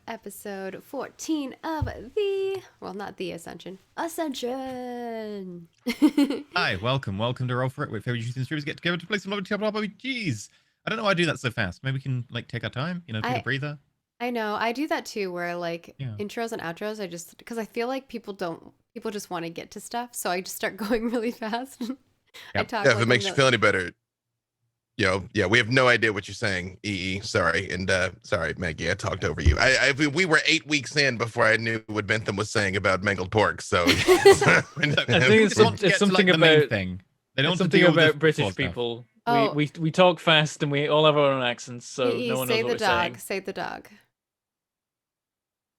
episode 14 of not the Ascension. Hi, welcome to Roll4it, where favorite YouTubers and streamers get together to play some lovely tabletop RPGs. I don't know why I do that so fast. Maybe we can take our time, take a breather. I know, I do that too, where intros and outros, because I feel like people just want to get to stuff, so I just start going really fast. Yep. I talk if it makes you feel any better. We have no idea what you're saying, EE. Sorry. And sorry, Maggie, I talked over you. We were 8 weeks in before I knew what Bentham was saying about mangled pork. So I think it's something about thing. They don't something about British people. Oh. We talk fast and we all have our own accents, so no one knows what we're saying. Say the dog.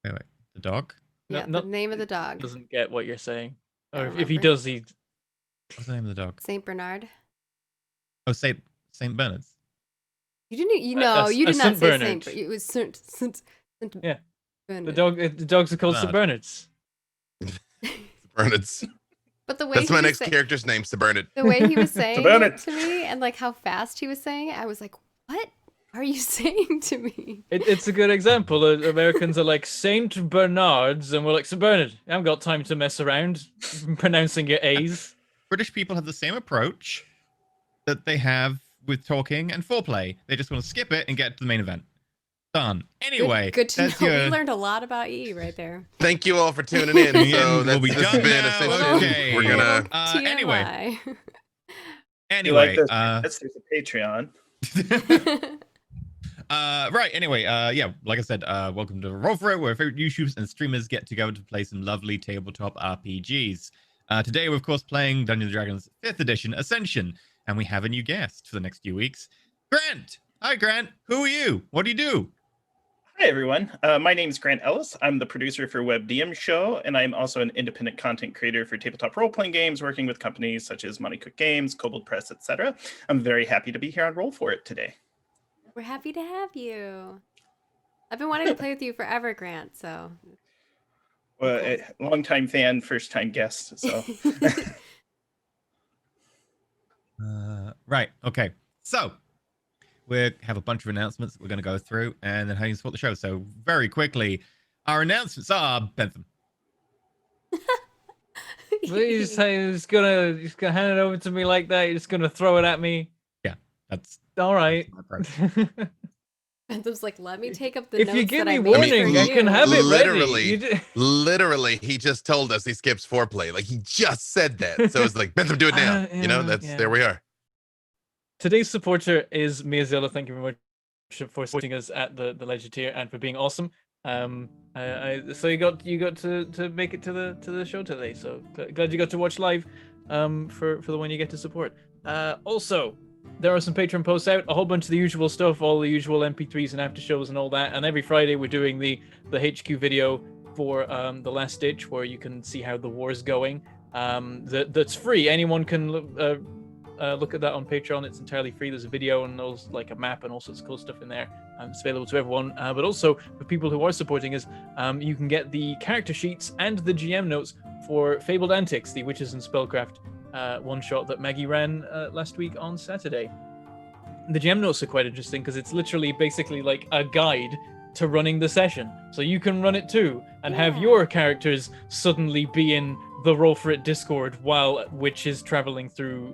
Wait, the dog? Yeah, the name of the dog. Doesn't get what you're saying. Or if he does, he... What's the name of the dog? Saint Bernard. Oh, Saint Bernard's. You didn't. You did not say Saint. It was Saint. Yeah. Bernard. The dogs are called Saint Bernards. Bernards. But the way that's my next character's name, Sir Bernard. The way he was saying it to me, and how fast he was saying it, I was like, "What are you saying to me?" It's a good example. Americans are like Saint Bernards, and we're like Sir Bernard. I haven't got time to mess around pronouncing your A's. British people have the same approach that they have with talking and foreplay. They just want to skip it and get to the main event. Done. Anyway, good to know. We learned a lot about E right there. Thank you all for tuning in. So we'll be done now. Okay. We're gonna anyway. There's a Patreon. Right. Anyway. Like I said, welcome to Roll4it, where favorite YouTubers and streamers get together to play some lovely tabletop RPGs. Today we're of course playing Dungeons & Dragons 5th edition Ascension, and we have a new guest for the next few weeks, Grant. Hi, Grant. Who are you? What do you do? Hi, everyone. My name is Grant Ellis. I'm the producer for WebDM Show, and I'm also an independent content creator for tabletop role-playing games, working with companies such as Money Cook Games, Kobold Press, etc. I'm very happy to be here on Roll4it today. We're happy to have you. I've been wanting to play with you forever, Grant, so... Well, a long-time fan, first-time guest, so... Right. Okay. So... we have a bunch of announcements that we're going to go through, and then how you can support the show. So very quickly, our announcements are Bentham. You're just gonna hand it over to me like that? You're just gonna throw it at me? Yeah, that's all right. Bentham's like, let me take up the if notes you give that me I warning, you can have it literally, he just told us he skips foreplay. He just said that. So it's like, Bentham, do it now. There we are. Today's supporter is Miazilla. Thank you very much for supporting us at the Legend tier and for being awesome. So you got to make it to the show today. So glad you got to watch live. For the one you get to support. Also, there are some Patreon posts out, a whole bunch of the usual stuff, all the usual MP3s and after shows and all that. And every Friday we're doing the HQ video for the Last Ditch, where you can see how the war's going. That's free. Anyone can look at that on Patreon. It's entirely free. There's a video and there's a map and all sorts of cool stuff in there. It's available to everyone. But also for people who are supporting us, you can get the character sheets and the GM notes for Fabled Antics, the Witches and Spellcraft one shot that Maggie ran last week on Saturday. The GM notes are quite interesting because it's literally basically a guide to running the session, so you can run it too and have your characters suddenly be in the Roll4it Discord while Witch is traveling through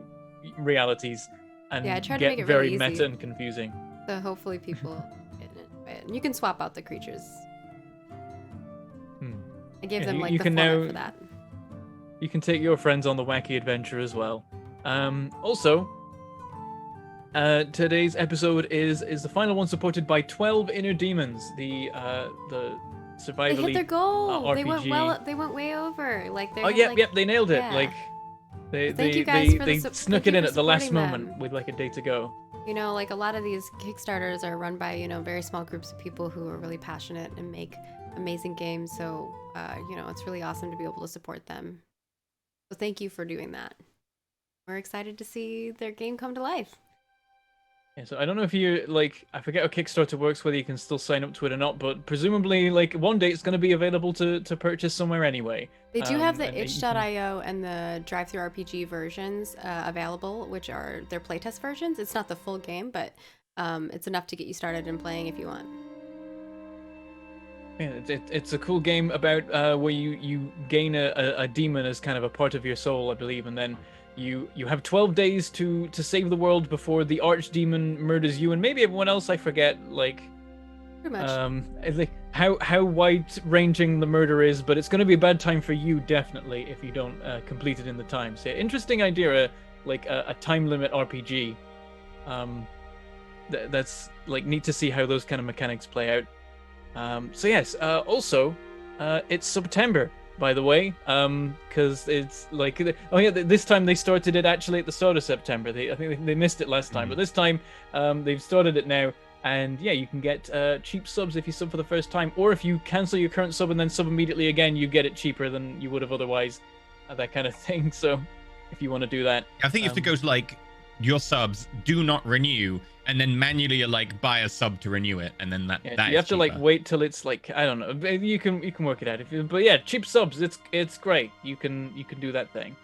realities and I tried get to make it very really meta easy. and confusing. So hopefully people get it. And you can swap out the creatures. I gave them the format for that. You can take your friends on the wacky adventure as well. Also, today's episode is the final one, supported by 12 Inner Demons, the survival. They hit their goal. RPG. They went way over. They nailed it. Yeah. They snuck it in at the last moment with a day to go. A lot of these Kickstarters are run by very small groups of people who are really passionate and make amazing games. So it's really awesome to be able to support them. So thank you for doing that. We're excited to see their game come to life. Yeah, so I don't know if you I forget how Kickstarter works, whether you can still sign up to it or not, but presumably one day it's going to be available to purchase somewhere anyway. They do have the itch.io and the Drive-Thru RPG versions available, which are their playtest versions. It's not the full game, but it's enough to get you started in playing if you want. Yeah, it's a cool game about where you gain a demon as kind of a part of your soul, I believe, and then you have 12 days to save the world before the archdemon murders you and maybe everyone else. I forget, like, Pretty much. I think how wide-ranging the murder is, but it's going to be a bad time for you definitely if you don't complete it in the time. So, interesting idea, like a time limit RPG. That's like neat to see how those kind of mechanics play out. So yes, also, it's September, by the way, because it's like, this time they started it actually at the start of September. I think they missed it last time, but this time they've started it now. And yeah, you can get cheap subs if you sub for the first time, or if you cancel your current sub and then sub immediately again, you get it cheaper than you would have otherwise, that kind of thing. So if you want to do that, I think you have to go to like your subs, do not renew, and then manually like buy a sub to renew it, and then that you have to like wait till it's like, I don't know, you can work it out but yeah, cheap subs, it's great. You can do that thing.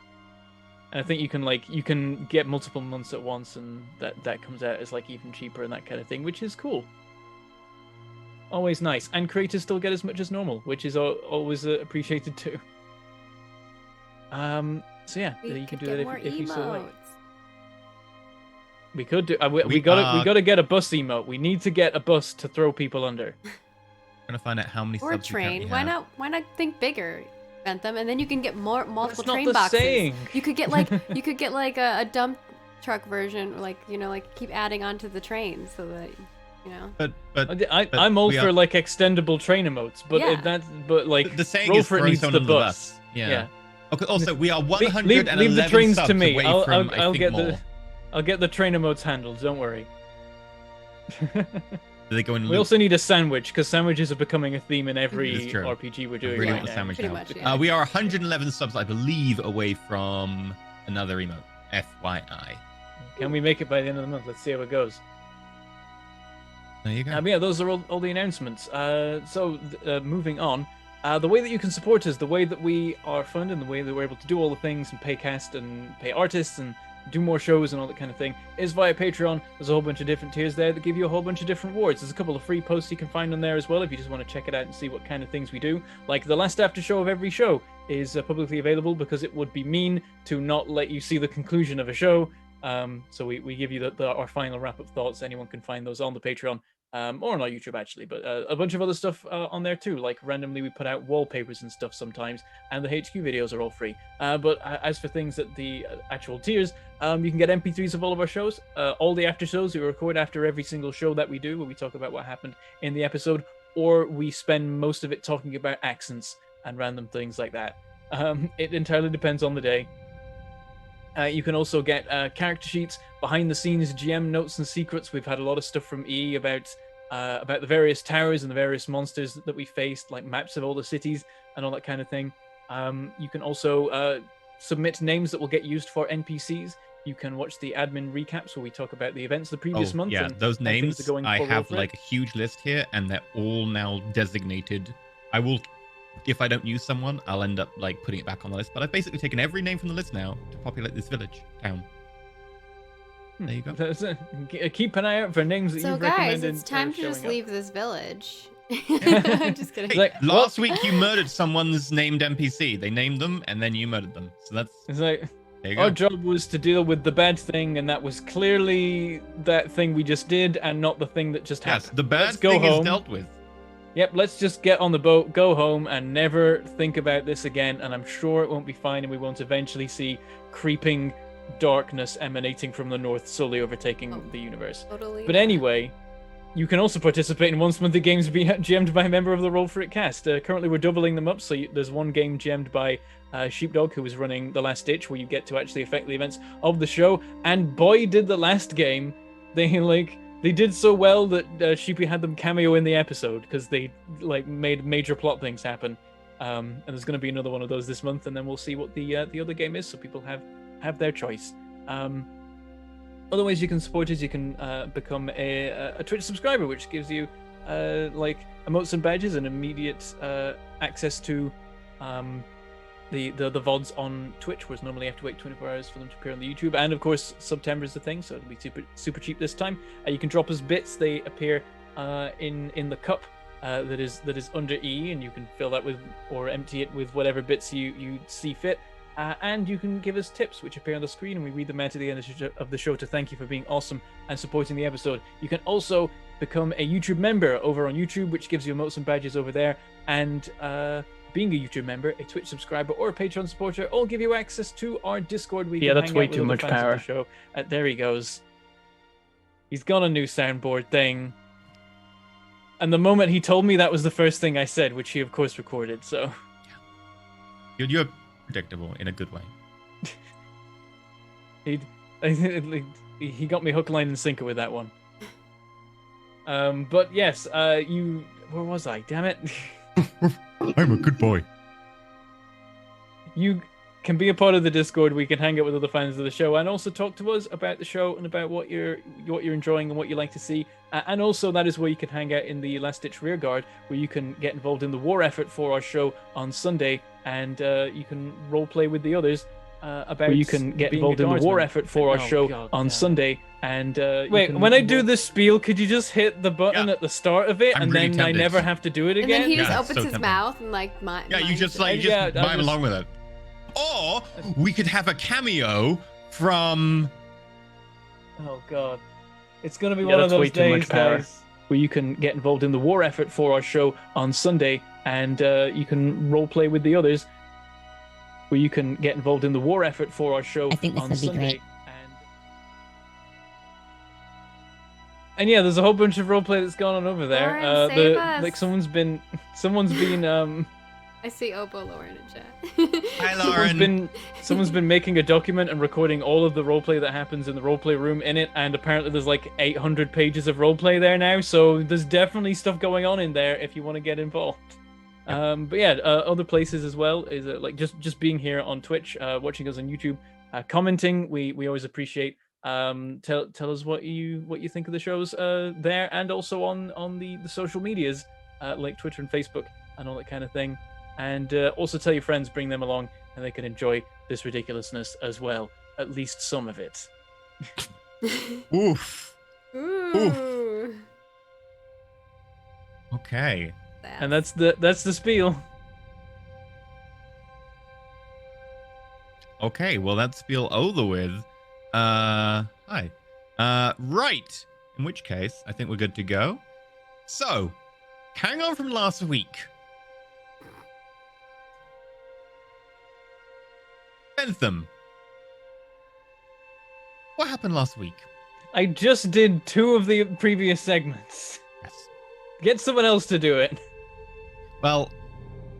And I think you can get multiple months at once, and that comes out as like even cheaper and that kind of thing, which is cool. Always nice, and creators still get as much as normal, which is always appreciated too. So yeah, you can do that if you so like. We could do. We gotta get a bus emote. We need to get a bus to throw people under. I'm gonna find out how many or a subs train. Why not think bigger? Them, and then you can get multiple train boxes. Saying. You could get like a dump truck version, like like keep adding onto the train so that But I'm all for like extendable train emotes, but yeah. Like the saying Roll is for it throwing needs someone the under bus. the bus. Yeah. Okay. Also, we are 111 leave the trains subs to me. away I'll from, get more. I'll get the train emotes handled. Don't worry. Do they go in? We also need a sandwich, because sandwiches are becoming a theme in every RPG we're doing really right want a now. sandwich now. Much, yeah. We are 111 subs, I believe, away from another emote. FYI. Can we make it by the end of the month? Let's see how it goes. There you go. Yeah, those are all the announcements. Moving on. The way that you can support us, the way that we are funded, and the way that we're able to do all the things and pay cast and pay artists and do more shows and all that kind of thing is via Patreon. There's a whole bunch of different tiers there that give you a whole bunch of different rewards. There's a couple of free posts you can find on there as well if you just want to check it out and see what kind of things we do. Like the last after show of every show is publicly available, because it would be mean to not let you see the conclusion of a show. So we give you our final wrap-up thoughts. Anyone can find those on the Patreon. Or on our YouTube actually, but a bunch of other stuff on there too. Like randomly we put out wallpapers and stuff sometimes, and the HQ videos are all free. But as for things at the actual tiers, you can get MP3s of all of our shows, all the after shows we record after every single show that we do, where we talk about what happened in the episode, or we spend most of it talking about accents and random things like that. It entirely depends on the day. You can also get character sheets, behind the scenes GM notes and secrets. We've had a lot of stuff from EE about the various towers and the various monsters that we faced, like maps of all the cities and all that kind of thing. You can also submit names that will get used for NPCs. You can watch the admin recaps where we talk about the events of the previous month. Yeah, and those names, I have Roll4it. like a huge list here, and they're all now designated. I will, if I don't use someone, I'll end up like putting it back on the list. But I've basically taken every name from the list now to populate this town. There you go. Keep an eye out for names that So you've guys, recommended. it's time to showing just up. leave this village. I'm just kidding. Hey, Like, last week you murdered someone's named NPC. They named them, and then you murdered them. So that's It's like, there you go. our job was to deal with the bad thing, and that was clearly that thing we just did, and not the thing that just Yes, happened. the bad Let's go thing home. is dealt with. Yep, let's just get on the boat, go home, and never think about this again. And I'm sure it won't be fine, and we won't eventually see creeping darkness emanating from the north, slowly overtaking the universe. Totally. But anyway, you can also participate in once-monthly games being GM'd by a member of the Roll4it cast. Currently, we're doubling them up, so there's one game GM'd by Sheepdog, who is running The Last Ditch, where you get to actually affect the events of the show. And boy, did the last game, they did so well that Sheepy had them cameo in the episode, because they made major plot things happen. And there's going to be another one of those this month, and then we'll see what the other game is, so people have their choice. Other ways you can support us, you can become a Twitch subscriber, which gives you emotes and badges and immediate access to the VODs on Twitch, whereas normally you have to wait 24 hours for them to appear on the YouTube. And of course, September is the thing, so it'll be super cheap this time. You can drop us bits; they appear in the cup that is under E, and you can fill that with or empty it with whatever bits you see fit. And you can give us tips, which appear on the screen, and we read them out at the end of the show to thank you for being awesome and supporting the episode. You can also become a YouTube member over on YouTube, which gives you emotes and badges over there. And being a YouTube member, a Twitch subscriber, or a Patreon supporter all give you access to our Discord. We can that's hang way out with too other much fans of power. the show. There he goes. He's got a new soundboard thing. And the moment he told me, that was the first thing I said, which he of course recorded. So You're predictable in a good way. he got me hook, line, and sinker with that one. But yes, where was I? Damn it. I'm a good boy. You can be a part of the Discord. We can hang out with other fans of the show and also talk to us about the show and about what you're enjoying and what you like to see. And also that is where you can hang out in the Last Ditch Rearguard, where you can get involved in the war effort for our show on Sunday, and you can role play with the others about. Where you can get involved in the war effort for our show on Sunday. And wait, when I do this spiel, could you just hit the button at the start of it, I'm and really then I tempted. never have to do it And again? then he just Yeah, opens so his tempting. mouth and like You just Yeah, I'll vibe just- along with it. Or we could have a cameo from. Oh god, it's gonna be Yeah, one of that's way those too much days, power. guys, where you can get involved in the war effort for our show on Sunday, and you can role play with the others. Where you can get involved in the war effort for our show I think this on would be Sunday. great. And yeah, there's a whole bunch of roleplay that's gone on over there. Lauren, save us. Like someone's been I see Obo Lauren in chat. Hi, Lauren. someone's been making a document and recording all of the roleplay that happens in the roleplay room in it, and apparently there's like 800 pages of roleplay there now, so there's definitely stuff going on in there if you want to get involved. But yeah, other places as well is like just being here on Twitch, watching us on YouTube, commenting. We always appreciate. Tell us what you think of the shows there, and also on the social medias like Twitter and Facebook and all that kind of thing. And also tell your friends, bring them along, and they can enjoy this ridiculousness as well. At least some of it. Oof. Ooh. Okay. And that's the spiel. Okay, well, that's spiel over with. Hi. Right. In which case, I think we're good to go. So, carrying on from last week. Bentham. What happened last week? I just did 2 of the previous segments. Yes. Get someone else to do it. Well,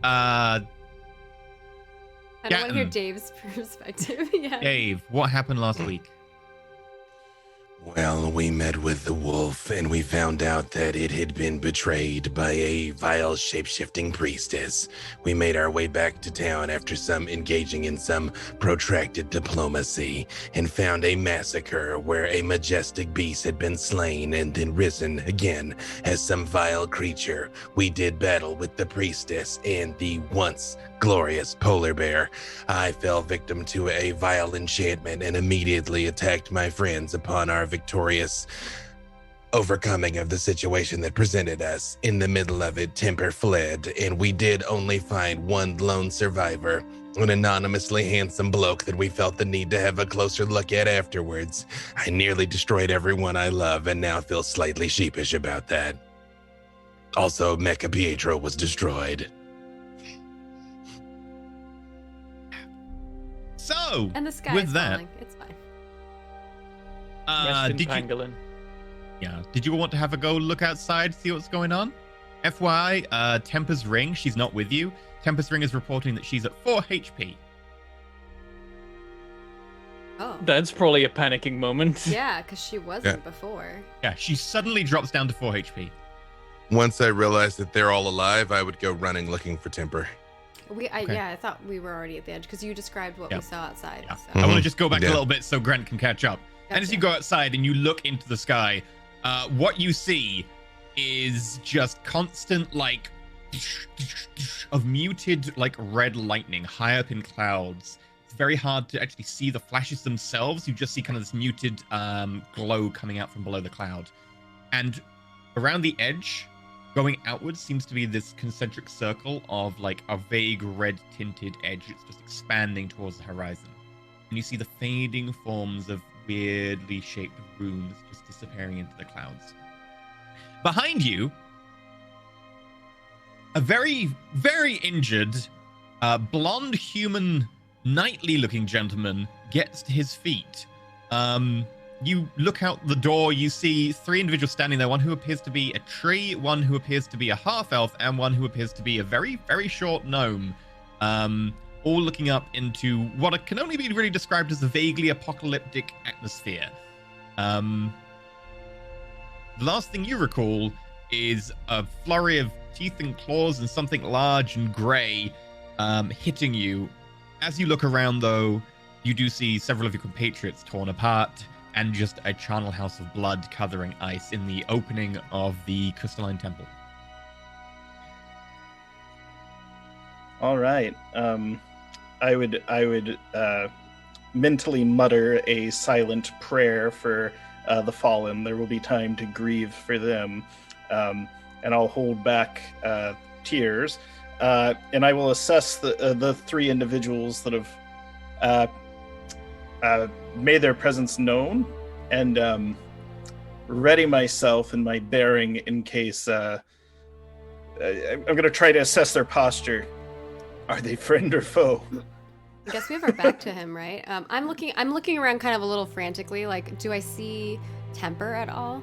I don't want to hear Gatton. Dave's perspective. Yeah. Dave, what happened last week? Well, we met with the wolf, and we found out that it had been betrayed by a vile shape-shifting priestess. We made our way back to town after engaging in some protracted diplomacy, and found a massacre where a majestic beast had been slain and then risen again as some vile creature. We did battle with the priestess and the once glorious polar bear. I fell victim to a vile enchantment and immediately attacked my friends upon our victorious overcoming of the situation that presented us. In the middle of it, temper fled, and we did only find one lone survivor, an anonymously handsome bloke that we felt the need to have a closer look at afterwards. I nearly destroyed everyone I love and now feel slightly sheepish about that. Also, Mecha Pietro was destroyed. So, And the sky with is that, falling. It's fine. Rest in did you? pangolin. Yeah. Did you want to have a go look outside, see what's going on? FYI, Temper's ring, she's not with you. Temper's ring is reporting that she's at 4 HP. Oh. That's probably a panicking moment. Yeah, because she wasn't before. Yeah, she suddenly drops down to 4 HP. Once I realized that they're all alive, I would go running looking for Temper. Okay. Yeah, I thought we were already at the edge because you described what we Yep. saw outside. Yeah. So. I want to just go back Yeah. a little bit so Grant can catch up. And as you Gotcha. go outside and you look into the sky, what you see is just constant, like, of muted, like, red lightning high up in clouds. It's very hard to actually see the flashes themselves. You just see kind of this muted glow coming out from below the cloud. And around the edge Going outwards seems to be this concentric circle of like a vague red tinted edge. It's just expanding towards the horizon. And you see the fading forms of weirdly shaped runes just disappearing into the clouds. Behind you, a very, very injured, blonde human, knightly looking gentleman gets to his feet. You look out the door, you see 3 individuals standing there, one who appears to be a tree, one who appears to be a half-elf, and one who appears to be a very, very short gnome. All looking up into what can only be really described as a vaguely apocalyptic atmosphere. The last thing you recall is a flurry of teeth and claws and something large and grey hitting you. As you look around, though, you do see several of your compatriots torn apart, and just a charnel house of blood covering ice in the opening of the crystalline temple. All right. I would mentally mutter a silent prayer for the fallen. There will be time to grieve for them, and I'll hold back tears, and I will assess the 3 individuals that have made their presence known, and ready myself and my bearing in case. I'm going to try to assess their posture. Are they friend or foe? I guess we have our back to him, right? I'm looking around kind of a little frantically. Like, do I see temper at all?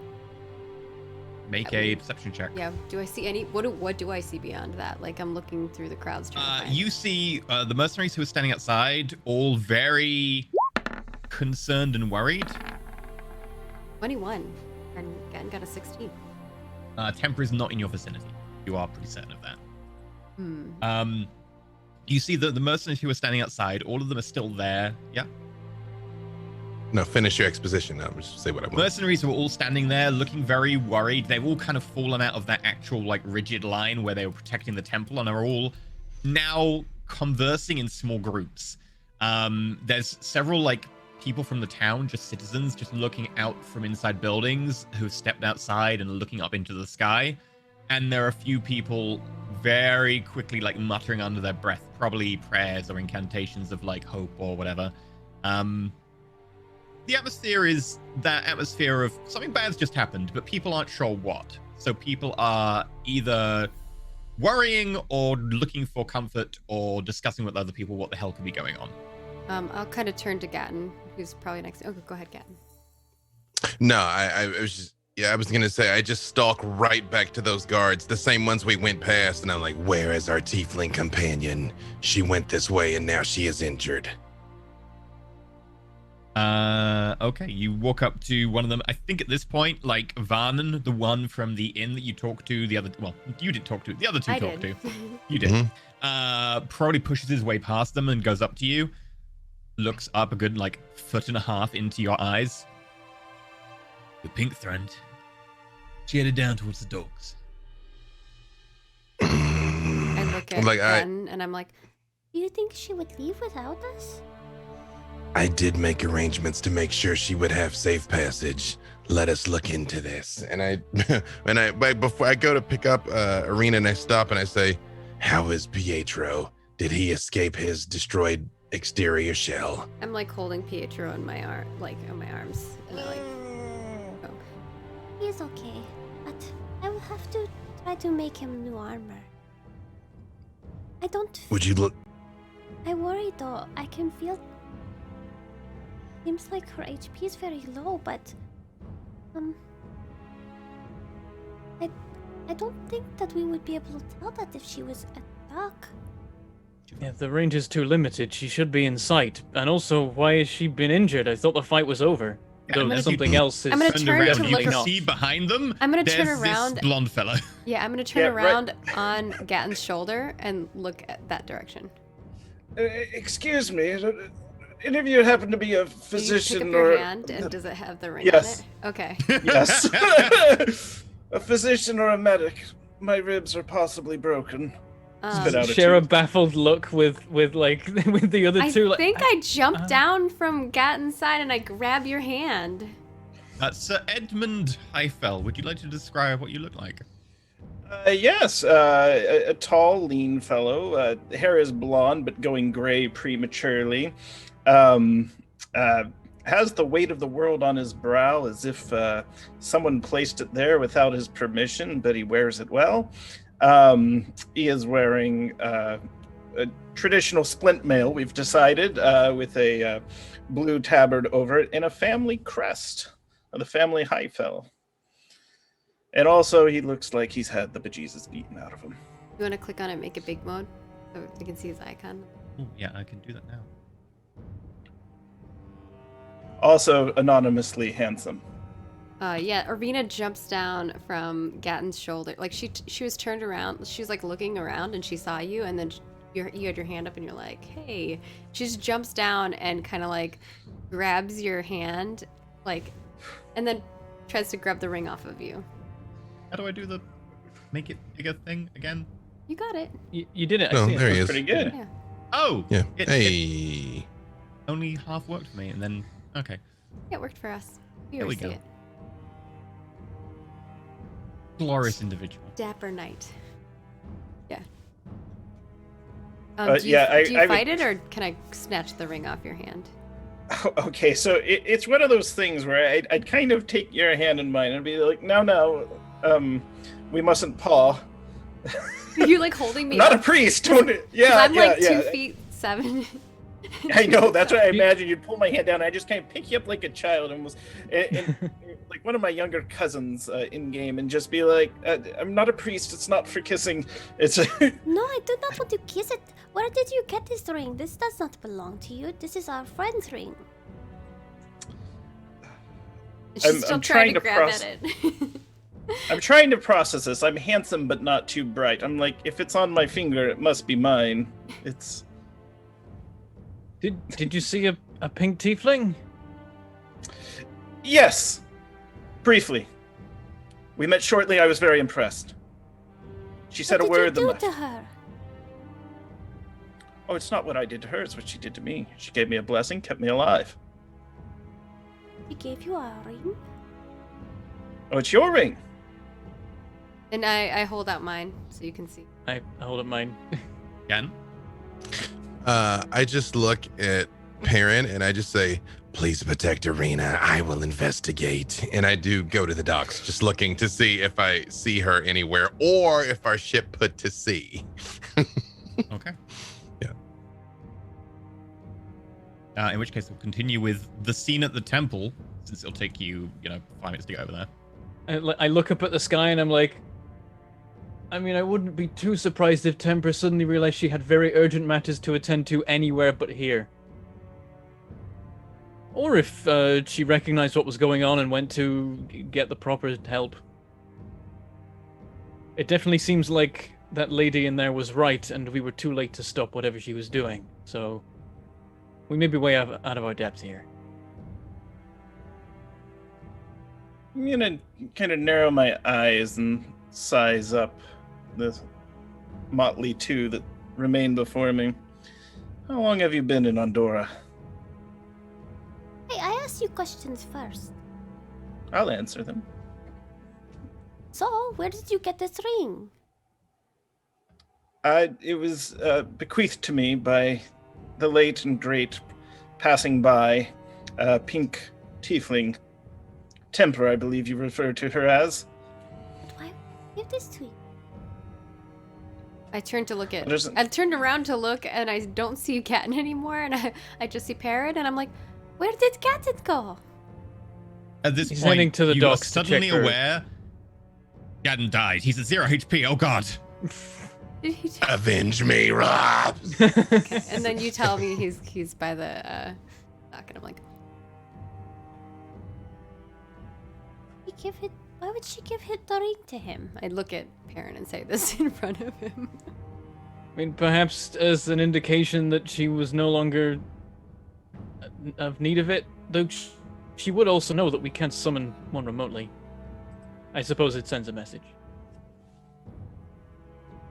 Make a perception check. Yeah. Do I see any? What do I see beyond that? Like, I'm looking through the crowds. You see the mercenaries who are standing outside, all very concerned and worried. 21, and again got a 16. Temper is not in your vicinity. You are pretty certain of that. You see the mercenaries who are standing outside. All of them are still there. Yeah. No, finish your exposition. I'll just say what I want. Mercenaries who are all standing there looking very worried. They've all kind of fallen out of that actual like rigid line where they were protecting the temple and are all now conversing in small groups. There's several like people from the town, just citizens, just looking out from inside buildings who've stepped outside and looking up into the sky. And there are a few people very quickly like muttering under their breath, probably prayers or incantations of like hope or whatever. The atmosphere is that atmosphere of something bad's just happened, but people aren't sure what. So people are either worrying or looking for comfort or discussing with other people what the hell could be going on. I'll kind of turn to Gatton, who's probably next. Okay, go ahead, Gatton. No, I was just, I was gonna say I just stalk right back to those guards, the same ones we went past, and I'm like, where is our tiefling companion? She went this way and now she is injured. Okay, you walk up to one of them. I think at this point, like Varnon, the one from the inn that you talked to, the other, well, you didn't talk to, the other two talked to. You did. Probably pushes his way past them and goes up to you, looks up a good like 1.5 feet into your eyes. The pink friend. She headed down towards the dogs. I look at Like, Gatton and I'm like, do you think she would leave without us? I did make arrangements to make sure she would have safe passage. Let us look into this. And before I go to pick up Arena, and I stop and I say, how is Pietro? Did he escape his destroyed exterior shell? I'm like holding Pietro in my arm, like on my arms, and I like. Oh. He's okay, but I will have to try to make him new armor. I don't. Would you look? I worry though. I can feel. Seems like her HP is very low, but I don't think that we would be able to tell that if she was at dock. Yeah, the range is too limited. She should be in sight. And also, why has she been injured? I thought the fight was over. Yeah, Though something else is. I'm gonna turn around, to you look can at- see behind them. I'm gonna turn there's around. This blonde fellow. Yeah, I'm gonna turn Yeah, right. around on Gatton's shoulder and look at that direction. Excuse me. Any of you happen to be a Do you pick physician up your or hand and does it have the ring Yes. on it? Okay. yes, a physician or a medic? My ribs are possibly broken. Spit out a Share a tooth. baffled look with like with the other I two. Like, think I jumped down from Gatton's side and I grab your hand. Sir Edmund Heifel, would you like to describe what you look like? Yes, a tall, lean fellow. Hair is blonde, but going gray prematurely. Um, uh, has the weight of the world on his brow, as if someone placed it there without his permission, but he wears it well. He is wearing a traditional splint mail, we've decided, with a blue tabard over it, and a family crest, the family Highfell. And also, he looks like he's had the bejesus beaten out of him. You want to click on it, make it big mode, so you can see his icon. Oh, yeah, I can do that now. Also, anonymously handsome. Yeah, Irvina jumps down from Gatton's shoulder. Like she was turned around. She was like looking around, and she saw you, and then you had your hand up, and you're like, "Hey!" She just jumps down and kind of like grabs your hand, like, and then tries to grab the ring off of you. How do I do the make it bigger thing again? You got it. You did it. I Oh, see it. there he That's is. pretty good. Yeah. Oh! Yeah. It Hey. only half worked for me, and then... Okay. Yeah, it worked for us. We There we always see go. it. Glorious individual. Dapper Knight. Yeah. Do yeah, you I fight would- it, or can I snatch the ring off your hand? Okay, so it's one of those things where I'd kind of take your hand in mine and be like, no, we mustn't paw. You like holding me I'm not up? a priest. 'Cause Yeah, I'm like yeah. 2'7". I know. That's what I imagine. You'd pull my hand down. And I just kind of pick you up like a child, and like one of my younger cousins in game, and just be like, "I'm not a priest. It's not for kissing. It's." No, I do not want to kiss it. Where did you get this ring? This does not belong to you. This is our friend's ring. She's I'm still trying trying to to grab process- at it. I'm trying to process this. I'm handsome, but not too bright. I'm like, if it's on my finger, it must be mine. It's. Did you see a pink tiefling? Yes. Briefly. We met shortly. I was very impressed. She said What a word. did you then do left. to her? Oh, it's not what I did to her. It's what she did to me. She gave me a blessing, kept me alive. She gave you a ring? Oh, it's your ring. And I hold out mine so you can see. I hold up mine. Again? I just look at Perrin and I just say, please protect Arena. I will investigate. And I do go to the docks, just looking to see if I see her anywhere or if our ship put to sea. Okay. Yeah. In which case, we'll continue with the scene at the temple, since it'll take you, 5 minutes to get over there. I look up at the sky and I'm like, I mean, I wouldn't be too surprised if Tempra suddenly realized she had very urgent matters to attend to anywhere but here. Or if she recognized what was going on and went to get the proper help. It definitely seems like that lady in there was right, and we were too late to stop whatever she was doing. So, we may be way out of our depth here. I'm gonna kind of narrow my eyes and size up the motley two that remain before me. How long have you been in Andorra? Hey, I asked you questions first. I'll answer them. So, where did you get this ring? It was bequeathed to me by the late and great passing by pink tiefling. Temper, I believe you refer to her as. But why would I give this to you? I turned to look at. There's- I've turned around to look, and I don't see Catton anymore, and I just see Parrot, and I'm like, where did Catton go? At this He's point, heading to the you docks are to suddenly check her. aware Gadden died. He's at 0 HP. Oh, God. Did he? Avenge me, Rob. Okay. And then you tell me he's by the dock, and I'm like, Why would she give the ring to him? I look at Parrot and say this in front of him. I mean, perhaps as an indication that she was no longer of need of it, though she would also know that we can't summon one remotely. I suppose it sends a message.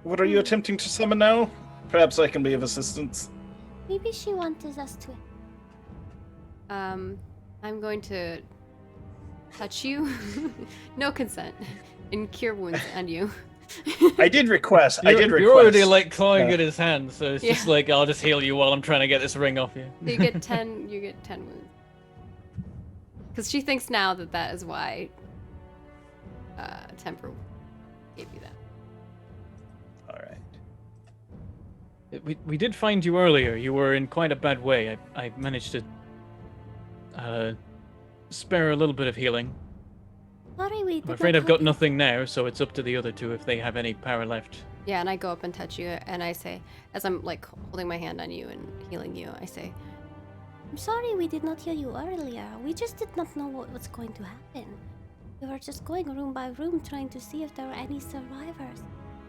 What are you attempting to summon now? Perhaps I can be of assistance. Maybe she wanted us to. I'm going to touch you, no consent, and cure wounds on you. I did request. You're already like clawing uh, at his hand, so it's Yeah. just like I'll just heal you while I'm trying to get this ring off you. So you get 10. You get 10 wounds. Because she thinks now that that is why Temper gave you that. All right. We did find you earlier. You were in quite a bad way. I managed to spare a little bit of healing. Sorry, we I'm did afraid not I've got help you. nothing now, so it's up to the other two if they have any power left. Yeah, and I go up and touch you, and I say, as I'm like holding my hand on you and healing you, I say, I'm sorry we did not heal you earlier. We just did not know what was going to happen. We were just going room by room trying to see if there were any survivors.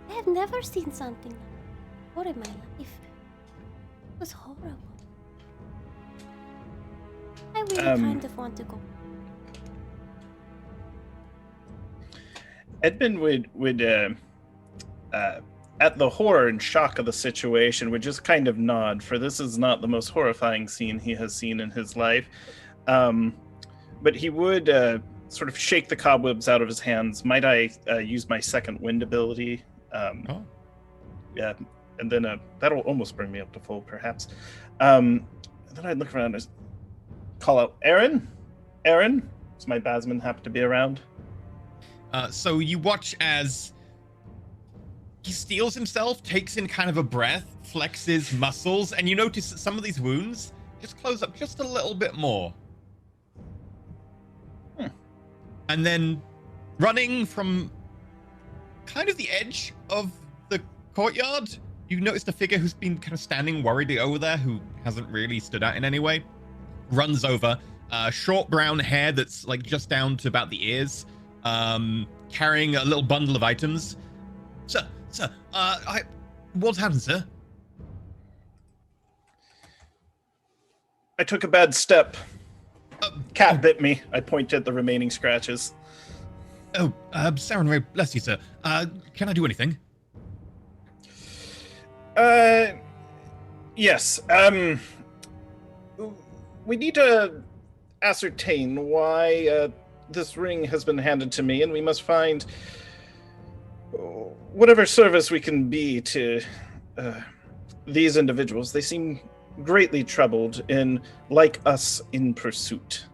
I have never seen something like that before in my life. It was horrible. I really kind of want to go. Edmund would at the horror and shock of the situation, would just kind of nod, for this is not the most horrifying scene he has seen in his life. But he would sort of shake the cobwebs out of his hands. Might I use my second wind ability? Yeah, and then that'll almost bring me up to full, perhaps. Then I'd look around and call out, Aaron? Aaron? Does my Basman happen to be around? So you watch as he steels himself, takes in kind of a breath, flexes muscles, and you notice that some of these wounds just close up just a little bit more. And then running from kind of the edge of the courtyard, you notice the figure who's been kind of standing worriedly over there, who hasn't really stood out in any way, runs over, short brown hair that's like just down to about the ears, carrying a little bundle of items. Sir, what's happened, sir? I took a bad step. Cat bit me. I point at the remaining scratches. Saren, bless you, sir. Can I do anything? Yes. We need to ascertain why this ring has been handed to me, and we must find whatever service we can be to these individuals. They seem greatly troubled and, like us, in pursuit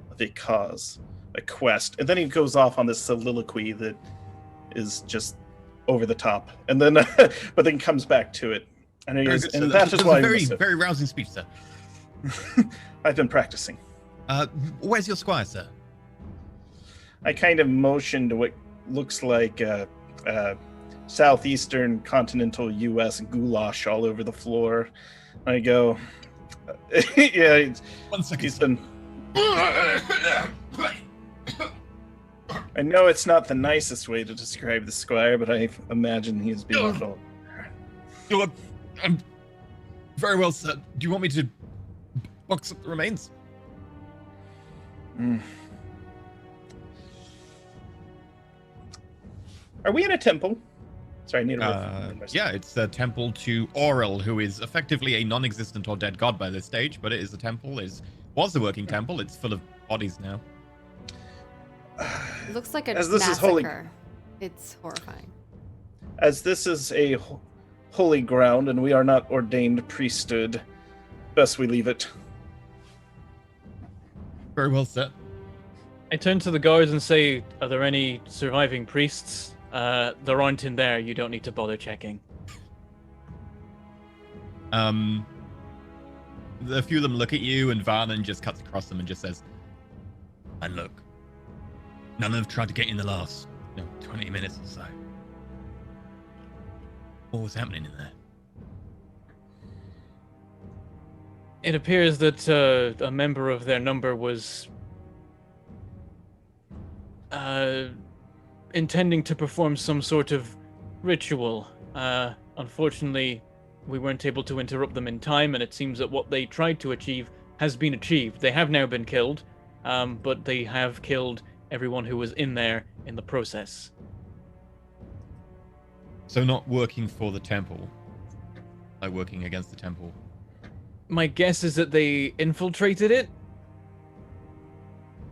of a cause, a quest. And then he goes off on this soliloquy that is just over the top, and then but then comes back to it. And he goes, and that is why a very rousing speech, sir. I've been practicing. Where's your squire, sir? I kind of motion to what looks like southeastern continental U.S. goulash all over the floor. I go, yeah. 1 second. He's been. I know it's not the nicest way to describe the squire, but I imagine he's been a little. Very well, sir. Do you want me to box up the remains? Are we in a temple? Sorry, I need yeah, it's a temple to Auril, who is effectively a non-existent or dead god by this stage, but it is a temple. Was a working temple. It's full of bodies now. it looks like a As this massacre. is holy. It's horrifying. As this is a holy ground and we are not ordained priesthood, best we leave it. Very well, sir. I turn to the guards and say, are there any surviving priests? There aren't in there. You don't need to bother checking. A few of them look at you, and Varnon just cuts across them and just says, and look, none have tried to get in the last 20 minutes or so. What was happening in there? It appears that a member of their number was intending to perform some sort of ritual. Unfortunately, we weren't able to interrupt them in time, and it seems that what they tried to achieve has been achieved. They have now been killed, but they have killed everyone who was in there in the process. So not working for the temple, like working against the temple. My guess is that they infiltrated it.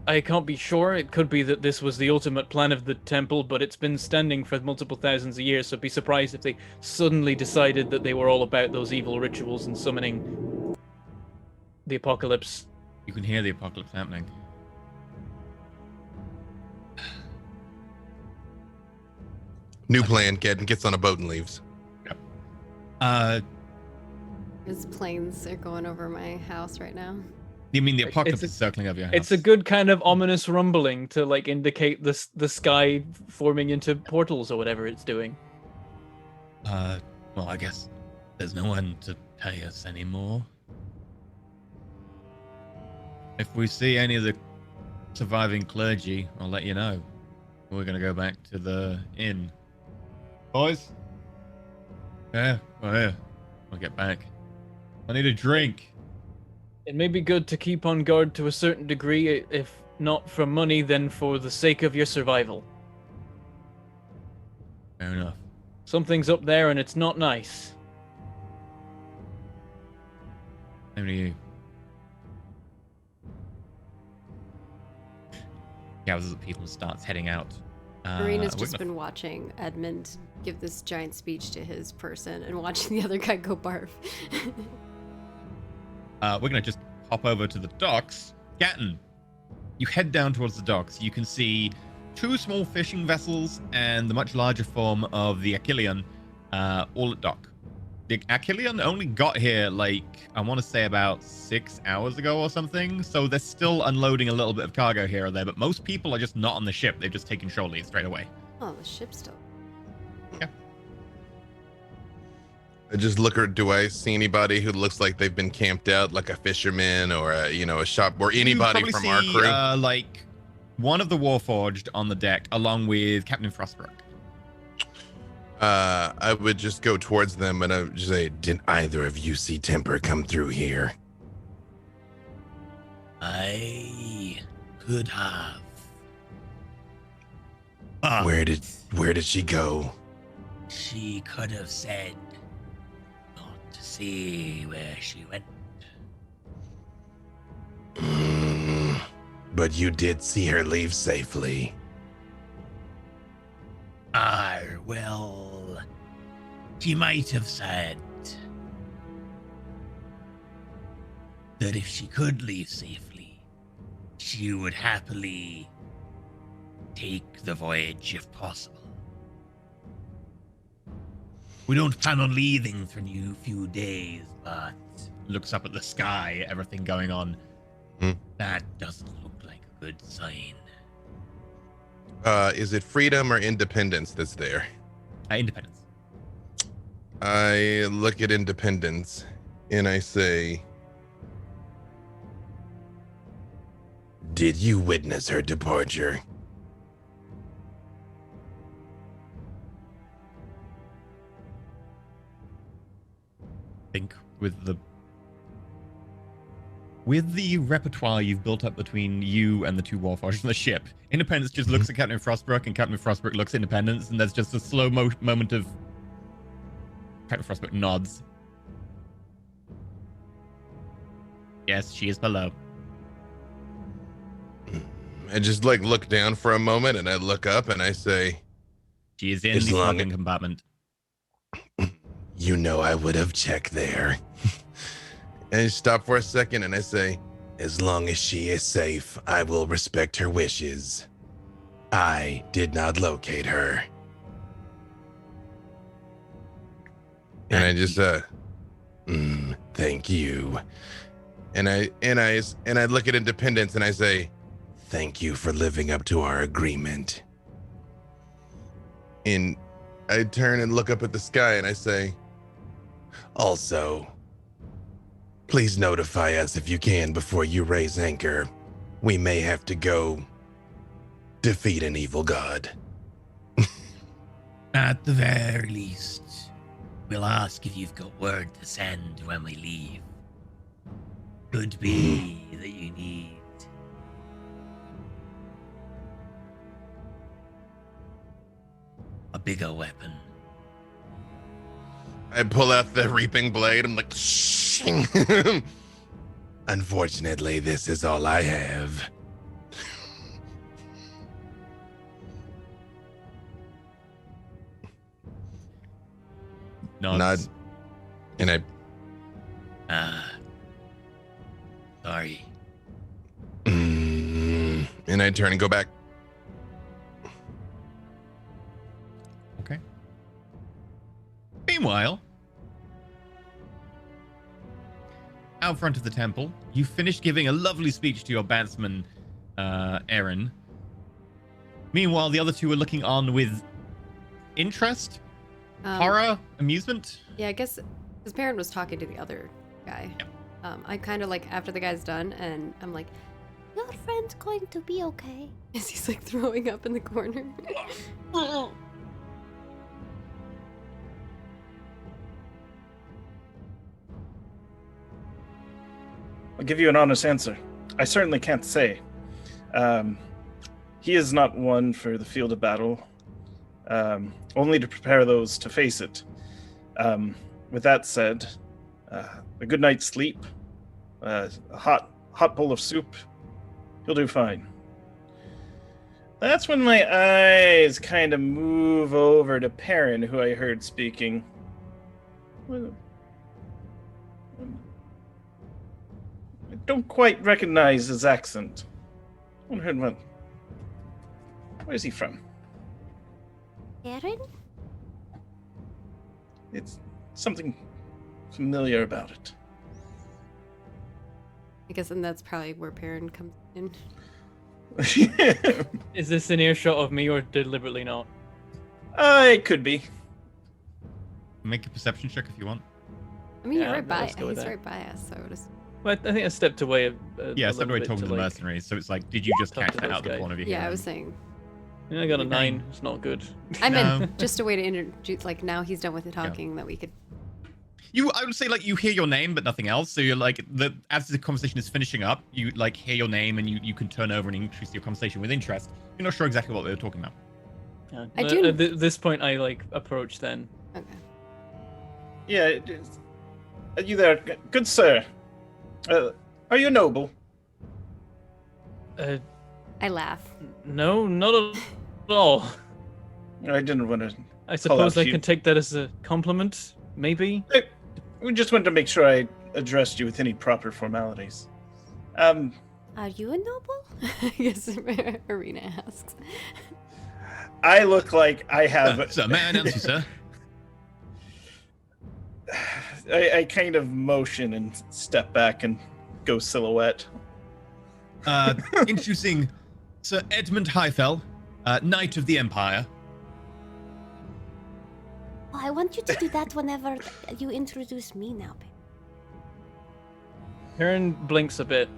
I can't be sure. It could be that this was the ultimate plan of the temple, but it's been standing for multiple thousands of years, so be surprised if they suddenly decided that they were all about those evil rituals and summoning the apocalypse. You can hear the apocalypse happening. New plan. Gadden gets on a boat and leaves. His planes are going over my house right now. You mean the It's apocalypse a- is circling over your house? It's a good kind of ominous rumbling to like indicate the sky forming into portals or whatever it's doing. Well, I guess there's no one to pay us anymore. If we see any of the surviving clergy, I'll let you know. We're gonna go back to the inn. Boys? Yeah, I'll get back. I need a drink. It may be good to keep on guard to a certain degree, if not for money, then for the sake of your survival. Fair enough. Something's up there and it's not nice. Same to you. Gathers the people and starts heading out. Marina's we're just gonna- been watching Edmund give this giant speech to his person and watching the other guy go barf. We're gonna just hop over to the docks. Gatton, you head down towards the docks. You can see two small fishing vessels and the much larger form of the Achillean, all at dock. The Achillean only got here, like, I want to say about 6 hours ago or something, so they're still unloading a little bit of cargo here or there, but most people are just not on the ship. They've just taken shore leave straight away. Oh, the ship's still. I just look at, do I see anybody who looks like they've been camped out, like a fisherman or a shop, or anybody You from probably our see, crew? like one of the Warforged on the deck, along with Captain Frostbrook. I would just go towards them and I would just say, did either of you see Temper come through here? I could have. Where did she go? She could have said not to see where she went. But you did see her leave safely. Well, she might have said that if she could leave safely, she would happily take the voyage if possible. We don't plan on leaving for a few days, but Looks up at the sky, everything going on. that doesn't look like a good sign. Is it freedom or independence that's there? Independence. I look at independence and I say, did you witness her departure? I think with the repertoire you've built up between you and the two Warforged on the ship, Independence just looks at Captain Frostbrook, and Captain Frostbrook looks at Independence, and there's just a slow moment of Captain Frostbrook nods. Yes, she is below. I just look down for a moment and I look up and I say, She is in As the long smuggling compartment. you know I would have checked there. And I stop for a second and I say, as long as she is safe, I will respect her wishes. I did not locate her. And I just thank you. And I look at Independence and I say, thank you for living up to our agreement. And I turn and look up at the sky and I say, also, please notify us if you can before you raise anchor. We may have to go defeat an evil god. At the very least, we'll ask if you've got word to send when we leave. Could be that you need a bigger weapon. I pull out the reaping blade. I'm like, unfortunately, this is all I have. nods. And I Sorry. and I turn and go back. Okay. Meanwhile, out front of the temple, you finish giving a lovely speech to your bandsman, Aaron. Meanwhile, the other two are looking on with interest, horror, amusement. Yeah, I guess his parent was talking to the other guy. I kind of like after the guy's done, and I'm like, Your friend's going to be okay. is he's like throwing up in the corner? I'll give you an honest answer. I certainly can't say. He is not one for the field of battle, only to prepare those to face it. With that said, a good night's sleep, a hot bowl of soup, he'll do fine. That's when my eyes kind of move over to Perrin, who I heard speaking. I don't quite recognize his accent. Where's he from? Aaron? It's something familiar about it. I guess, and that's probably where Perrin comes in. Is this an earshot of me or deliberately not? It could be. Make a perception check if you want. I mean, Yeah, you're right by. let's go with He's that. right by us, so it is. Well, I think I stepped away. Yeah, a so little we're bit talking to the like- mercenaries. So it's like, did you just talk catch to that those out the guys. corner of your Yeah, I hearing? was saying. Yeah, I got a Okay. 9. It's not good. I meant No. just a way to introduce. Like now he's done with the talking, that we could. I would say like you hear your name but nothing else. So you're like as the conversation is finishing up, you like hear your name and you can turn over and increase your conversation with interest. You're not sure exactly what they were talking about. Yeah. I do- At this point, I like approach then. Okay. Yeah, it is. Are you there? Good sir. Are you noble? I laugh. No, not at all. I didn't want to. I suppose I you. can take that as a compliment, maybe. We just wanted to make sure I addressed you with any proper formalities. Are you a noble? I guess Arena asks. I look like I have. Sir, may I announce you, sir? I kind of motion and step back and go silhouette. Introducing Sir Edmund Highfell, Knight of the Empire. Oh, I want you to do that whenever you introduce me now, babe. Perrin blinks a bit.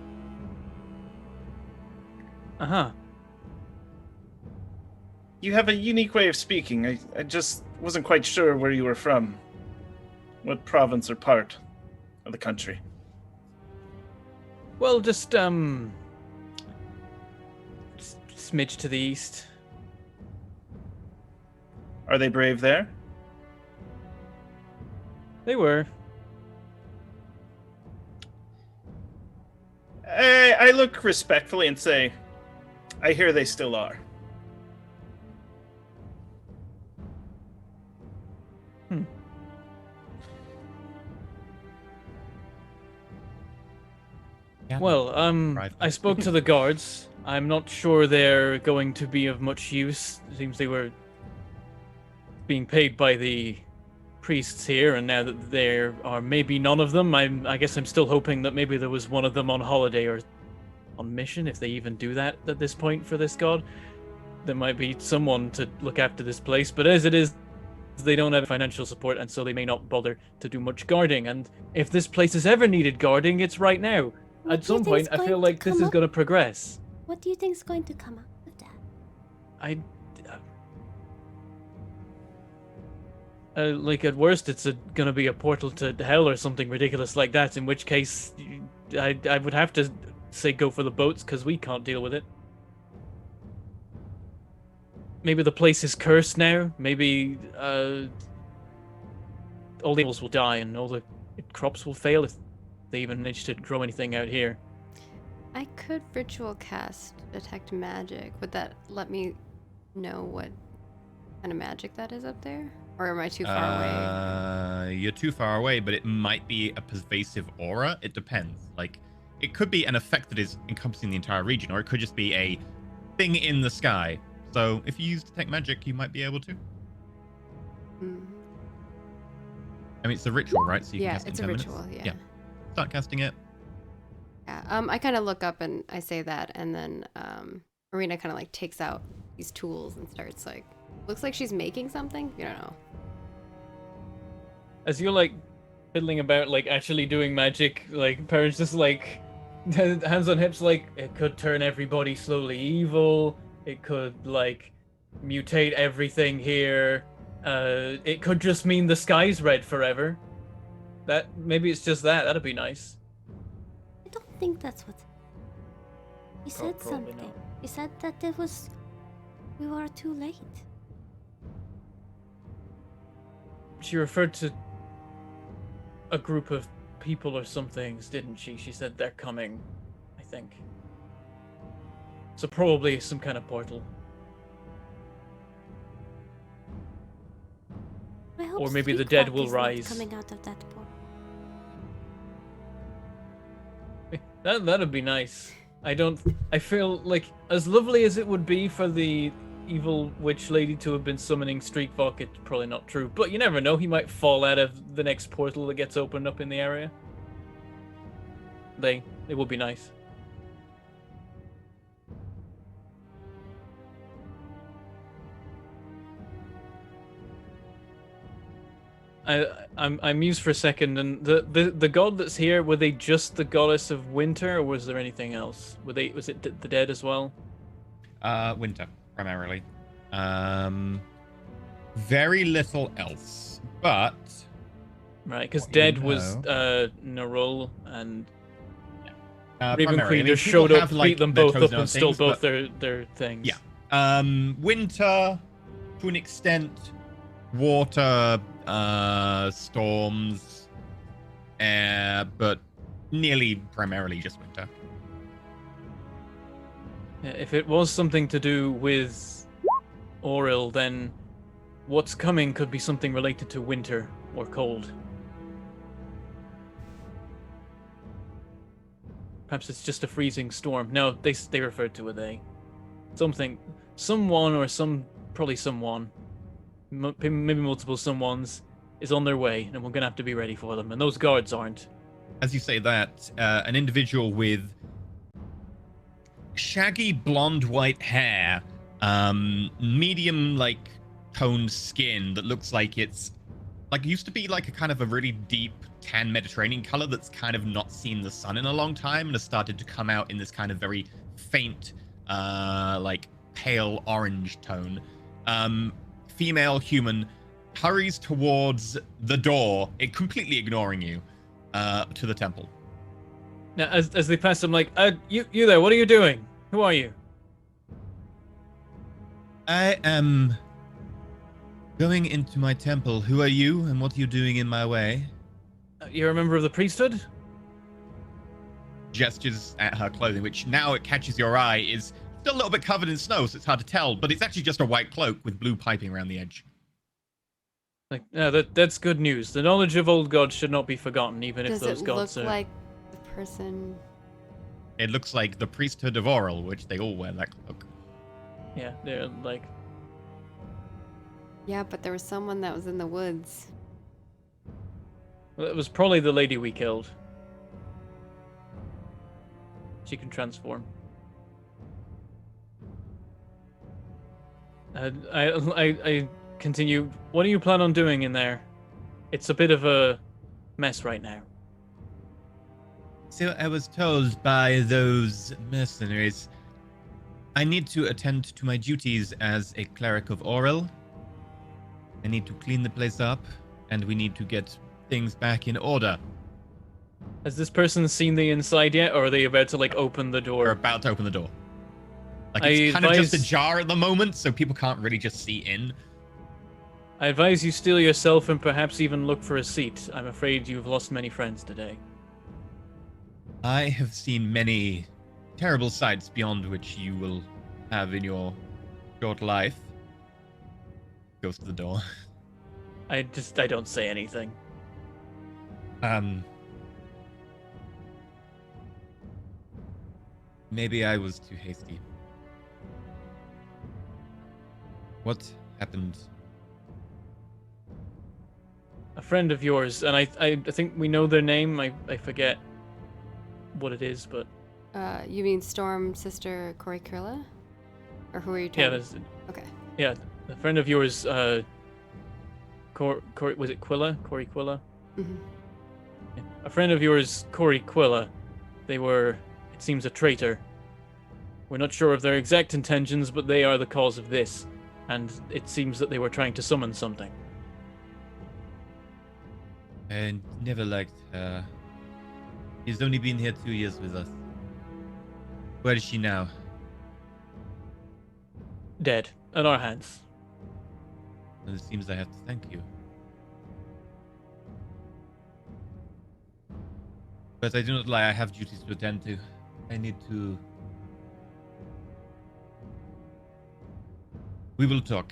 Uh-huh. You have a unique way of speaking. I just wasn't quite sure where you were from. What province or part of the country? Well, just, smidge to the east. Are they brave there? They were. I look respectfully and say, I hear they still are. Well, Right. I spoke to the guards. I'm not sure they're going to be of much use. It seems they were being paid by the priests here, and now that there are maybe none of them, I guess I'm still hoping that maybe there was one of them on holiday or on mission, if they even do that at this point for this god. There might be someone to look after this place, but as it is, they don't have financial support, and so they may not bother to do much guarding. And if this place has ever needed guarding, it's right now. What At do you some think's point, I going feel to like this come is up? going to progress. What do you think's going to come out of that? Like at worst, it's gonna be a portal to hell or something ridiculous like that. In which case, I would have to say go for the boats because we can't deal with it. Maybe the place is cursed now. Maybe all the animals will die and all the crops will fail if they even manage to grow anything out here. I could ritual cast detect magic. Would that let me know what kind of magic that is up there? Or am I too far away? You're too far away, but it might be a pervasive aura. It depends. Like, it could be an effect that is encompassing the entire region, or it could just be a thing in the sky. So if you use detect magic, you might be able to. Mhm. I mean, it's a ritual, right? So you Yeah, can cast it it's in a 10 ritual. minutes. Yeah. Start casting it. Yeah. I kind of look up and I say that, and then Marina kind of like takes out these tools and starts like, looks like she's making something. You don't know. As you're like fiddling about, like actually doing magic, like Perrin's just like hands on hips, like it could turn everybody slowly evil. It could like mutate everything here. It could just mean the sky's red forever. That maybe it's just that. That'd be nice. I don't think that's what. He said Probably something. not. He said that we were too late. She referred to a group of people or something, didn't she? She said they're coming, I think. So probably some kind of portal. I hope Or maybe the dead Streetfuck will is not rise. coming out of that portal. That'd be nice. I feel like, as lovely as it would be for the evil witch lady to have been summoning Streetfuck, it's probably not true. But you never know, he might fall out of the next portal that gets opened up in the area. It would be nice. I'm mused for a second, and the god that's here, were they just the goddess of winter, or was there anything else? Was it the dead as well? Winter, primarily. Very little else, but Right, because What you dead was know. Narol, and primarily. Raven I Queen mean, just people showed up, have, like, beat them their both toes up, down and stole things, both but- their things. Yeah. Winter, to an extent, water, storms, air, but nearly primarily just winter. Yeah, if it was something to do with Auril, then what's coming could be something related to winter or cold. Perhaps it's just a freezing storm. No, they referred to a they. Someone, probably someone, maybe multiple someones, is on their way, and we're gonna have to be ready for them. And those guards aren't. As you say that, an individual with shaggy blonde white hair, medium like toned skin that looks like it's like used to be like a kind of a really deep tan Mediterranean color that's kind of not seen the sun in a long time and has started to come out in this kind of very faint, like pale orange tone. Female human hurries towards the door, it completely ignoring you, to the temple. Now, as they pass, I'm like, you there? What are you doing? Who are you? I am going into my temple. Who are you, and what are you doing in my way? You're a member of the priesthood? Gestures at her clothing, which now it catches your eye, is still a little bit covered in snow, so it's hard to tell, but it's actually just a white cloak with blue piping around the edge. Like, that's good news. The knowledge of old gods should not be forgotten, even if Does those it gods look are. like the person? It looks like the priesthood of Auril, which they all wear that cloak. Yeah, they're like. Yeah, but there was someone that was in the woods. Well, it was probably the lady we killed. She can transform. I continue. What do you plan on doing in there? It's a bit of a mess right now. So I was told by those mercenaries I need to attend to my duties as a cleric of Auril. I need to clean the place up, and we need to get things back in order. Has this person seen the inside yet, or are they about to like open the We're door? about to open the door. Like, I it's kind of just advise- ajar at the moment, so people can't really just see in. I advise you steel yourself and perhaps even look for a seat. I'm afraid you've lost many friends today. I have seen many terrible sights beyond which you will have in your short life. Goes to the door. I don't say anything. Maybe I was too hasty. What happened? A friend of yours, and I think we know their name. I forget what it is, but You mean Storm sister Corey Kurla? Or who are you talking? yeah, there's Okay. yeah, a friend of yours. Corey, was it Quilla? Corey Quilla? Hmm. Yeah. A friend of yours, Corey Quilla. They were, it seems, a traitor. We're not sure of their exact intentions, but they are the cause of this, and it seems that they were trying to summon something. I never liked her. She's only been here 2 years with us. Where is she now? Dead at our hands. And it seems I have to thank you. But I do not lie, I have duties to attend to. I need to... We will talk.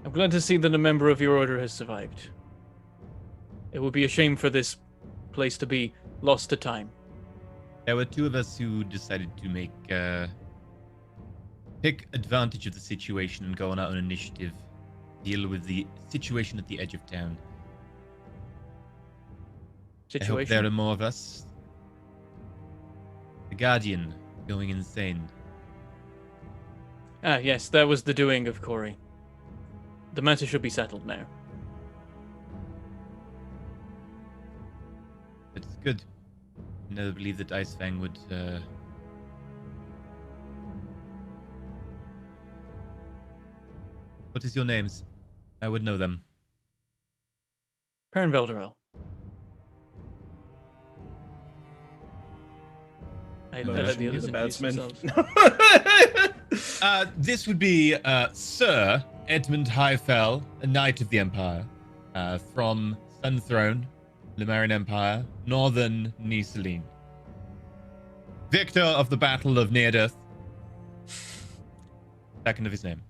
I'm glad to see that a member of your order has survived. It would be a shame for this place to be lost to time. There were two of us who decided to take advantage of the situation and go on our own initiative. Deal with the situation at the edge of town. I hope there are more of us. The Guardian going insane. Ah, yes, that was the doing of Corey. The matter should be settled now. It's good. I never believed that Icefang would, What is your names? I would know them. Perrin Velderel. I No, let the you're others the introduce batsman. themselves. This would be Sir Edmund Highfell, a Knight of the Empire, from Sunthrone, Lemurian Empire, Northern Niceline. Victor of the Battle of Neardeath. Second of his name.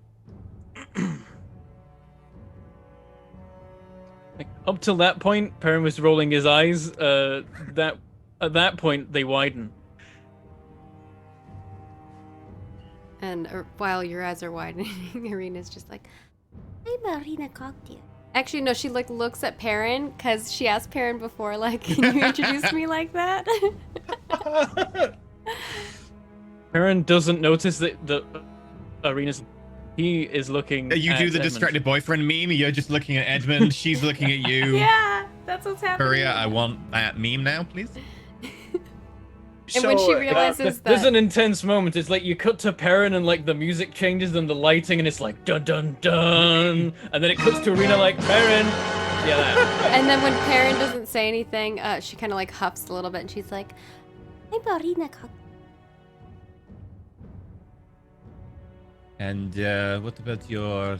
Like, up till that point, Perrin was rolling his eyes. At that point, they widen. And while your eyes are widening, Irina's just like, I'm Arena Cocktail. actually, no, she like looks at Perrin because she asked Perrin before, like, can you introduce me like that? Perrin doesn't notice that the Arena's. He is looking. You at do the Edmund. distracted boyfriend meme. You're just looking at Edmund. She's looking at you. Yeah, that's what's happening. Courier, I want that meme now, please. And when she realizes There's that an intense moment. It's like you cut to Perrin and like the music changes and the lighting and it's like dun dun dun, and then it cuts to Arena like Perrin. Yeah, that. And then when Perrin doesn't say anything, she kind of like huffs a little bit and she's like, I'm Arena Cocktail. And what about your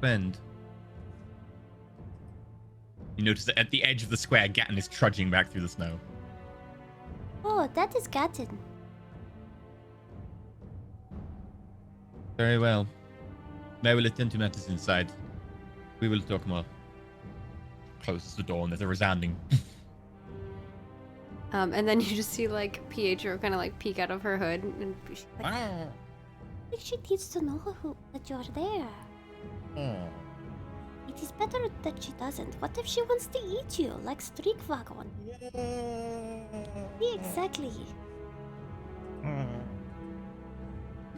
friend? You notice that at the edge of the square, Gatton is trudging back through the snow. Oh, that is Gatton. Very well. I will attend to matters inside. We will talk more. Closes the door and there's a resounding. and then you just see like Pietro kind of like peek out of her hood and she's like, I think she needs to know that you're there. It is better that she doesn't. What if she wants to eat you, like Streakvagon? Yeah, exactly.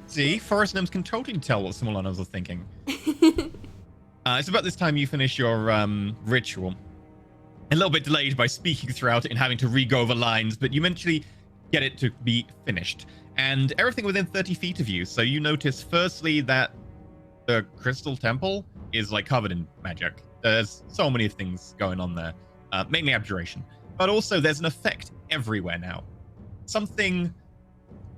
See, forest gnomes can totally tell what small animals are thinking. It's about this time you finish your ritual. A little bit delayed by speaking throughout it and having to re-go over lines, but you eventually get it to be finished. And everything within 30 feet of you. So you notice firstly that the crystal temple is like covered in magic. There's so many things going on there, mainly abjuration. But also there's an effect everywhere now. Something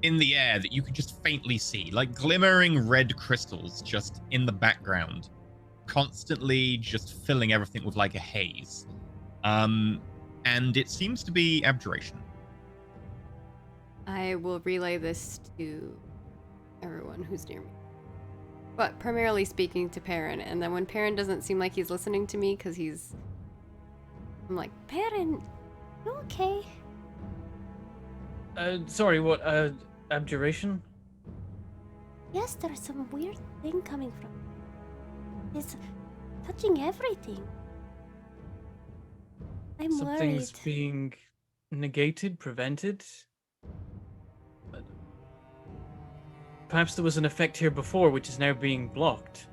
in the air that you can just faintly see, like glimmering red crystals just in the background, constantly just filling everything with like a haze. And it seems to be abjuration. I will relay this to everyone who's near me. but primarily speaking to Perrin. And then when Perrin doesn't seem like he's listening to me because I'm like, Perrin, you okay? Sorry, what, abjuration? Yes, there's some weird thing coming from. It's touching everything. I'm Something's worried. being negated, prevented? Perhaps there was an effect here before, which is now being blocked.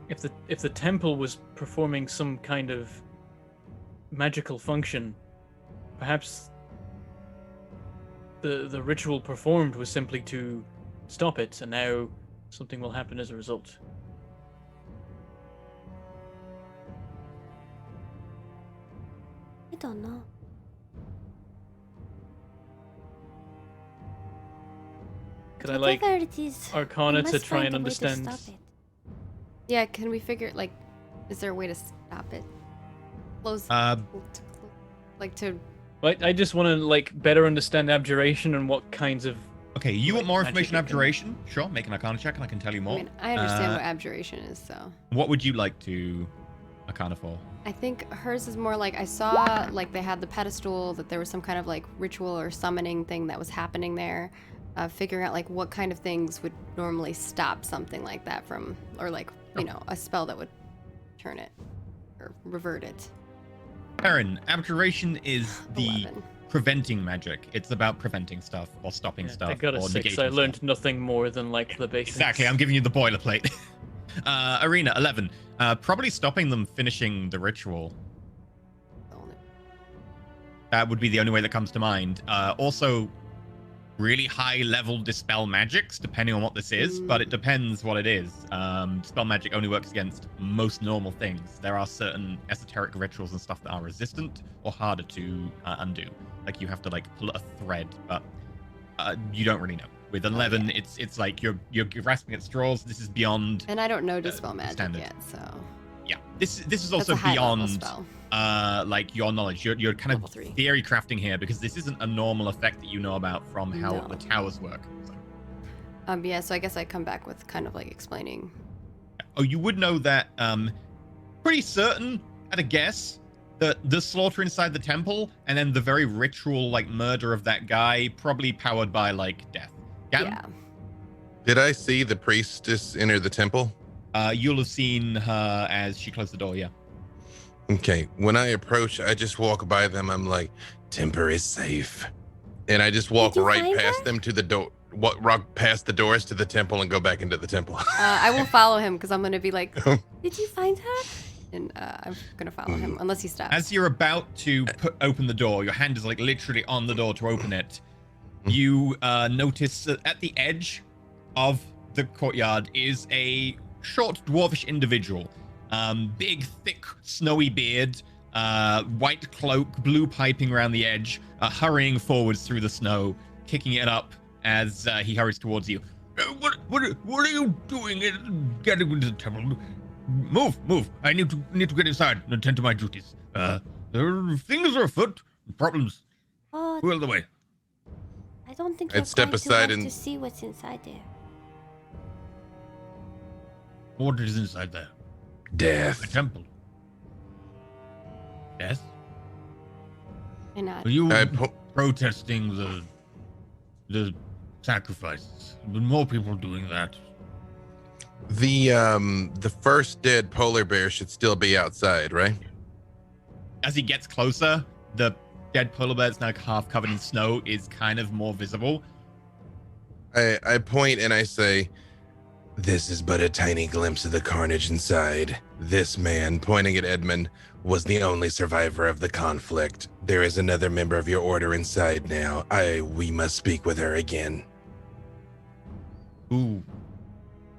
If the temple was performing some kind of magical function, perhaps the ritual performed was simply to stop it, and now something will happen as a result. I don't know. Could I like Whatever it is, Arcana we to must try find and a way to understand? stop it. yeah, can we figure, like, is there a way to stop it? Close. Like to. I just want to like better understand abjuration and what kinds of. Okay, you want Like, more magic information it can- abjuration? Sure, make an Arcana check and I can tell you I more. mean, I understand Uh, what abjuration is, so. What would you like to Arcana for? I think hers is more like I saw like they had the pedestal, that there was some kind of like ritual or summoning thing that was happening there. Figuring out like what kind of things would normally stop something like that from, or like, you know, a spell that would turn it or revert it. Perrin, abjuration is the 11. preventing magic. It's about preventing stuff or stopping Yeah, stuff I got a or 6. negating I learned stuff. nothing more than like the basics. Exactly, I'm giving you the boilerplate. Arena, 11. Probably stopping them finishing the ritual. That would be the only way that comes to mind. Also, really high level dispel magics, depending on what this is, but it depends what it is. Dispel magic only works against most normal things. There are certain esoteric rituals and stuff that are resistant or harder to undo. Like you have to like pull a thread, but you don't really know. With 11, it's like you're grasping at straws. This is beyond. And I don't know dispel magic standard. yet, so. Yeah, this is That's also a high level beyond spell. like your knowledge. You're kind Level of 3. theory crafting here because this isn't a normal effect that you know about from how No. the towers work. So. Yeah, so I guess I come back with kind of like explaining. Oh, you would know that. Pretty certain at a guess that the slaughter inside the temple and then the very ritual like murder of that guy probably powered by like death. Yeah. Did I see the priestess enter the temple? You'll have seen her as she closed the door. Yeah. Okay. When I approach, I just walk by them. I'm like, Temper is safe. And I just walk you right find past her? them to the door, walk past the doors to the temple and go back into the temple. I will follow him because I'm going to be like, Did you find her? and I'm going to follow him unless he stops. As you're about to open the door, your hand is like literally on the door to open it. You notice that at the edge of the courtyard is a short dwarfish individual. Big, thick, snowy beard, white cloak, blue piping around the edge, hurrying forwards through the snow, kicking it up as he hurries towards you. What are you doing? Getting into the temple? Move! I need to get inside and attend to my duties. There are things are afoot. Problems. Oh, Well, the way. I don't think I'd you're step going aside to want and- to see what's inside there. What is inside there? A Death. temple. Yes. Why not? Are you I po- protesting the sacrifices? But more people doing that. The first dead polar bear should still be outside, right? As he gets closer, the dead polar bear that's now half covered in snow is kind of more visible. I point and I say, this is but a tiny glimpse of the carnage inside. This man, pointing at Edmund, was the only survivor of the conflict. There is another member of your order inside now. We must speak with her again. Who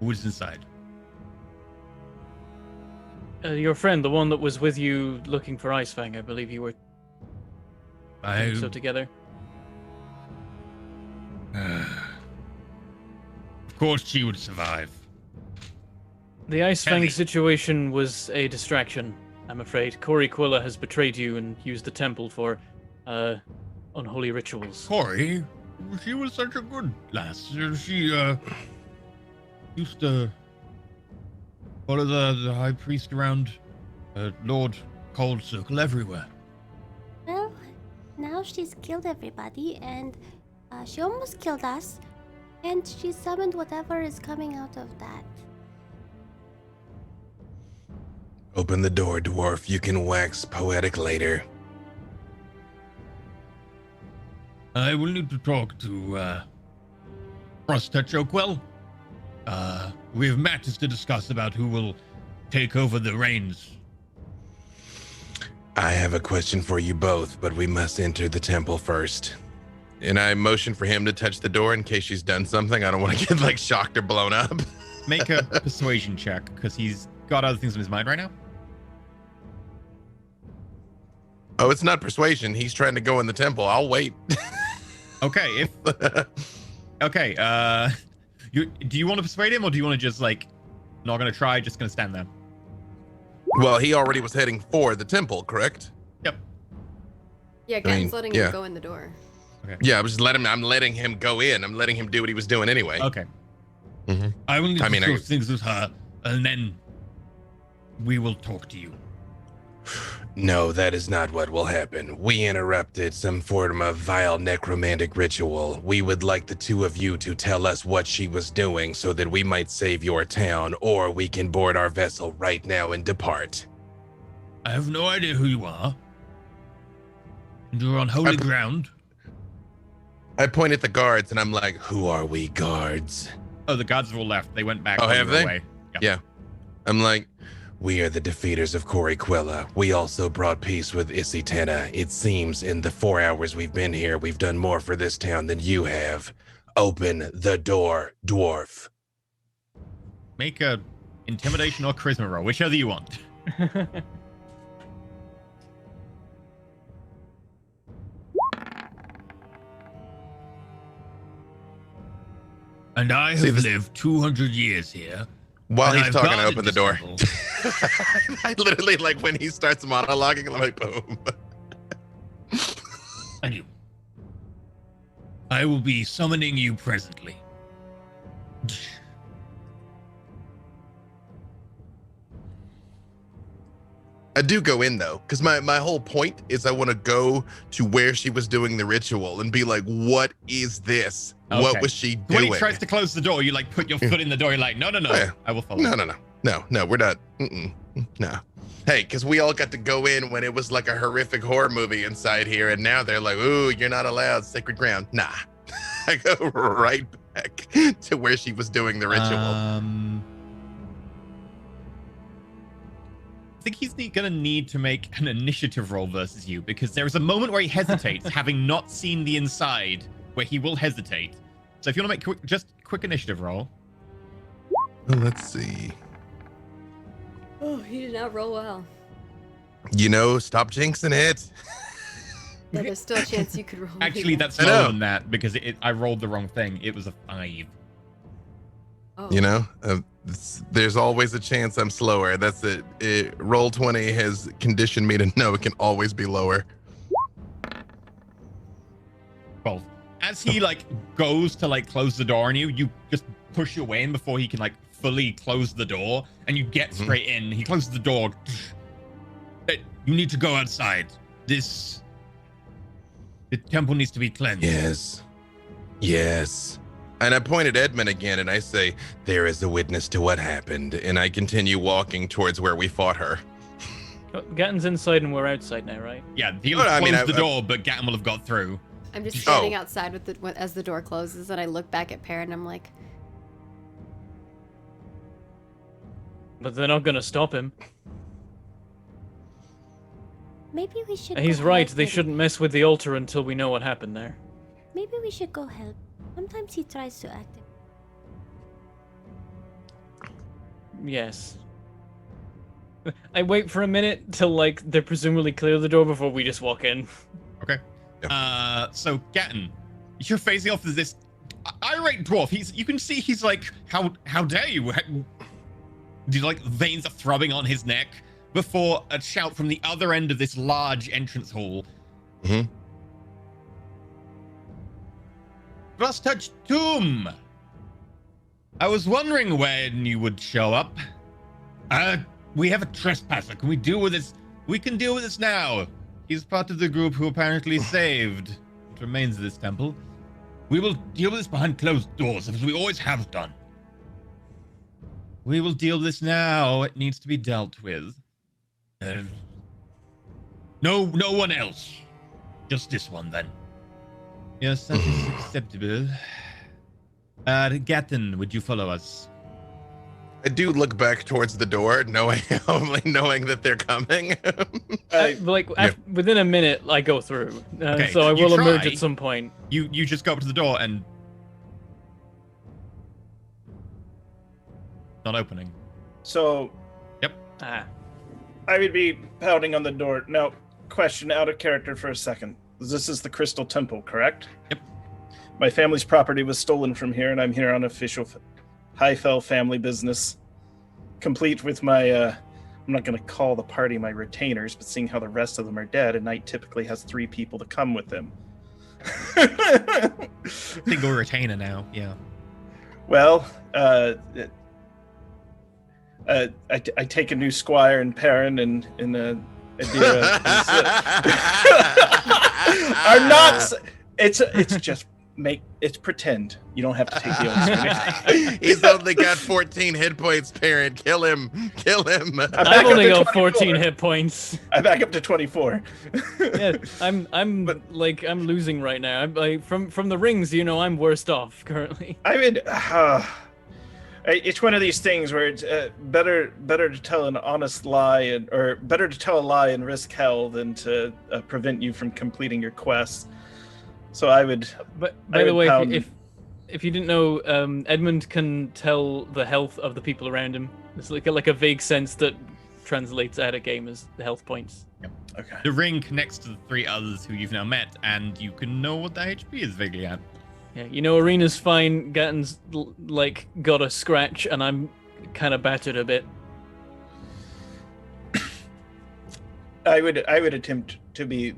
is inside? Your friend, the one that was with you looking for Ice Fang, I believe you were so together. Of course she would survive. The Ice Fang Kelly. situation was a distraction, I'm afraid. Corey Quilla has betrayed you and used the temple for unholy rituals. Corey? She was such a good lass. She used to follow the high priest around Lord Cold Circle everywhere. Well, now she's killed everybody, and she almost killed us, and she summoned whatever is coming out of that. Open the door, dwarf. You can wax poetic later. I will need to talk to Frostet Chokwell. We have matters to discuss about who will take over the reins. I have a question for you both, but we must enter the temple first. And I motion for him to touch the door in case she's done something. I don't want to get like shocked or blown up. Make a persuasion check, because he's got other things in his mind right now. Oh, it's not persuasion. He's trying to go in the temple. I'll wait. Okay, okay, do you want to persuade him, or do you want to just like not gonna try, just gonna stand there? Well, he already was heading for the temple, correct? Yep. Yeah, Gatton's letting him go in the door. Okay. Yeah, I'm letting him go in. I'm letting him do what he was doing anyway. Okay. Mm-hmm. I will need to discuss things with her, and then we will talk to you. No, that is not what will happen. We interrupted some form of vile necromantic ritual. We would like the two of you to tell us what she was doing so that we might save your town, or we can board our vessel right now and depart. I have no idea who you are. You're on holy ground. I point at the guards and I'm like, who are we, guards? Oh, the guards have all left. They went back. Oh, have they? Away. Yeah. I'm like, we are the defeaters of Coriquilla. We also brought peace with Isitena. It seems in the 4 hours we've been here, we've done more for this town than you have. Open the door, dwarf. Make a intimidation or charisma roll, whichever you want. And I have lived 200 years here. While he's I've talking, I guarded open the this door. temple. I literally, like, when he starts monologuing, I'm like, boom. And you. I will be summoning you presently. I do go in, though, because my whole point is I want to go to where she was doing the ritual and be like, what is this? Okay. What was she doing? When he tries to close the door, you like put your foot in the door. You're like, no, Yeah. I will follow. No, we're not. No. Hey, because we all got to go in when it was like a horrific horror movie inside here, and now they're like, ooh, you're not allowed, sacred ground. Nah. I go right back to where she was doing the ritual. I think he's going to need to make an initiative roll versus you, because there is a moment where he hesitates, having not seen the inside, where he will hesitate. So if you want to make quick initiative roll. Let's see. Oh, he did not roll well. You know, stop jinxing it. Yeah, there's still a chance you could roll. Actually, that's I lower know. than that, because I rolled the wrong thing. It was a 5. Oh. You know, there's always a chance I'm slower. That's it. Roll20 has conditioned me to know it can always be lower. 12. As he like goes to like close the door on you, you just push your way in before he can like fully close the door, and you get straight in. He closes the door. You need to go outside. The temple needs to be cleansed. Yes. And I point at Edmund again and I say, there is a witness to what happened. And I continue walking towards where we fought her. Gatton's inside and we're outside now, right? Yeah, he'll close the door, but Gatton will have got through. I'm just standing outside as the door closes, and I look back at Pear and I'm like, But they're not going to stop him. Maybe we should. He's go right. help They him. shouldn't mess with the altar until we know what happened there. Maybe we should go help. Sometimes he tries to act. Yes. I wait for a minute till like they presumably clear the door before we just walk in. Okay. So Gatton, you're facing off with this irate dwarf. You can see he's like, how dare you? Like veins are throbbing on his neck before a shout from the other end of this large entrance hall. cross-touch tomb. I was wondering when you would show up. We have a trespasser. Can we deal with this? We can deal with this now. He's part of the group who apparently saved what remains of this temple. We will deal with this behind closed doors, as we always have done. We will deal with this now. It needs to be dealt with. No one else. Just this one, then. Yes, that is acceptable. Gatton, would you follow us? I do look back towards the door, knowing that they're coming. Within a minute, I go through. Okay, so I you will emerge try. at some point. You just go up to the door and... Not opening. So Ah. I would be pounding on the door. Now, question out of character for a second. This is the Crystal Temple, correct? Yep. My family's property was stolen from here, and I'm here on official Highfell family business, complete with my, I'm not going to call the party my retainers, but seeing how the rest of them are dead, a knight typically has 3 people to come with him. Single retainer now, yeah. Well, I take a new squire and Perrin and Adira are not. It's just it's pretend. You don't have to take the old. He's only got 14 hit points, parent. Kill him. I've only got 14 hit points. I back up to 24. Yeah, I'm losing right now. From the rings, I'm worst off currently. I mean, it's one of these things where it's better to tell an honest lie or better to tell a lie and risk hell than to prevent you from completing your quest. So I would. But by the way, if you didn't know, Edmund can tell the health of the people around him. It's like a vague sense that translates out of game as the health points. Yep. Okay. The ring connects to the 3 others who you've now met, and you can know what their HP is vaguely at. Yeah, Arena's fine. Gatton's got a scratch, and I'm kind of battered a bit. I would attempt to be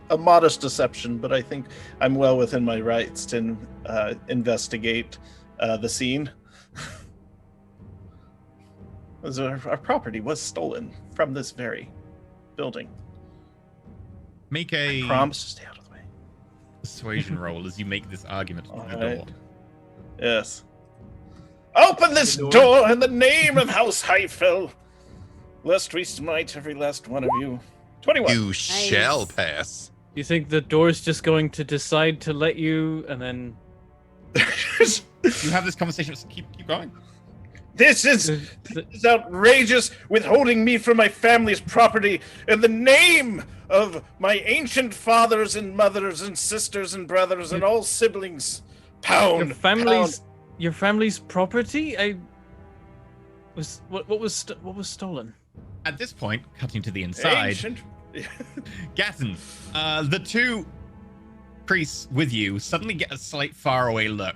a modest deception, but I think I'm well within my rights to investigate the scene. Our property was stolen from this very building. Make a I promise to stay out of the way. persuasion roll as you make this argument to the door. Yes. Open this door in the name of House Highfell, lest we smite every last one of you. 21. You shall pass. You think the door's just going to decide to let you, and then You have this conversation. Keep going. This is outrageous, withholding me from my family's property in the name of my ancient fathers and mothers and sisters and brothers and all siblings. Pound. Your family's property? What was stolen? At this point, cutting to the inside, Ancient. Gatton, the 2 priests with you suddenly get a slight faraway look.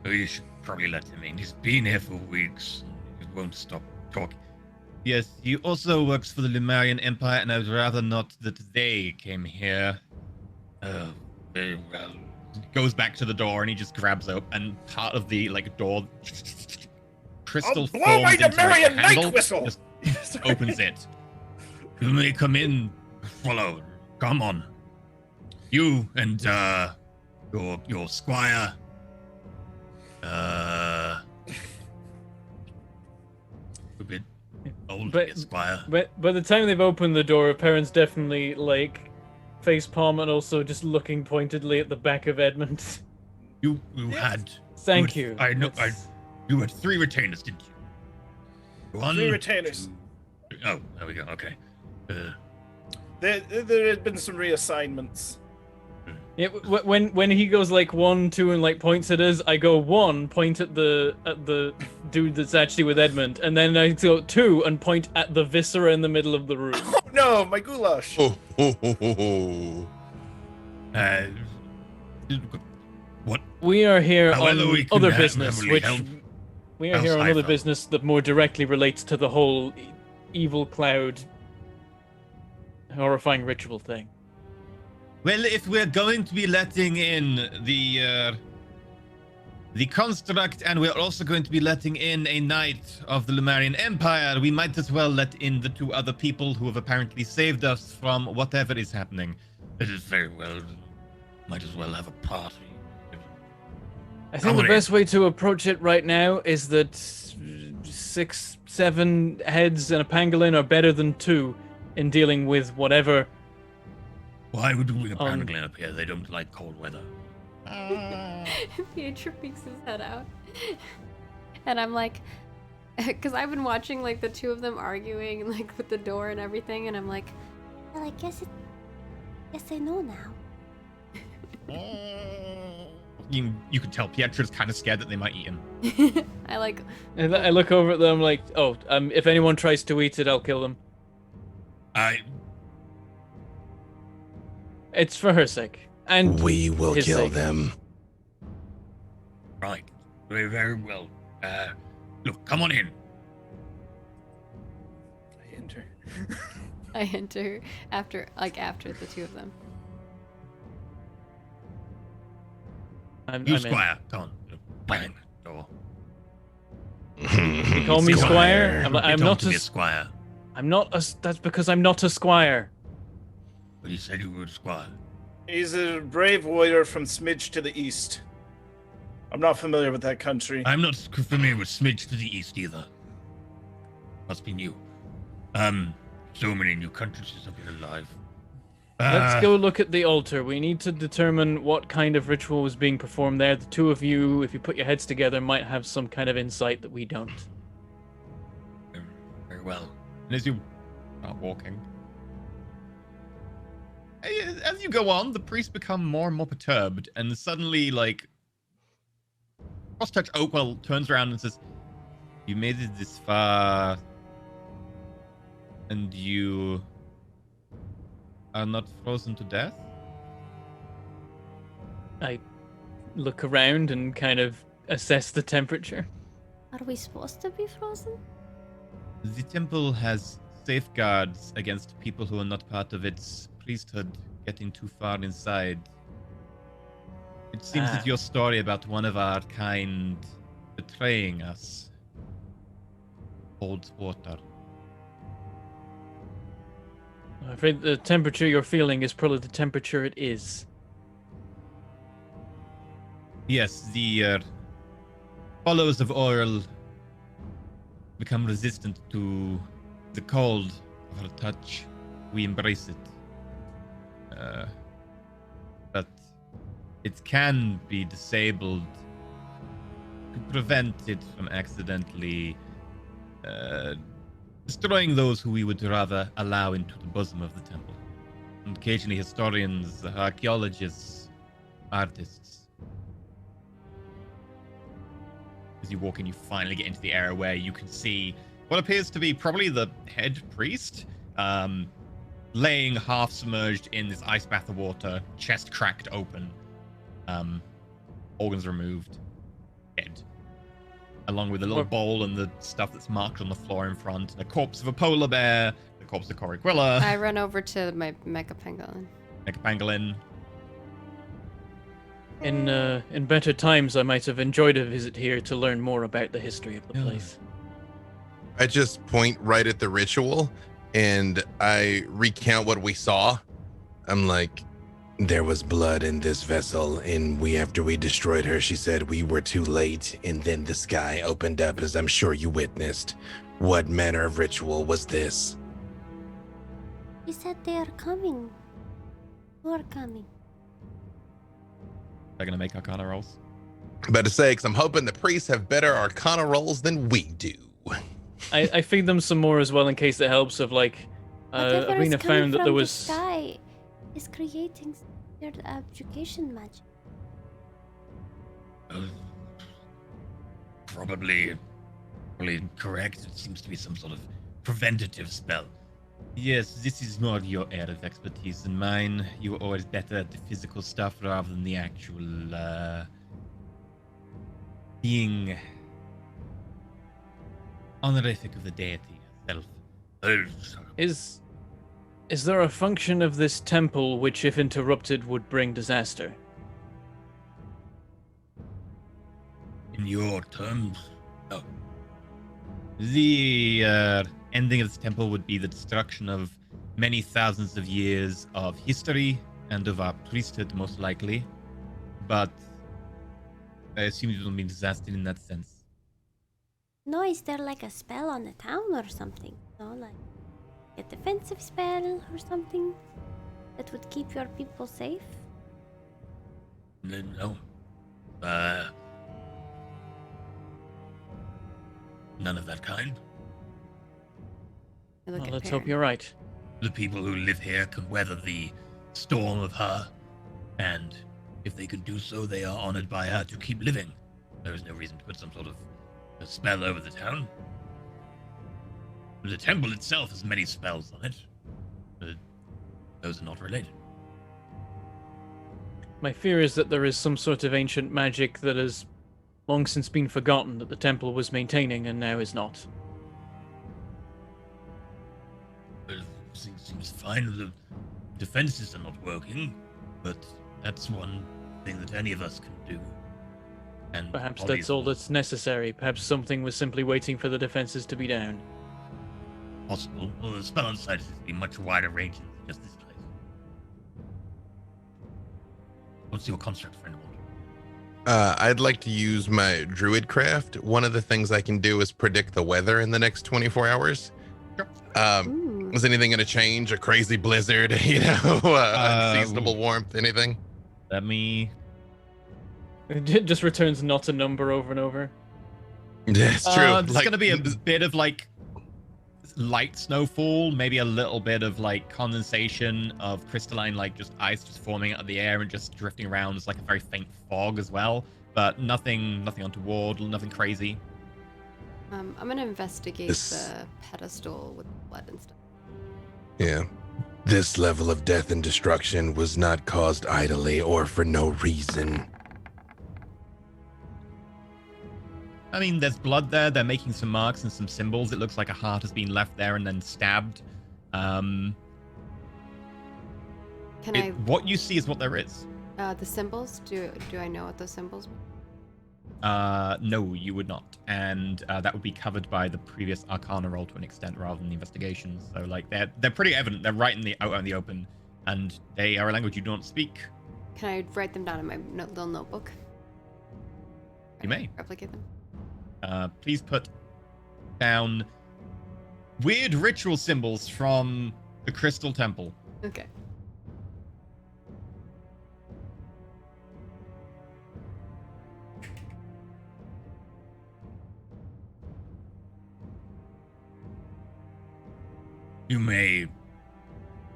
Oh, you should probably let him in. He's been here for weeks. He won't stop talking. Yes, he also works for the Lemurian Empire, and I would rather not that they came here. Oh, very well. Goes back to the door and he just grabs up, and part of the door crystal I'll blow my forms into, Lemurian a handle, night whistle. just opens it. You may come in. Follow. Come on. You and your squire. A bit old, But- squire. But by the time they've opened the door, Perrin's definitely face palm and also just looking pointedly at the back of Edmund. You had. Thank you. I know. That's- You had 3 retainers, didn't you? 1, 3 retainers. 2. Oh, there we go. Okay. There had been some reassignments. Yeah, when he goes 1, 2, and points at us, I go 1, point at the dude that's actually with Edmund, and then I go 2 and point at the viscera in the middle of the room. Oh no, my goulash. What? We are here However on we can other have business, heavily which help we are here on other Alzheimer. business that more directly relates to the whole evil cloud horrifying ritual thing. Well, if we're going to be letting in the construct, and we're also going to be letting in a knight of the Lumarian Empire, we might as well let in the 2 other people who have apparently saved us from whatever is happening. It is very well. Might as well have a party. I think Come the on best in. way to approach it right now is that 6, 7 heads and a pangolin are better than 2 in dealing with whatever. Why would we bring a Um, pangolin up here? They don't like cold weather. Pietro peeks his head out. And I'm like, because I've been watching like the 2 of them arguing like with the door and everything, and I'm like, Well, I guess I know now. You could tell Pietro's kind of scared that they might eat him. I like, And I look over at them like, oh, if anyone tries to eat it, I'll kill them. It's for her sake. And We will his kill sake. them. Right. Very, very well. Look, come on in. I enter. I enter after the 2 of them. I'm You, in. Squire. Come on. Bang the door. You call me Squire? I'm Get not on to a be a squire. I'm not a. That's because I'm not a squire. But you said you were a squire. He's a brave warrior from Smidge to the east. I'm not familiar with that country. I'm not familiar with Smidge to the east either. Must be new. So many new countries since I've been alive. Let's go look at the altar. We need to determine what kind of ritual was being performed there. The 2 of you, if you put your heads together, might have some kind of insight that we don't. Very well. And as you start walking, as you go on, the priests become more and more perturbed, and suddenly, like, Cross-Touch Oakwell turns around and says, "You made it this far, and you are not frozen to death?" I look around and kind of assess the temperature. Are we supposed to be frozen? The temple has safeguards against people who are not part of its priesthood getting too far inside. It seems that your story about one of our kind betraying us holds water. I'm afraid the temperature you're feeling is probably the temperature it is. Yes, the followers of Oral become resistant to the cold of her touch. We embrace it. But it can be disabled to prevent it from accidentally destroying those who we would rather allow into the bosom of the temple. And occasionally historians, archaeologists, artists. As you walk in, you finally get into the area where you can see what appears to be probably the head priest, laying half submerged in this ice bath of water, chest cracked open, organs removed, dead. Along with a little bowl and the stuff that's marked on the floor in front, the corpse of a polar bear, the corpse of Coriquilla, I run over to my mecha pangolin. Pangolin. In better times, I might have enjoyed a visit here to learn more about the history of the Yeah. place. I just point right at the ritual and I recount what we saw. I'm like, there was blood in this vessel, and after we destroyed her, she said we were too late, and then the sky opened up, as I'm sure you witnessed. What manner of ritual was this? He said they are coming. Who are coming? They're gonna make Arcana rolls. About to say, because I'm hoping the priests have better Arcana rolls than we do. I feed them some more as well in case it helps. Of like, Whatever Arena is coming found that from there the was. sky is creating weird abjuration magic. Probably correct. It seems to be some sort of preventative spell. Yes, this is more your area of expertise than mine. You are always better at the physical stuff rather than the actual, being honorific of the deity itself. Is Is there a function of this temple which, if interrupted, would bring disaster? In your terms, no. The ending of this temple would be the destruction of many thousands of years of history and of our priesthood, most likely. But I assume it will be disaster in that sense. No, is there like a spell on the town or something? No, like a defensive spell or something that would keep your people safe? No. None of that kind. I look Well, at let's Perrin. hope you're right. The people who live here can weather the storm of her, and if they can do so, they are honored by her to keep living. There is no reason to put some sort of a spell over the town. The temple itself has many spells on it. Those are not related. My fear is that there is some sort of ancient magic that has long since been forgotten that the temple was maintaining and now is not. Seems fine. The defenses are not working, but that's one thing that any of us can do. And Perhaps that's all that's necessary. Perhaps something was simply waiting for the defenses to be down. possible. Well, the spell on site is to be much wider ranging than just this place. What's your construct friend want? I'd like to use my druid craft. One of the things I can do is predict the weather in the next 24 hours. Sure. Ooh. Is anything going to change? A crazy blizzard, unseasonable warmth, anything? Let me. It just returns not a number over and over. That's true. There's going to be a bit of like light snowfall, maybe a little bit of like condensation of crystalline, like just ice just forming out of the air and just drifting around. It's like a very faint fog as well, but nothing untoward, nothing crazy. I'm gonna investigate the pedestal with blood and stuff. Yeah. This level of death and destruction was not caused idly or for no reason. I mean, there's blood there. They're making some marks and some symbols. It looks like a heart has been left there and then stabbed. What you see is what there is. The symbols? Do I know what those symbols mean? No, you would not, and that would be covered by the previous Arcana roll to an extent, rather than the investigation. So, like, they're pretty evident. They're right out in the open, and they are a language you don't speak. Can I write them down in my little notebook? You may. Replicate them. Please put down weird ritual symbols from the Crystal Temple. Okay. You may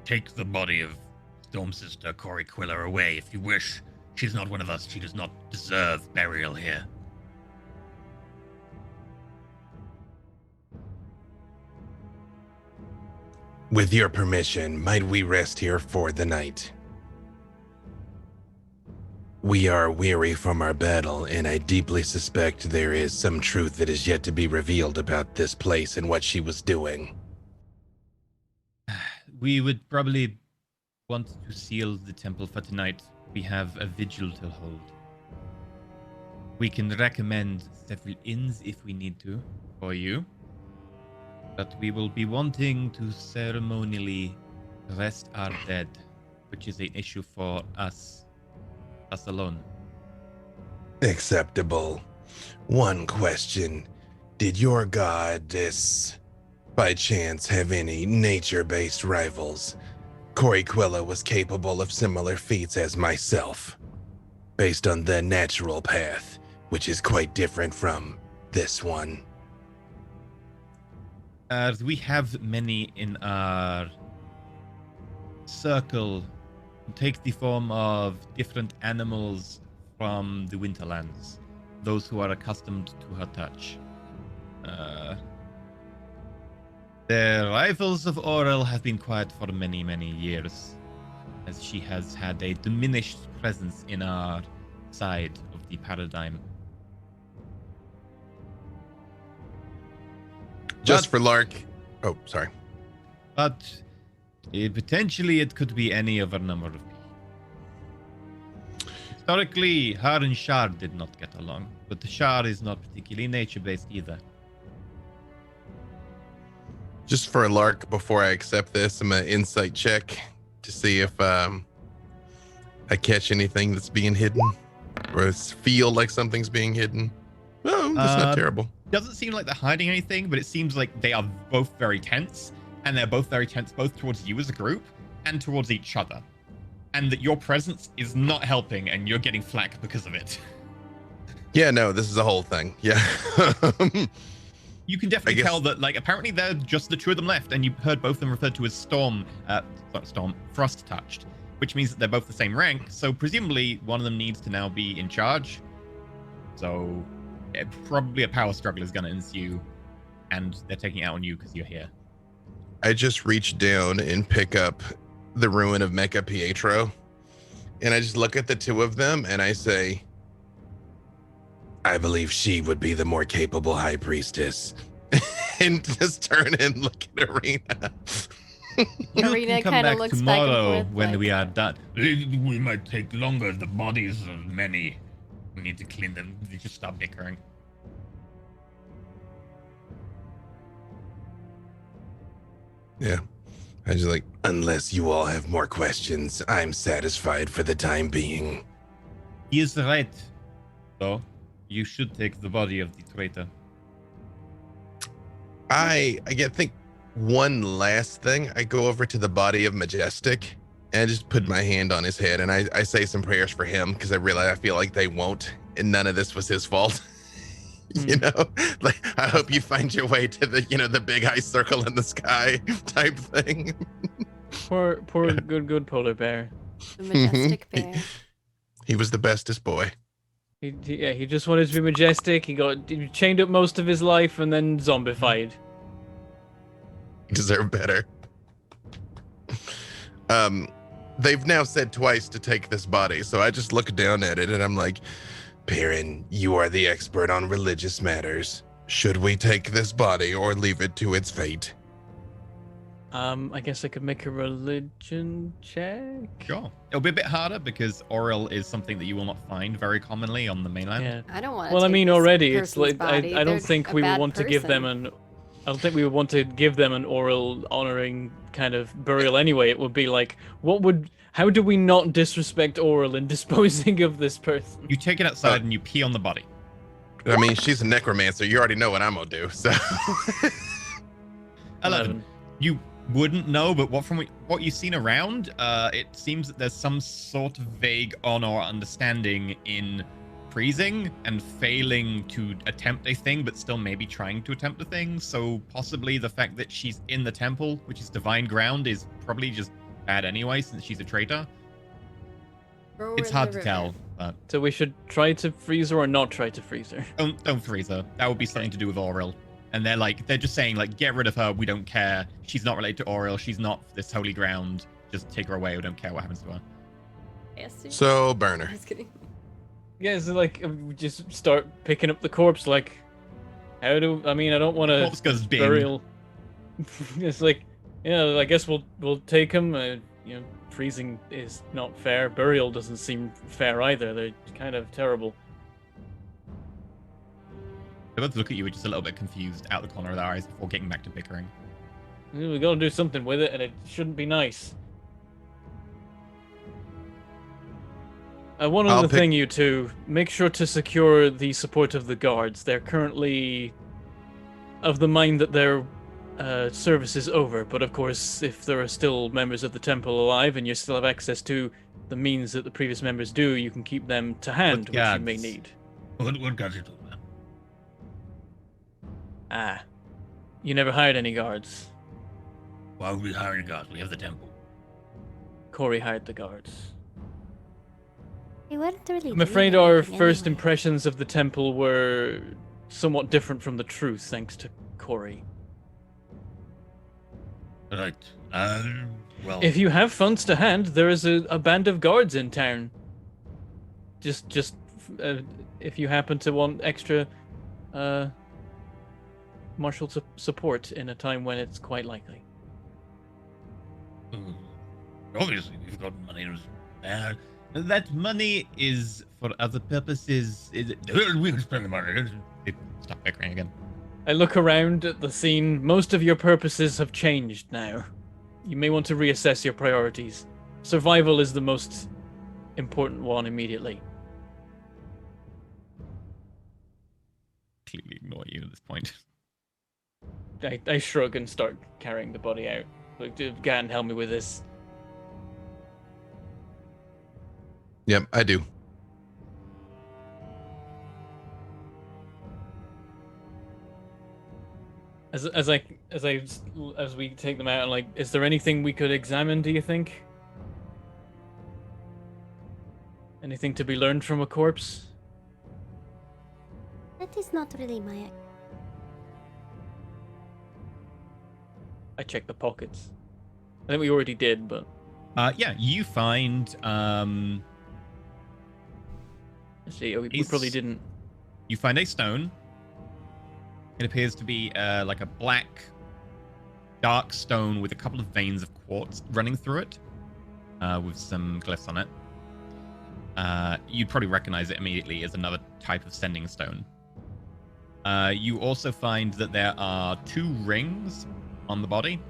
take the body of Storm Sister Cori Quiller away if you wish. She's not one of us. She does not deserve burial here. With your permission, might we rest here for the night? We are weary from our battle, and I deeply suspect there is some truth that is yet to be revealed about this place and what she was doing. We would probably want to seal the temple for tonight. We have a vigil to hold. We can recommend several inns if we need to for you. But we will be wanting to ceremonially rest our dead, which is an issue for us alone. Acceptable. One question. Did your goddess, by chance, have any nature-based rivals? Cori Quilla was capable of similar feats as myself, based on the natural path, which is quite different from this one. We have many in our circle who take the form of different animals from the Winterlands, those who are accustomed to her touch. The rivals of Aurel have been quiet for many, many years, as she has had a diminished presence in our side of the paradigm. Just for Lark. Oh, sorry. But Potentially, it could be any of a number of people. Historically, her and Shar did not get along, but the Shar is not particularly nature-based either. Just for a lark, before I accept this, I'm gonna insight check to see if I catch anything that's being hidden, or feel like something's being hidden. Oh, that's not terrible. Doesn't seem like they're hiding anything, but it seems like they are both very tense, and they're both very tense both towards you as a group and towards each other. And that your presence is not helping, and you're getting flack because of it. Yeah, no, this is a whole thing. Yeah. You can definitely tell that, like, apparently they're just the two of them left, and you heard both of them referred to as Frost Touched, which means that they're both the same rank, so presumably one of them needs to now be in charge. So probably a power struggle is going to ensue, and they're taking it out on you because you're here. I just reach down and pick up the ruin of Mecha Pietro, and I just look at the two of them, and I say, I believe she would be the more capable high priestess. And just turn and look at Arena. Arena kind of looks back and forth. When like, we are done. We might take longer. The bodies of many. We need to clean them. You just stop bickering. Yeah. I just like, unless you all have more questions, I'm satisfied for the time being. He is right. So, you should take the body of the traitor. I think one last thing. I go over to the body of Majestic and I just put my hand on his head and I say some prayers for him because I feel like they won't, and none of this was his fault. You know, like, I hope you find your way to the, the big ice circle in the sky type thing. Poor good polar bear. The majestic bear. He was the bestest boy. He just wanted to be majestic. He chained up most of his life and then zombified. He deserved better. They've now said twice to take this body, so I just look down at it and I'm like, Perrin, you are the expert on religious matters. Should we take this body or leave it to its fate? I guess I could make a religion check. Sure. It'll be a bit harder because Auril is something that you will not find very commonly on the mainland. Yeah. I don't want to. Well, I mean, already it's like body. I don't They're think a we would bad want to give them person. I don't think we would want to give them an oral honoring kind of burial anyway. It would be like, how do we not disrespect Oral in disposing of this person? You take it outside and you pee on the body. I mean, she's a necromancer. You already know what I'm gonna do. So 11. You wouldn't know, but from what you've seen around, it seems that there's some sort of vague honor or understanding in freezing and failing to attempt a thing, but still maybe trying to attempt a thing. So possibly the fact that she's in the temple, which is divine ground, is probably just bad anyway, since she's a traitor. It's hard to tell, but So we should try to freeze her or not try to freeze her. don't freeze her. That would be something to do with Auril. And they're just saying, like, get rid of her. We don't care. She's not related to Auril. She's not this holy ground. Just take her away. We don't care what happens to her. Yes, So burn her. Just kidding. Yeah, so like we just start picking up the corpse. Like, I don't want to Corpse goes bing. burial. It's like, I guess we'll take him. Freezing is not fair. Burial doesn't seem fair either. They're kind of terrible. They both look at you, just a little bit confused out the corner of their eyes before getting back to bickering. We gotta do something with it, and it shouldn't be nice. One other thing, you two, make sure to secure the support of the guards. They're currently of the mind that their service is over, but of course, if there are still members of the temple alive and you still have access to the means that the previous members do, you can keep them to hand, which you may need. What got it, man? Ah, you never hired any guards. Why would we hire guards? We have the temple. Corey hired the guards. They weren't really. I'm doing afraid our anything first anyway. impressions of the temple were somewhat different from the truth, thanks to Corey. Right. Well. If you have funds to hand, there is a band of guards in town. Just if you happen to want extra martial support in a time when it's quite likely. Obviously, we've got money there. That money is for other purposes. We can spend the money. Stop bickering again. I look around at the scene. Most of your purposes have changed now. You may want to reassess your priorities. Survival is the most important one immediately. Completely ignore you at this point. I shrug and start carrying the body out. Like, go and help me with this. Yep, I do. As we take them out, and like, is there anything we could examine? Do you think? Anything to be learned from a corpse? That is not really my. I check the pockets. I think we already did, but Yeah, you find see, we probably didn't. You find a stone. It appears to be like a black, dark stone with a couple of veins of quartz running through it, with some glyphs on it. You'd probably recognize it immediately as another type of sending stone. You also find that there are 2 rings on the body,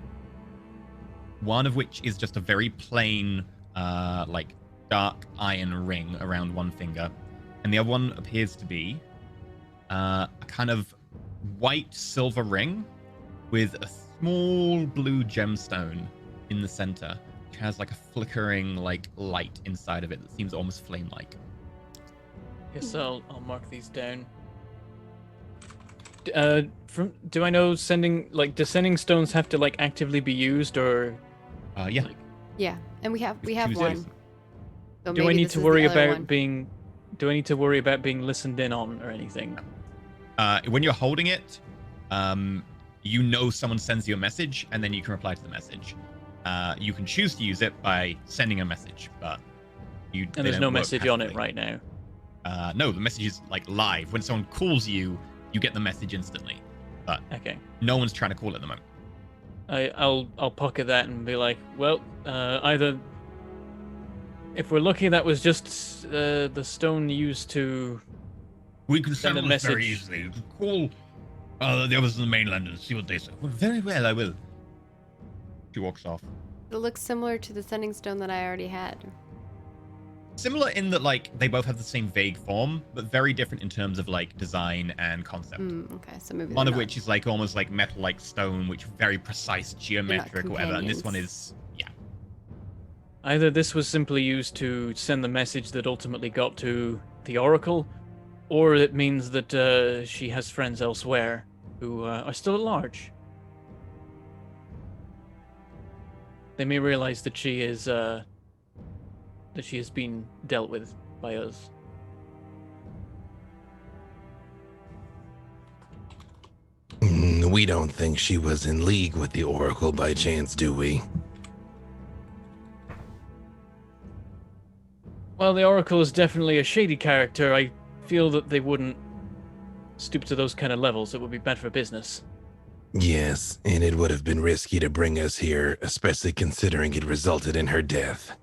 one of which is just a very plain, like dark iron ring around one finger, and the other one appears to be a kind of white silver ring with a small blue gemstone in the center, which has like a flickering like light inside of it that seems almost flame-like. Guess I'll mark these down. Do I know do sending stones have to like actively be used, or? Yeah. Yeah, and we have Choose one. yours. So Do I maybe need this to is worry the other about one. being? Do I need to worry about being listened in on or anything? When you're holding it, you know someone sends you a message, and then you can reply to the message. You can choose to use it by sending a message, but And there's no message on it right now. No, the message is like live. When someone calls you, you get the message instantly. But Okay. no one's trying to call at the moment. I'll pocket that and be like, well, either if we're lucky, that was just the stone used to. We can Send a settle this very message. easily. You can call the others in the mainland and see what they say. Well, very well, I will. She walks off. It looks similar to the sending stone that I already had. Similar in that, like, they both have the same vague form, but very different in terms of, like, design and concept. Okay, so maybe One they're of not- which is, like, almost like metal-like stone, which very precise geometric or whatever, and this one is, yeah. Either this was simply used to send the message that ultimately got to the Oracle, or it means that she has friends elsewhere who are still at large. They may realize that she is that she has been dealt with by us. We don't think she was in league with the Oracle by chance, do we? Well, the Oracle is definitely a shady character. I feel that they wouldn't stoop to those kind of levels. It would be bad for business. Yes, and it would have been risky to bring us here, especially considering it resulted in her death.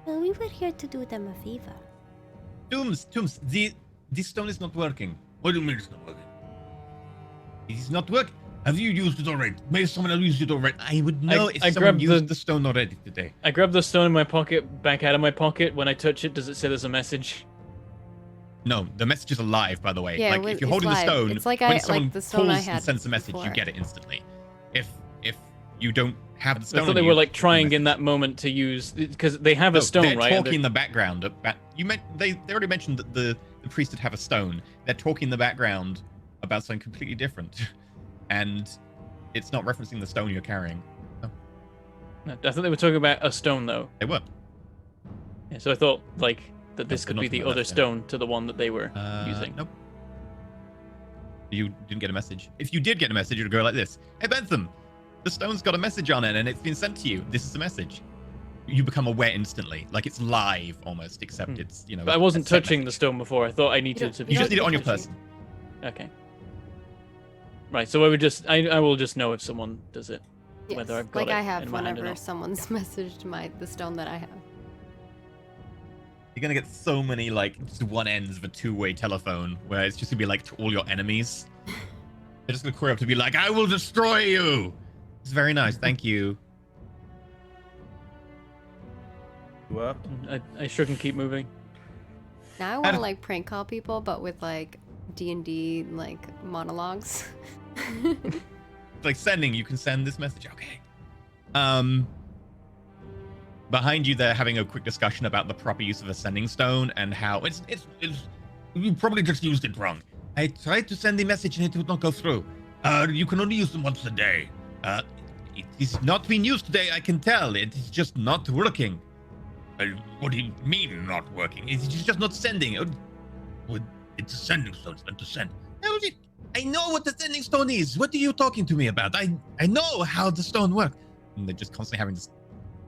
Well, we were here to do them a favor. Tooms, the stone is not working. What do you mean it's not working? It is not working. Have you used it already? Maybe someone else used it already. I would know if I someone grabbed used the- the stone already today. I grab the stone in my pocket, back out of my pocket. When I touch it, does it say there's a message? No, the message is alive, by the way. Yeah, like, when- if you're it's holding the live. stone, It's like when I- someone like the stone I calls had and sends a message, you before. get it instantly. If you don't have the stone, I thought on they you, were like the trying in message- that moment to use, because they have a No, stone, they're right? And talking in the background. About, they already mentioned that the priest would have a stone. They're talking in the background about something completely different, and it's not referencing the stone you're carrying. I thought they were talking about a stone, though. They were. Yeah, so I thought like that this they're could not be talking the about other that, yeah. stone to the one that they were using. Nope. You didn't get a message. If you did get a message, it would go like this: "Hey Bentham, the stone's got a message on it, and it's been sent to you. This is the message." You become aware instantly, like it's live almost, except it's But I wasn't a set touching the message. stone before. I thought I needed to. You just need it on your touching. person. Okay. Right. So I will just know if someone does it. whether Yes, I've got like it I have in my hand or whenever not. someone's messaged the stone that I have. You're gonna get so many like just one ends of a two-way telephone where it's just gonna be like to all your enemies. They're just gonna query up to be like, "I will destroy you." It's very nice, thank you. You up? I sure can keep moving. Now I How want to do- like prank call people, but with like D&D like monologues. Like sending, you can send this message. Okay. Behind you, they're having a quick discussion about the proper use of a sending stone and how it's you probably just used it wrong. I tried to send the message and it would not go through. You can only use them once a day. It is not being used today, I can tell. It is just not working. What do you mean not working? It's just not sending. It's a sending stone. It's meant to send. I know what the sending stone is. What are you talking to me about? I know how the stone works. And they're just constantly having this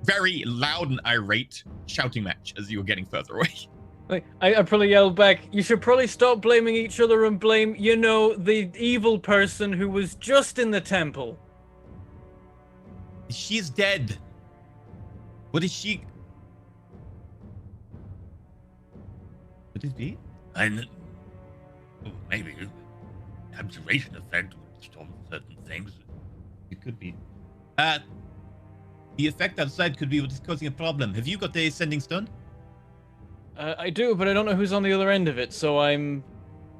very loud and irate shouting match as you were getting further away. Like, I probably yelled back, you should probably stop blaming each other and blame, the evil person who was just in the temple. She is dead. What is she? What is it? Maybe abjuration effect would stop certain things. It could be. The effect outside could be what is causing a problem. Have you got a sending stone? I do, but I don't know who's on the other end of it, so I'm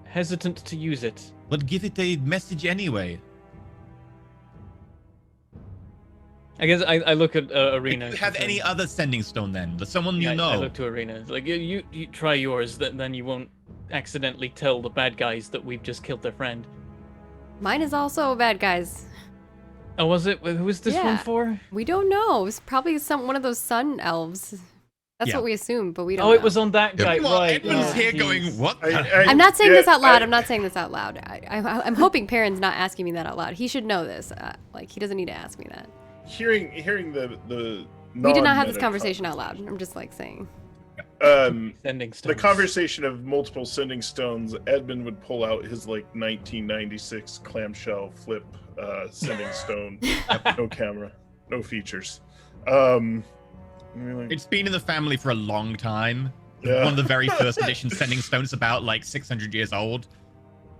hesitant to use it. Well, give it a message anyway. I guess I look at Arena. Do you have any other sending stone then? Someone you I know? look to Arena. It's like, you try yours, then you won't accidentally tell the bad guys that we've just killed their friend. Mine is also bad guys. Oh, was it? Who was this one Yeah. for? We don't know. It's probably one of those sun elves. That's Yeah. what we assume, but we don't Oh, know. it was on that guy, Come on, right? Edmund's oh, here jeez. going, what? I'm not saying this out loud. I'm not saying this out loud. I'm hoping Perrin's not asking me that out loud. He should know this. Like, he doesn't need to ask me that. Hearing the We did not have this non-meta conversation out loud. I'm just like saying. Sending The stones. conversation of multiple sending stones, Edmund would pull out his like 1996 clamshell flip sending stone. No camera, no features. It's been in the family for a long time. Yeah. One of the very first edition sending stones, about like 600 years old.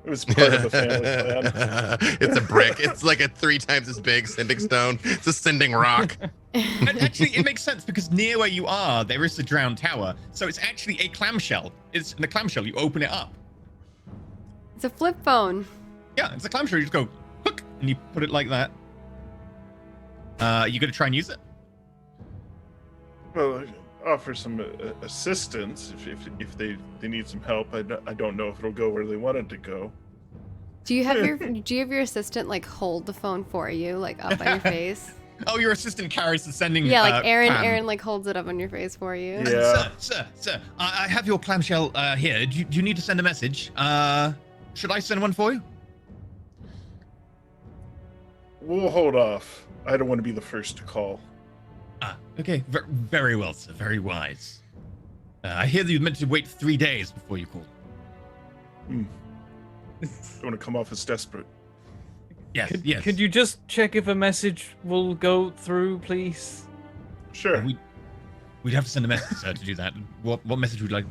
It was part of the family plan. It's a brick. It's like a 3 times as big sending stone. It's a sending rock. And actually, it makes sense because near where you are, there is the drowned tower. So it's actually a clamshell. It's in a clamshell. You open it up. It's a flip phone. Yeah, it's a clamshell. You just go, hook, and you put it like that. You gonna try and use it? Well, offer some assistance if they need some help. I don't know if it'll go where they want it to go. Do you have your assistant like hold the phone for you, like up on your face? Oh, your assistant carries the sending. Yeah, like Aaron. fan. Aaron like holds it up on your face for you. Yeah. Sir, I have your clamshell here. Do you need to send a message? Should I send one for you? We'll hold off. I don't want to be the first to call. Okay. Very well, sir. Very wise. I hear that you meant to wait 3 days before you call. Don't want to come off as desperate. Yes, yes. Could you just check if a message will go through, please? Sure. We'd have to send a message, sir, to do that. What message would you like?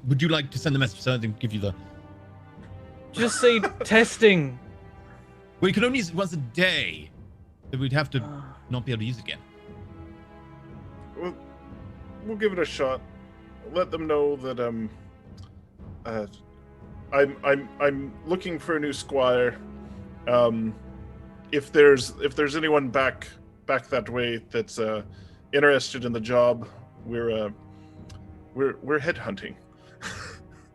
Would you like to send a message, sir? Then give you the. Just say testing. Well, you can only use it once a day. So we'd have to not be able to use it again. We'll give it a shot. Let them know that I'm looking for a new squire. If there's anyone back that way that's interested in the job, we're headhunting.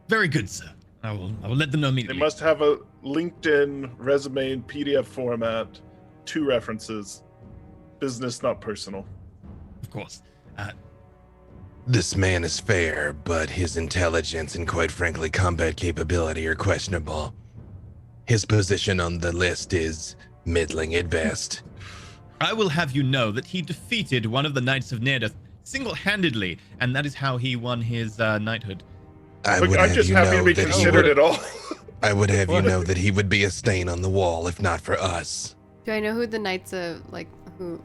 Very good, sir. I will let them know They immediately. must have a LinkedIn resume in PDF format, 2 references, business, not personal. Of course. This man is fair, but his intelligence and quite frankly combat capability are questionable. His position on the list is middling at best. I will have you know that he defeated one of the Knights of Neardeath single-handedly, and that is how he won his knighthood. Look, I'm just happy to be considered at all. I would have you know that he would be a stain on the wall if not for us. Do I know who the knights of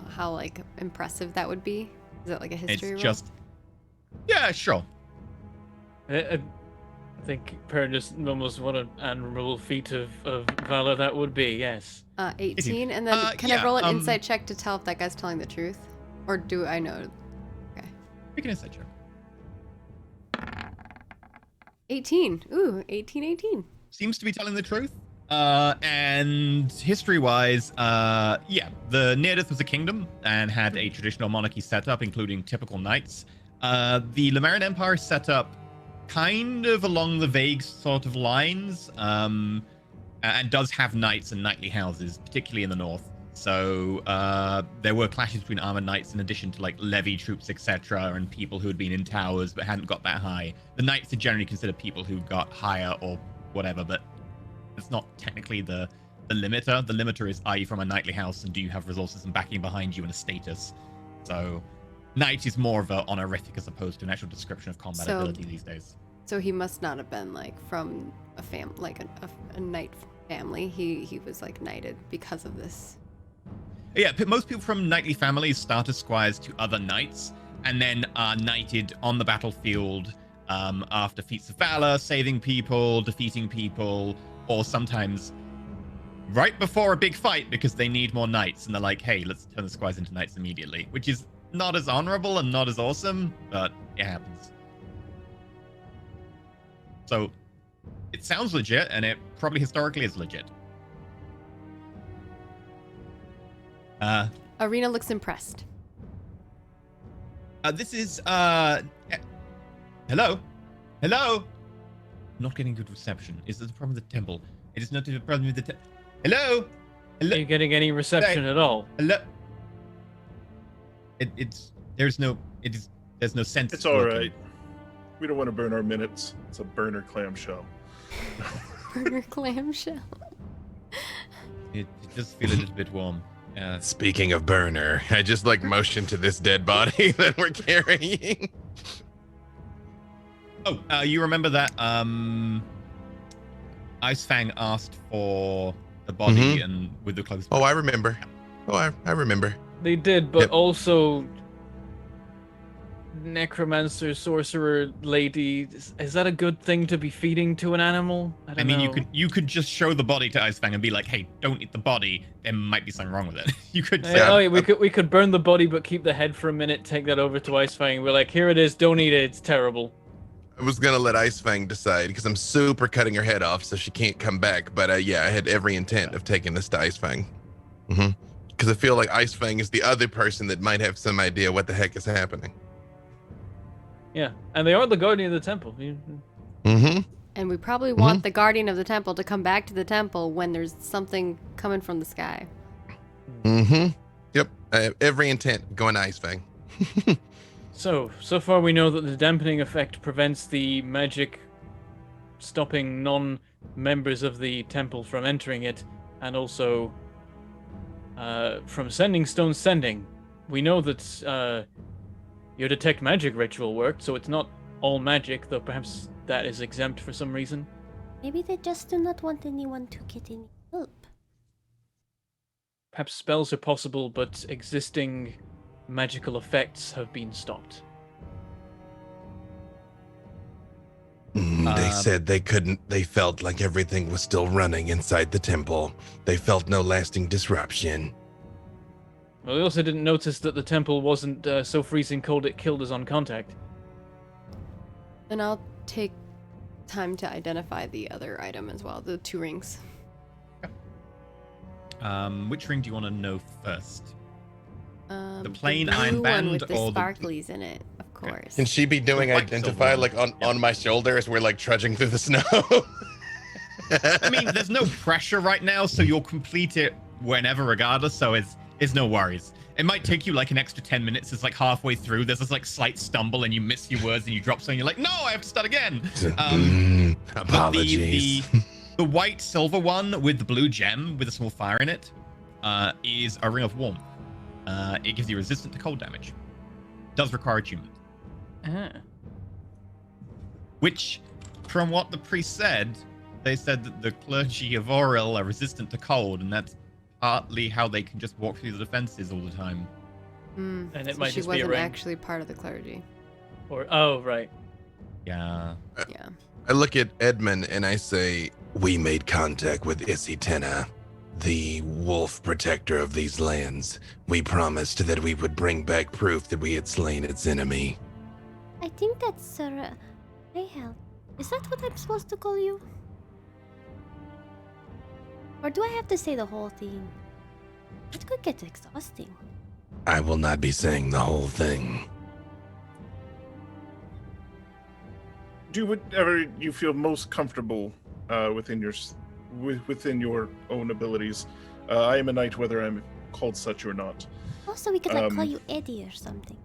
how like impressive that would be? Is it like a history roll? It's just, yeah, sure. I think Pernis almost what an admirable feat of valor that would be. Yes. 18, and then can yeah, I roll an insight check to tell if that guy's telling the truth, or do I know? Okay. Make an insight check. 18. Ooh, 18. Seems to be telling the truth. And history-wise, yeah, the Neardith was a kingdom and had a traditional monarchy set up, including typical knights. The Lemurian Empire is set up kind of along the vague sort of lines, and does have knights and knightly houses, particularly in the north. So there were clashes between armored knights in addition to like levy troops, etc., and people who had been in towers but hadn't got that high. The knights are generally considered people who got higher or whatever, but it's not technically the limiter. The limiter is, are you from a knightly house and do you have resources and backing behind you and a status? So knight is more of a honorific as opposed to an actual description of combat ability these days. So he must not have been like from a like a knight family. He was like knighted because of this. Yeah, most people from knightly families start as squires to other knights and then are knighted on the battlefield after feats of valor, saving people, defeating people, or sometimes right before a big fight because they need more knights and they're like, hey, let's turn the squires into knights immediately, which is not as honorable and not as awesome, but it happens. So it sounds legit, and it probably historically is legit. Arena looks impressed. This is hello? Not getting good reception. Is this a problem with the temple? It is not a problem with the hello? Are you getting any reception at all? Hello? There's no sense. It's all right. We don't want to burn our minutes. It's a burner clamshell. Burner clamshell. It does feel a little bit warm. Speaking of burner, I just like motion to this dead body that we're carrying. Oh, you remember that Ice Fang asked for the body and with the clothes. Oh, I remember. I remember. They did, but Yep. also necromancer, sorcerer lady. Is that a good thing to be feeding to an animal? I mean, know. you could just show the body to Ice Fang and be like, "Hey, don't eat the body. There might be something wrong with it." You could say, Oh, yeah, we could burn the body, but keep the head for a minute. Take that over to Ice Fang. We're like, here it is. Don't eat it. It's terrible. I was gonna let Ice Fang decide because I'm super cutting her head off so she can't come back. But yeah, I had every intent of taking this to Ice Fang. Because I feel like Ice Fang is the other person that might have some idea what the heck is happening. Yeah, and they are the guardian of the temple. And we probably want the guardian of the temple to come back to the temple when there's something coming from the sky. Yep. I have every intent going to Ice Fang. So far we know that the dampening effect prevents the magic stopping non-members of the temple from entering it, and also from sending stones sending. We know that your detect magic ritual worked, so it's not all magic, though perhaps that is exempt for some reason. Maybe they just do not want anyone to get any help. Perhaps spells are possible, but existing magical effects have been stopped. They said they couldn't. They felt like everything was still running inside the temple. They felt no lasting disruption. Well, we also didn't notice that the temple wasn't so freezing cold it killed us on contact. Then I'll take time to identify the other item as well, the 2 rings. which ring do you want to know first? The plain blue iron one band with the or the- sparklies in it, of course. Can she be doing white identify silver like one. on my shoulder as we're like trudging through the snow? I mean, there's no pressure right now, so you'll complete it whenever, regardless. So it's no worries. It might take you like an extra 10 minutes. It's like halfway through. There's this like slight stumble, and you miss your words, and you drop something. You're like, no, I have to start again. Apologies. The white silver one with the blue gem with a small fire in it is a ring of warmth. It gives you resistant to cold damage. Does require attunement. Which, from what the priest said, they said that the clergy of Oril are resistant to cold, and that's partly how they can just walk through the defenses all the time. Mm. And it So might she just be a wasn't ring. actually part of the clergy. Or oh right. Yeah. Yeah. I look at Edmund and I say, we made contact with Isitena, the wolf protector of these lands. We promised that we would bring back proof that we had slain its enemy. I think that's Sir Rahel. Is that what I'm supposed to call you? Or do I have to say the whole thing? It could get exhausting. I will not be saying the whole thing. Do whatever you feel most comfortable within your own abilities. I am a knight, whether I'm called such or not. Also, we could like call you Eddie or something.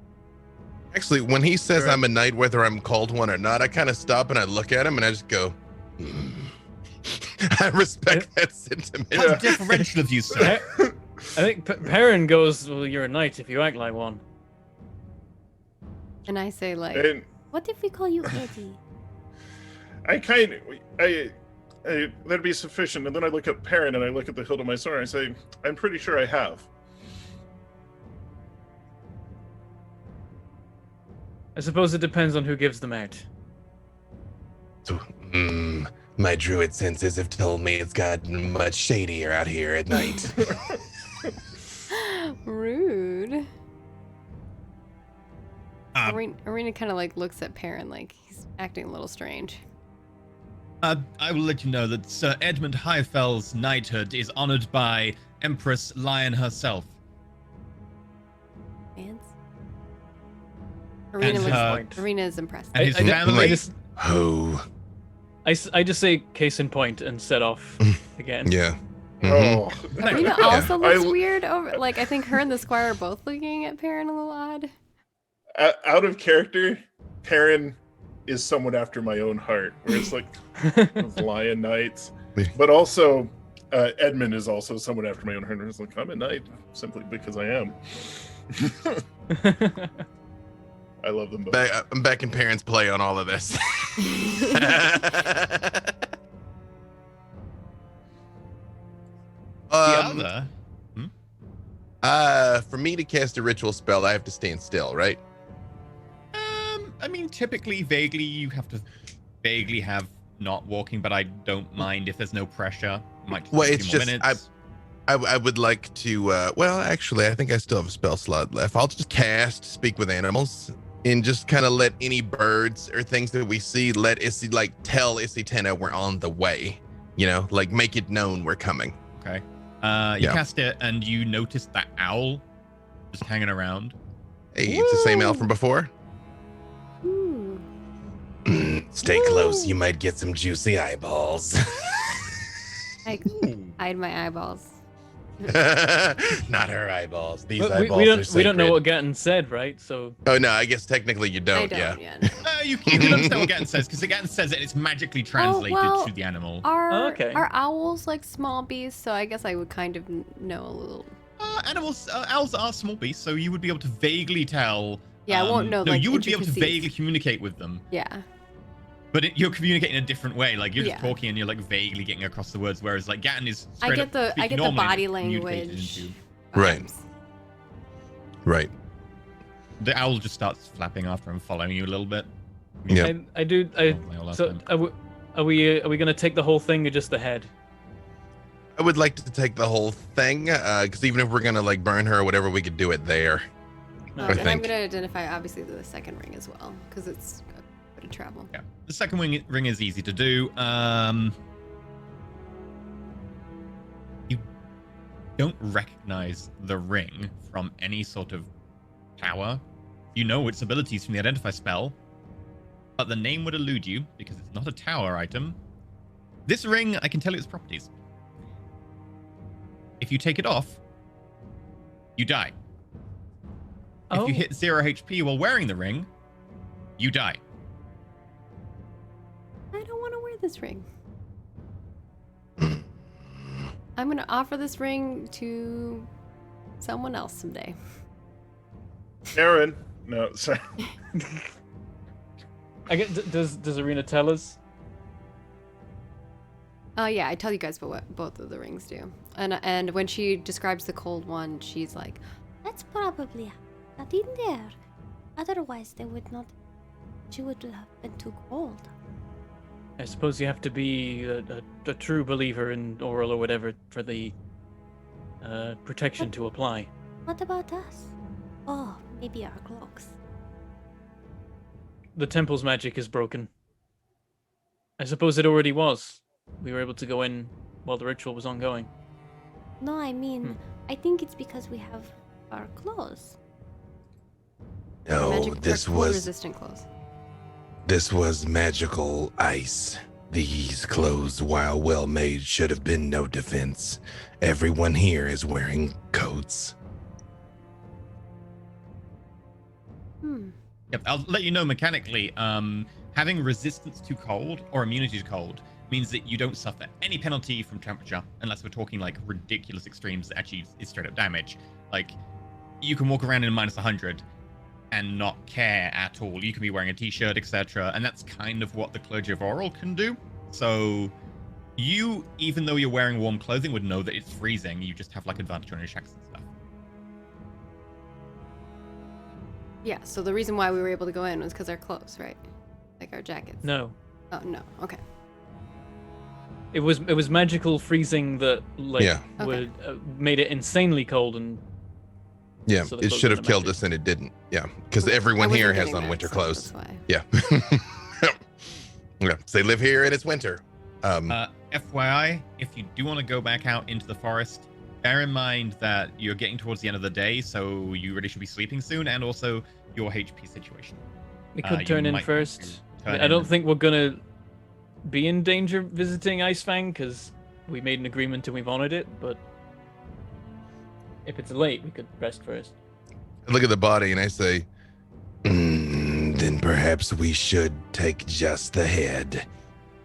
Actually, when he says Correct. I'm a knight, whether I'm called one or not, I kind of stop and I look at him and I just go, I respect that sentiment. How differential of you, sir. I think Perrin goes, well, you're a knight if you act like one. And I say like, And What if we call you Eddie? that'd be sufficient. And then I look at Perrin and I look at the hilt of my sword and I say, I'm pretty sure I have. I suppose it depends on who gives them out. So, my druid senses have told me it's gotten much shadier out here at night. rude. Um, Arena kind of like looks at Perrin like he's acting a little strange. I will let you know that Sir Edmund Highfell's knighthood is honored by Empress Lion herself. Ants. Arena And, looks. Arena is impressed. And his I family. just, Oh, I just say case in point and set off again. yeah. Oh, Arena Yeah. also looks I- weird. Over like I think her and the squire are both looking at Perrin a little odd. out of character, Perrin is someone after my own heart. Where it's like those lion knights, but also Edmund is also someone after my own heart. It's like I'm a knight simply because I am. I love them both. I'm back in parents' play on all of this. The other. For me to cast a ritual spell, I have to stand still, right? I mean, typically, vaguely, you have to vaguely have not walking, but I don't mind if there's no pressure. Might just Well, take a it's few more just- minutes. I would like to. Well, actually, I think I still have a spell slot left. I'll just cast Speak with Animals and just kind of let any birds or things that we see tell Isitena we're on the way. You know, like make it known we're coming. Okay. You Yeah. cast it, and you notice that owl just hanging around. Hey, it's the same owl from before. Ooh. Stay close. You might get some juicy eyeballs. I hide my eyeballs. Not her eyeballs. These But eyeballs we are don't know sacred. what Gatton said, right? So Oh no, I guess technically you don't. I don't. Yeah. Yeah. You can understand what Gatton says, because Gatton says it, it's magically translated well, to the animal. Are Okay. are owls like small beasts? So I guess I would kind of know a little. Owls are small beasts, so you would be able to vaguely tell. Yeah, I won't know. No, like, you would be able to intricacies. vaguely communicate with them, Yeah. but you're communicating in a different way. Like you're just Yeah. talking and you're like vaguely getting across the words, whereas like Gatton is. I straight get up the speaking normally, body but communicated language. into- Right. vibes. Right. The owl just starts flapping after and following you a little bit. Yeah. I do. So are we gonna take the whole thing or just the head? I would like to take the whole thing, because even if we're gonna like burn her or whatever, we could do it there. And I'm think. gonna identify obviously the second ring as well because it's a bit of travel. Yeah, the second ring is easy to do. You don't recognize the ring from any sort of tower. You know its abilities from the identify spell, but the name would elude you because it's not a tower item. This ring, I can tell you its properties. If you take it off, you die. If you hit 0 HP while wearing the ring, you die. I don't want to wear this ring. I'm gonna offer this ring to someone else someday. Aaron. No, sorry. I get. Does Arena tell us? Yeah, I tell you guys what both of the rings do. And when she describes the cold one, she's like, That's probably not in there. Otherwise, they would not. She would have been too cold. I suppose you have to be a true believer in oral or whatever for the protection to apply. What about us? Oh, maybe our cloaks. The temple's magic is broken. I suppose it already was. We were able to go in while the ritual was ongoing. No, I mean, I think it's because we have our clothes. No, magic this cold was resistant clothes. this was magical ice. These clothes, while well made, should have been no defense. Everyone here is wearing coats. Yep, I'll let you know mechanically. Having resistance to cold or immunity to cold means that you don't suffer any penalty from temperature, unless we're talking like ridiculous extremes that actually is straight up damage. Like, you can walk around in minus 100 and not care at all. You can be wearing a t-shirt, etc., and that's kind of what the Clergy of Oral can do. So you, even though you're wearing warm clothing, would know that it's freezing. You just have like advantage on your checks and stuff. Yeah, so the reason why we were able to go in was because our clothes, right? Like our jackets. No. Oh, no. Okay. It was magical freezing that like Yeah. would made it insanely cold and Yeah, So the it clothes should have wouldn't killed match us and it didn't. Yeah, because I everyone wasn't here has getting on that, winter so clothes. that's why. Yeah. Yeah, so they live here and it's winter. FYI, if you do want to go back out into the forest, bear in mind that you're getting towards the end of the day, so you really should be sleeping soon, and also your HP situation. we could You turn in might want first. to turn I don't in. think we're gonna be in danger visiting Icefang because we made an agreement and we've honored it. But if it's late, we could rest first. I look at the body and I say, then perhaps we should take just the head.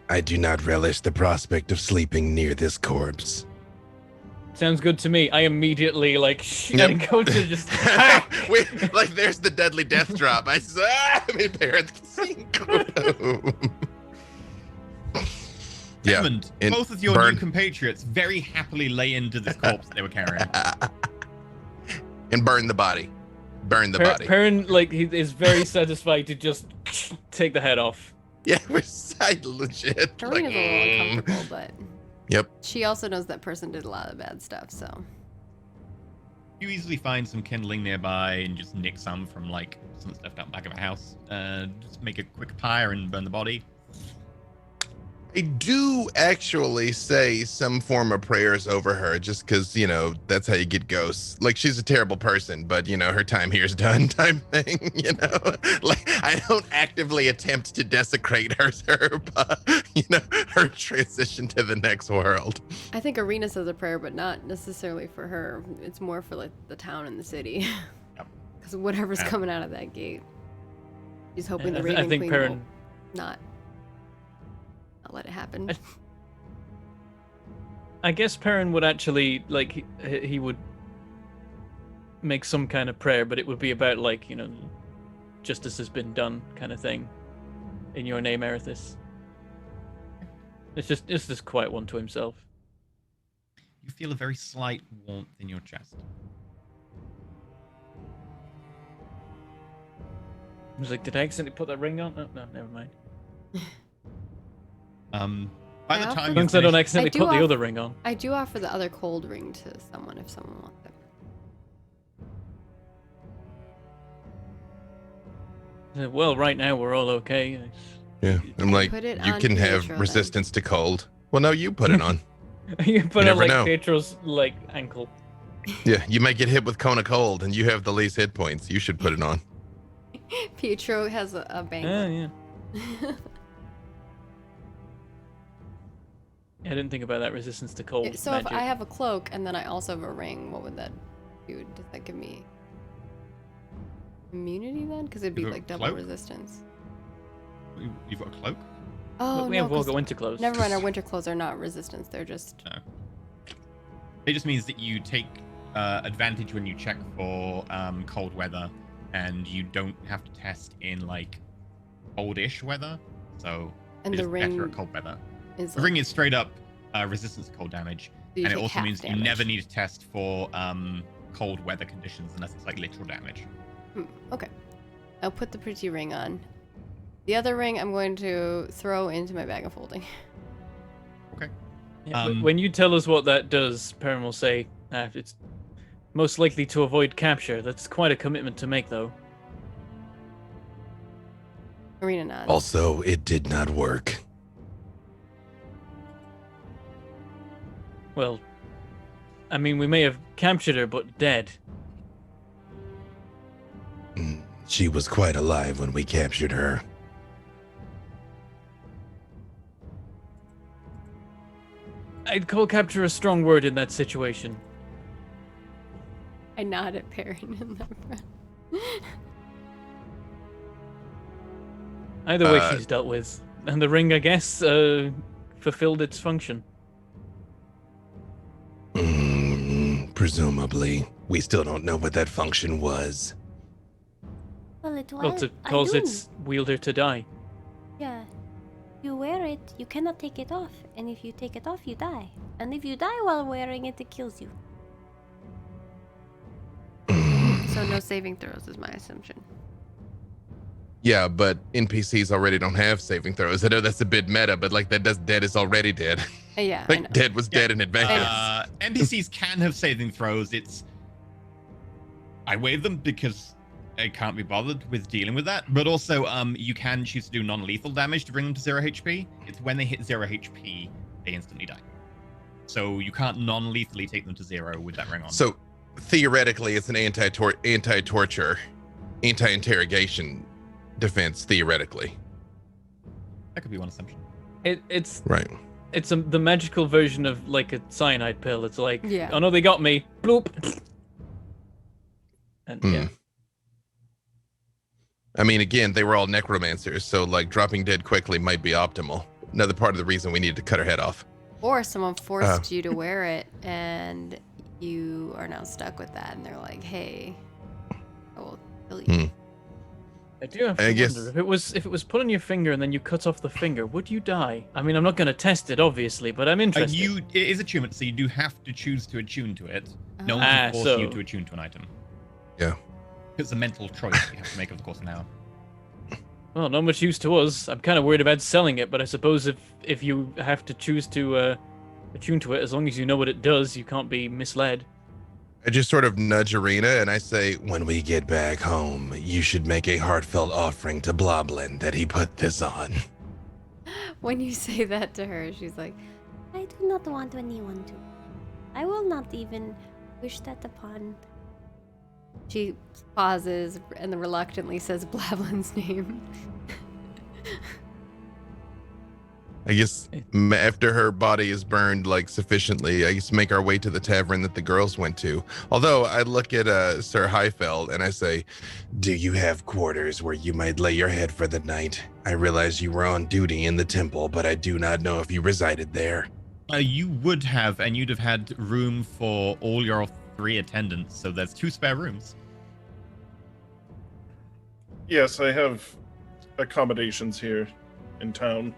I do not relish the prospect of sleeping near this corpse. Sounds good to me. I immediately like Yep. go to just. Like there's the deadly death drop. I saw my parents can see. Yeah, Edmund, and both of your burn. new compatriots very happily lay into this corpse they were carrying. And burn the body. Burn the body. Perrin like he is very satisfied to just take the head off. Yeah, we're side legit. Karena's a little uncomfortable, but Yep. she also knows that person did a lot of bad stuff, so. You easily find some kindling nearby and just nick some from like some stuff out back of a house. Just make a quick pyre and burn the body. I do actually say some form of prayers over her just because, you know, that's how you get ghosts. Like, she's a terrible person, but, you know, her time here's done type thing, you know? Like, I don't actively attempt to desecrate her, you know, her transition to the next world. I think Arena says a prayer, but not necessarily for her. It's more for like the town and the city. Yep. Because whatever's Yeah. coming out of that gate. She's hoping the I Raven think Queen Perrin. will not let it happen. I guess Perrin would actually like he would make some kind of prayer, but it would be about like, you know, justice has been done kind of thing. In your name, Erithis. It's just quiet one to himself. You feel a very slight warmth in your chest. I was like, did I accidentally put that ring on? Oh, no, never mind. By the I time offer- you As long as I don't finish, accidentally do put the off- other ring on. I do offer the other cold ring to someone if someone wants it. Well, right now we're all okay. Yeah, I'm like, Put it you on can have Pietro, then. resistance to cold. Well, no, you put it on. You put You on never like know. Pietro's like ankle. Yeah, you might get hit with Kona cold and you have the least hit points. You should put it on. Pietro has a Oh, bangle. yeah. I didn't think about that resistance to cold. So magic. if I have a cloak and then I also have a ring, what would that do? Does that give me immunity then? Because it'd be You've got like a double cloak? resistance. you've got a cloak. Oh, But we no, have 'cause- Volga winter clothes. Never mind, our winter clothes are not resistance. They're just... It just means that you take advantage when you check for cold weather, and you don't have to test in like coldish weather. So And it the is better ring at cold weather. is The ring is straight up resistance to cold damage, So you and it take also half means you damage. never need to test for cold weather conditions unless it's like literal damage. Okay. I'll put the pretty ring on. The other ring I'm going to throw into my bag of holding. Okay. Yeah, when you tell us what that does, Perrin will say, it's most likely to avoid capture. That's quite a commitment to make, though. Marina nods. Also, it did not work. Well, I mean, we may have captured her, but dead. She was quite alive when we captured her. I'd call capture a strong word in that situation. I nod at Perrin in the front. Either way, she's dealt with. And the ring, I guess, fulfilled its function. Presumably. We still don't know what that function was. Well, it was. Well, to cause its wielder to die. Yeah. You wear it, you cannot take it off. And if you take it off, you die. And if you die while wearing it, it kills you. So no saving throws is my assumption. Yeah, but NPCs already don't have saving throws. I know that's a bit meta, but like dead is already dead. Yeah, I know. Like dead was dead in advance. NPCs can have saving throws. I waive them because I can't be bothered with dealing with that. But also, you can choose to do non-lethal damage to bring them to 0 HP. It's when they hit 0 HP, they instantly die. So you can't non-lethally take them to 0 with that ring on. So theoretically, it's an anti-torture, anti-interrogation defense. Theoretically, that could be one assumption. It's right. It's the magical version of like a cyanide pill. It's like, Yeah. oh no, they got me. Bloop. And yeah. I mean, again, they were all necromancers, so like dropping dead quickly might be optimal. Another part of the reason we needed to cut her head off. Or someone forced you to wear it, and you are now stuck with that, and they're like, "Hey, I will kill you." I do have to wonder if it was put on your finger and then you cut off the finger, would you die? I mean, I'm not going to test it, obviously, but I'm interested. It is attunement, so you do have to choose to attune to it. No one can force you to attune to an item. Yeah. It's a mental choice you have to make over the course of an hour. Well, not much use to us. I'm kind of worried about selling it, but I suppose if you have to choose to attune to it, as long as you know what it does, you can't be misled. I just sort of nudge Arena and I say, when we get back home, you should make a heartfelt offering to Bloblin that he put this on. When you say that to her, she's like, I do not want anyone to. I will not even wish that upon. She pauses and then reluctantly says Blablin's name. I guess after her body is burned like sufficiently, I guess make our way to the tavern that the girls went to. Although I look at Sir Highfeld and I say, do you have quarters where you might lay your head for the night? I realize you were on duty in the temple, but I do not know if you resided there. You would have, and you'd have had room for all your 3 attendants, so there's 2 spare rooms. Yes, I have accommodations here in town.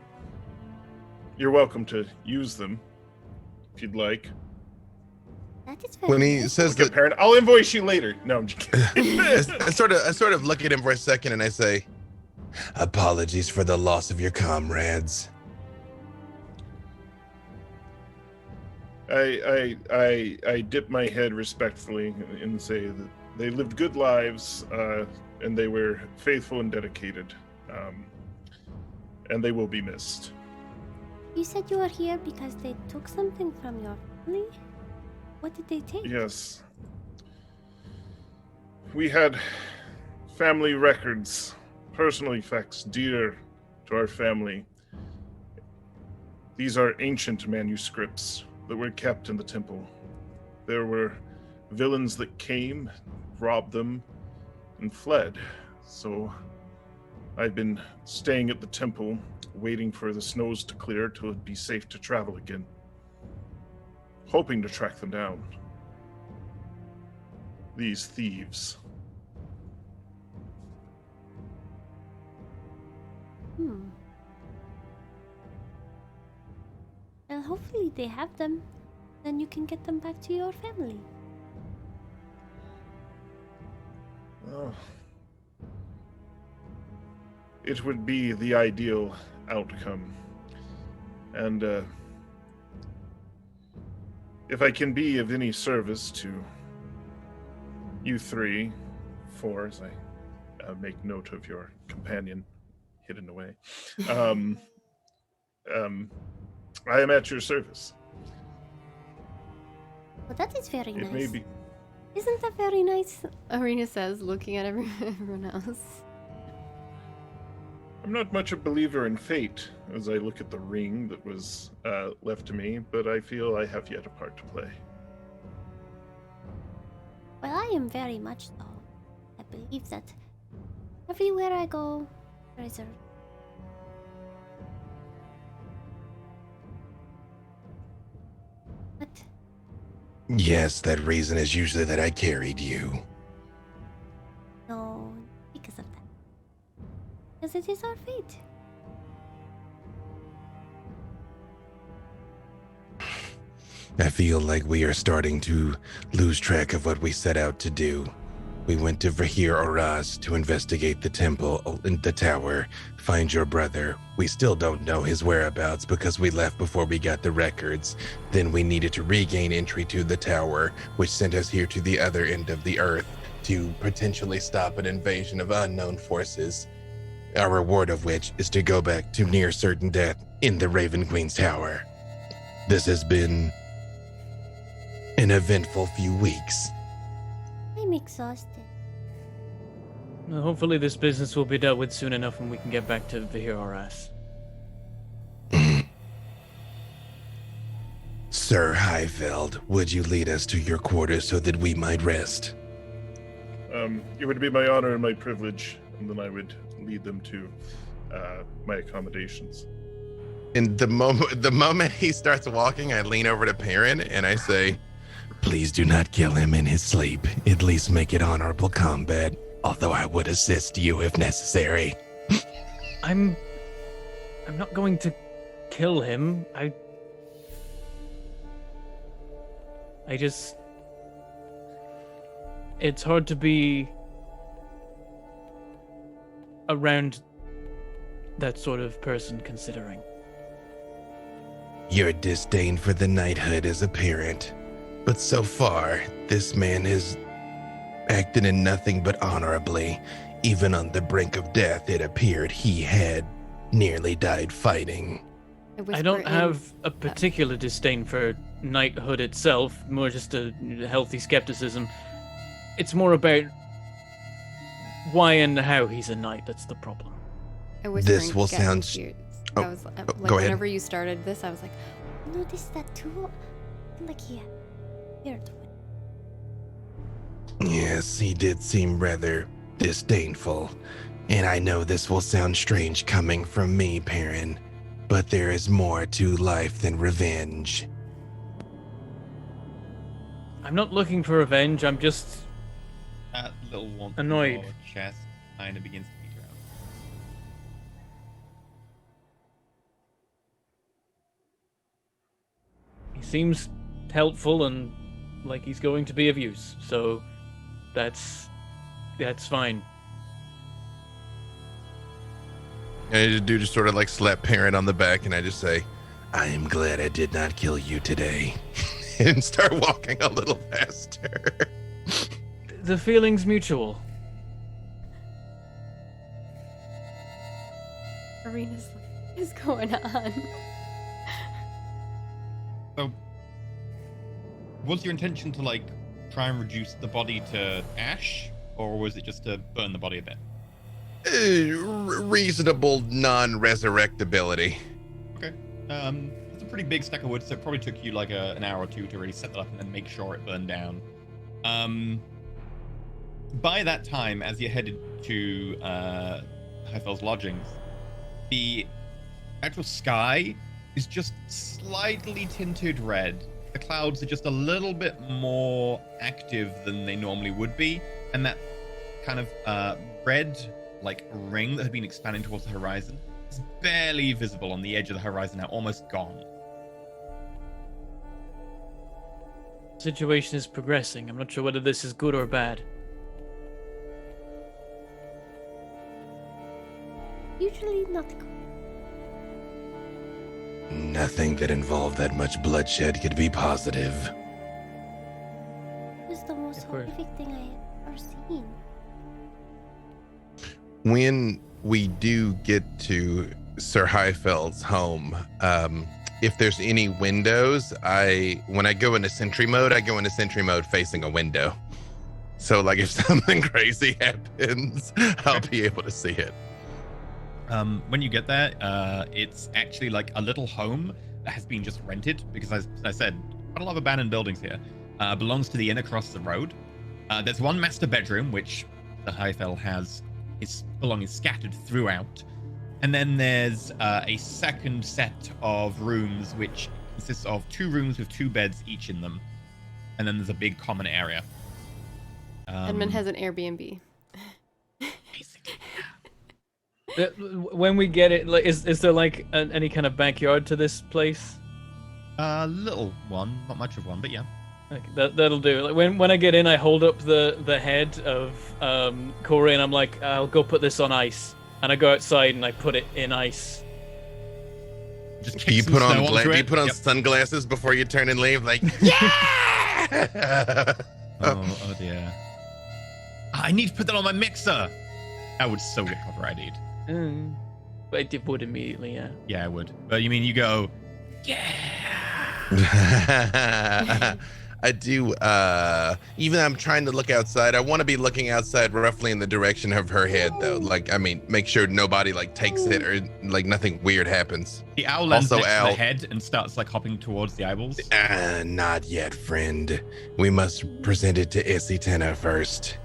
You're welcome to use them if you'd like. That is very When he good. says that, Parent, I'll invoice you later. No, I'm just kidding. I sort of look at him for a second and I say, apologies for the loss of your comrades. I dip my head respectfully and say that they lived good lives, and they were faithful and dedicated, and they will be missed. You said you were here because they took something from your family? What did they take? Yes. We had family records, personal effects dear to our family. These are ancient manuscripts that were kept in the temple. There were villains that came, robbed them, and fled. So I've been staying at the temple, waiting for the snows to clear till it'd be safe to travel again. Hoping to track them down. These thieves. I'll hopefully they have them. Then you can get them back to your family. Oh. It would be the ideal outcome. And if I can be of any service to you 3, 4, as I make note of your companion hidden away, I am at your service. Well, that is very It nice. may be. Isn't that very nice? Arena says, looking at everyone else. I'm not much a believer in fate as I look at the ring that was left to me, but I feel I have yet a part to play. Well, I am very much so. I believe that everywhere I go, there is a... What? Yes, that reason is usually that I carried you. No, because of that. Because it is our fate. I feel like we are starting to lose track of what we set out to do. We went to Vahir Oraz to investigate the temple in the tower, find your brother. We still don't know his whereabouts because we left before we got the records. Then we needed to regain entry to the tower, which sent us here to the other end of the earth to potentially stop an invasion of unknown forces. Our reward of which is to go back to near certain death in the Raven Queen's tower. This has been an eventful few weeks. I'm exhausted. Well, hopefully this business will be dealt with soon enough and we can get back to Vahir Oraz. Sir Highfeld, would you lead us to your quarters so that we might rest? It would be my honor and my privilege, and then I would lead them to my accommodations. And the moment he starts walking, I lean over to Perrin and I say, please do not kill him in his sleep. At least make it honorable combat, although I would assist you if necessary. I'm not going to kill him. I just... It's hard to be around that sort of person, considering. Your disdain for the knighthood is apparent, but so far, this man has acted in nothing but honorably. Even on the brink of death, it appeared he had nearly died fighting. I don't have a particular disdain for knighthood itself, more just a healthy skepticism. It's more about why and how he's a knight that's the problem. This will sound... I was like, go ahead. whenever you started this, I was like, Noticed that too? Like he had weird. Yes, he did seem rather disdainful. And I know this will sound strange coming from me, Perrin, but there is more to life than revenge. I'm not looking for revenge, I'm just... That little one Annoyed. in your chest kind of begins to peter out. He seems helpful and like he's going to be of use, so that's fine. And I do just sort of like slap Perrin on the back and I just say, I am glad I did not kill you today. And start walking a little faster. The feeling's mutual. Arena's like, what is going on? So, was your intention to like try and reduce the body to ash, or was it just to burn the body a bit? Reasonable non-resurrectability. Okay. It's a pretty big stack of wood, so it probably took you like an hour or two to really set that up and then make sure it burned down. By that time, as you headed to Heifel's lodgings, the actual sky is just slightly tinted red. The clouds are just a little bit more active than they normally would be, and that kind of red like ring that had been expanding towards the horizon is barely visible on the edge of the horizon now, almost gone. Situation is progressing. I'm not sure whether this is good or bad. Usually not good. Nothing that involved that much bloodshed could be positive. It was the most Of course. horrific thing I had ever seen. When we do get to Sir Highfeld's home, if there's any windows, when I go into sentry mode, I go into sentry mode facing a window. So like if something crazy happens, I'll be able to see it. When you get there, it's actually like a little home that has been just rented because, as I said, quite a lot of abandoned buildings here. Belongs to the inn across the road. There's one master bedroom, which the Highfell has his belongings scattered throughout. And then there's a second set of rooms, which consists of 2 rooms with 2 beds each in them. And then there's a big common area. Edmund has an Airbnb. Basically. When we get it, like, is there like any kind of backyard to this place? A little one, not much of one, but yeah. Okay, that'll do. Like when I get in, I hold up the head of Corey, and I'm like, I'll go put this on ice. And I go outside and I put it in ice. Just Do you kick put some on snow onto do you it. put on Yep. sunglasses before you turn and leave? Like, yeah! Oh dear. I need to put that on my mixer. That would so get copyrighted. But it would immediately, yeah. Yeah, I would. But you mean you go, I do. Even I'm trying to look outside. I want to be looking outside roughly in the direction of her head, though. Like, I mean, make sure nobody like takes it or like nothing weird happens. the owl lands Also, next to Al- the head and starts like hopping towards the eyeballs. Not yet, friend. We must present it to Isitena first.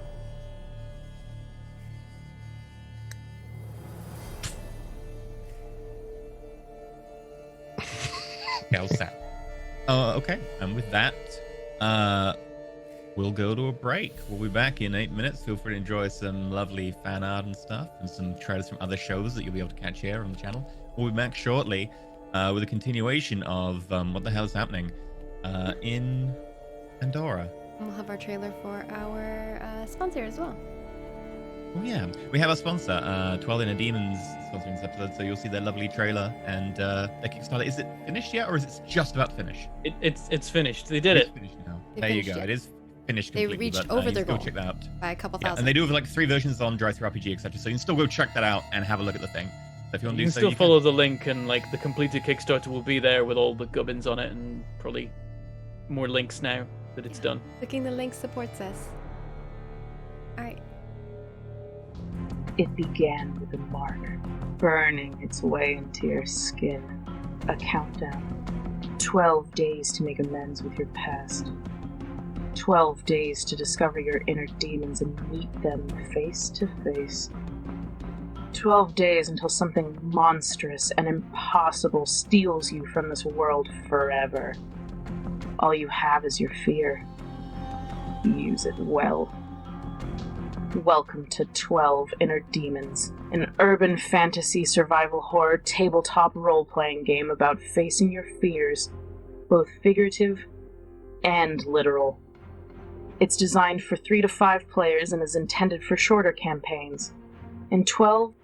Elsa. Okay, and with that, we'll go to a break. We'll be back in 8 minutes. Feel free to enjoy some lovely fan art and stuff, and some trailers from other shows that you'll be able to catch here on the channel. We'll be back shortly with a continuation of what the hell is happening in Pandora. And we'll have our trailer for our sponsor as well. Oh yeah, we have our sponsor, 12 Inner Demons, sponsoring this episode, so you'll see their lovely trailer and their Kickstarter. Is it finished yet, or is it just about to finish? It's finished. They did It's it. finished now. They There you finished go. it. It is finished They completely. reached but, over you their can goal. go check that out. By a couple Yeah, thousand. and they do have like 3 versions on Drive-Thru RPG, etc. So you can still go check that out and have a look at the thing. So if you want to You do can so, still you follow the link, and like the completed Kickstarter will be there with all the gubbins on it, and probably more links now that it's done. Clicking the link supports us. Alright. It began with a mark, burning its way into your skin. A countdown. 12 days to make amends with your past. 12 days to discover your inner demons and meet them face to face. 12 days until something monstrous and impossible steals you from this world forever. All you have is your fear. Use it well. Welcome to 12 Inner Demons, an urban fantasy survival horror tabletop role-playing game about facing your fears, both figurative and literal. It's designed for 3 to 5 players and is intended for shorter campaigns. In 12,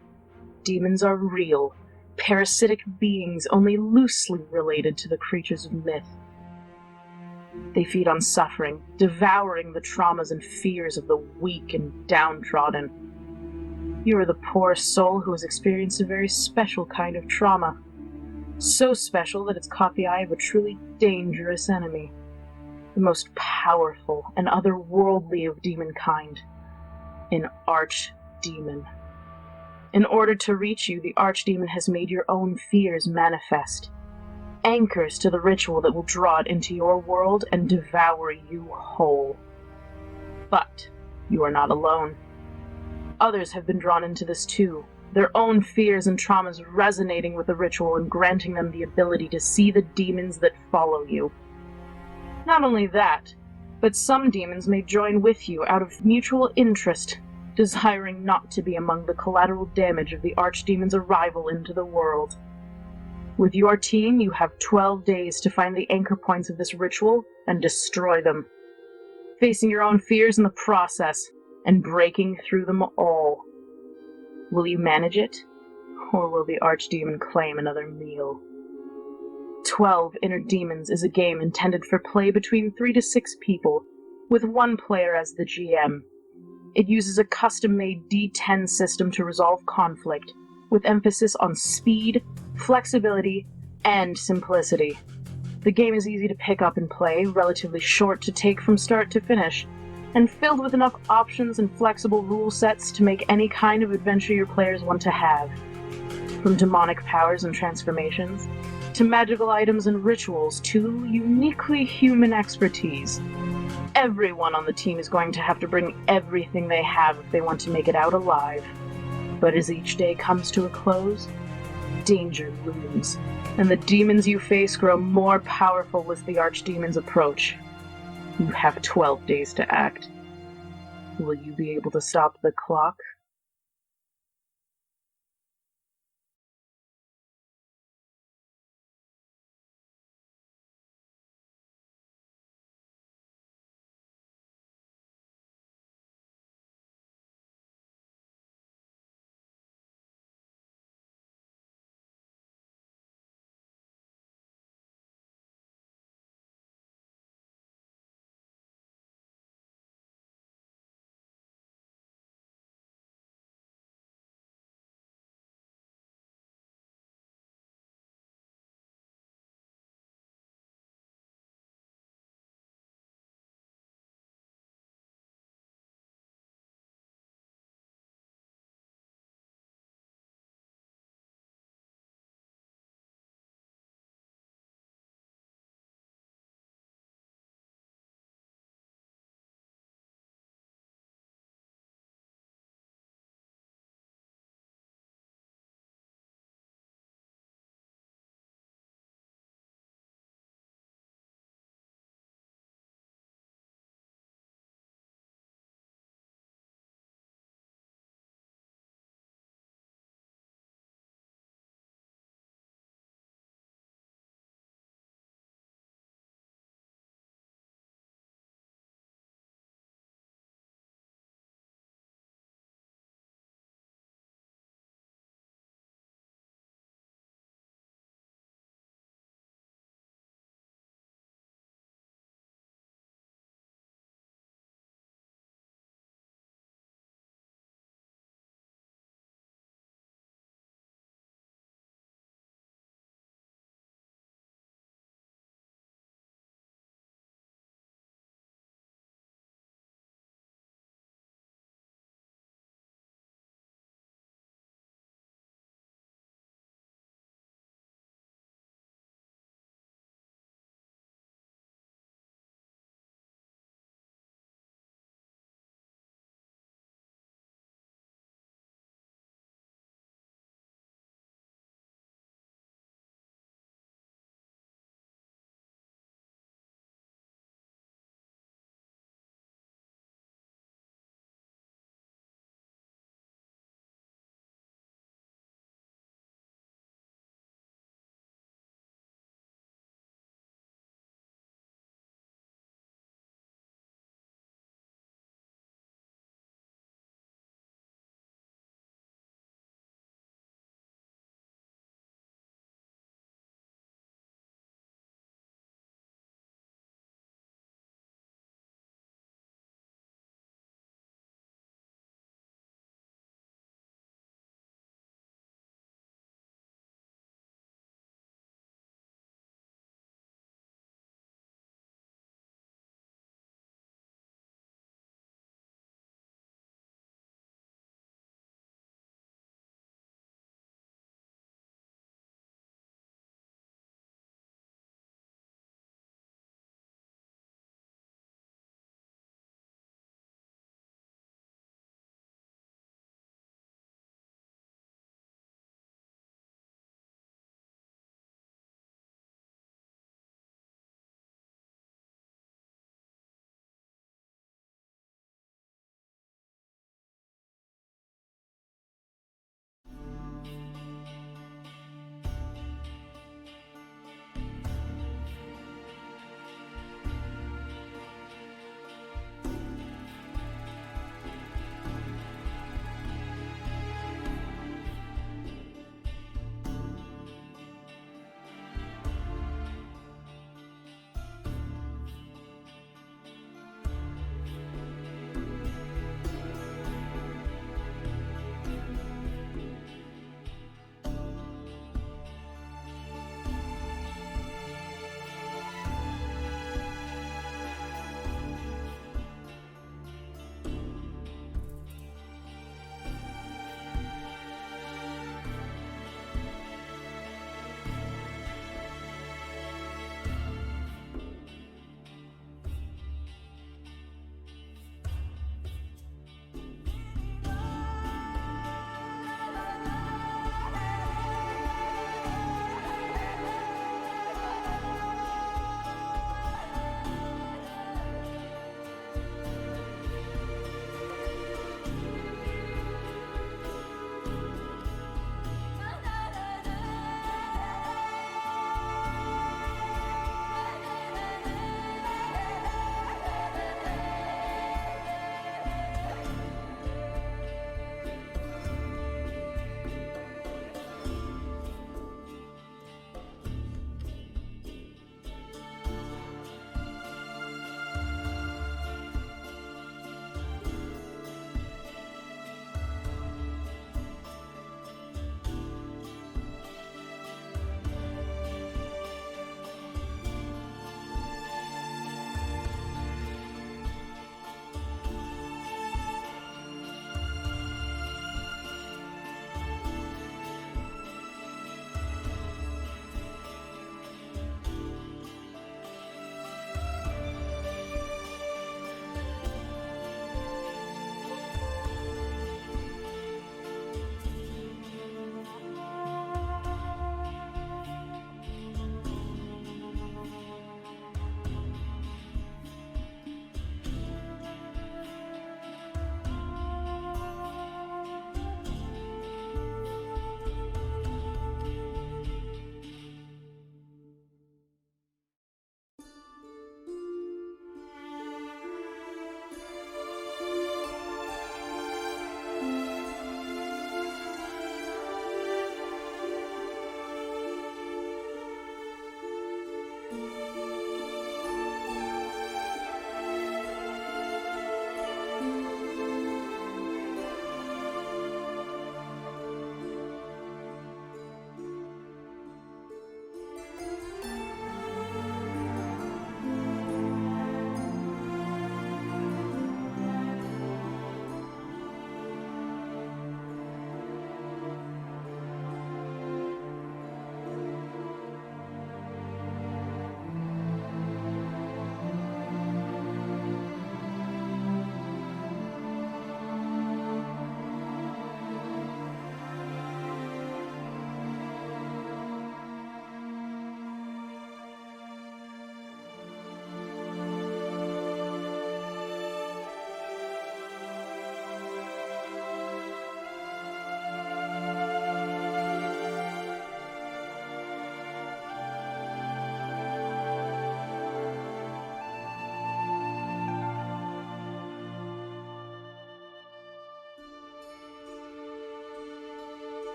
demons are real, parasitic beings only loosely related to the creatures of myth. They feed on suffering, devouring the traumas and fears of the weak and downtrodden. You are the poor soul who has experienced a very special kind of trauma. So special that it's caught the eye of a truly dangerous enemy. The most powerful and otherworldly of demonkind. An archdemon. In order to reach you, the archdemon has made your own fears manifest. Anchors to the ritual that will draw it into your world and devour you whole. But you are not alone. Others have been drawn into this too, their own fears and traumas resonating with the ritual and granting them the ability to see the demons that follow you. Not only that, but some demons may join with you out of mutual interest, desiring not to be among the collateral damage of the archdemon's arrival into the world. With your team, you have 12 days to find the anchor points of this ritual and destroy them, facing your own fears in the process and breaking through them all. Will you manage it, or will the archdemon claim another meal? 12 Inner Demons is a game intended for play between 3 to 6 people, with one player as the GM. It uses a custom-made D10 system to resolve conflict, with emphasis on speed, flexibility, and simplicity. The game is easy to pick up and play, relatively short to take from start to finish, and filled with enough options and flexible rule sets to make any kind of adventure your players want to have. From demonic powers and transformations, to magical items and rituals, to uniquely human expertise. Everyone on the team is going to have to bring everything they have if they want to make it out alive. But as each day comes to a close, danger looms, and the demons you face grow more powerful as the archdemons approach. You have 12 days to act. Will you be able to stop the clock?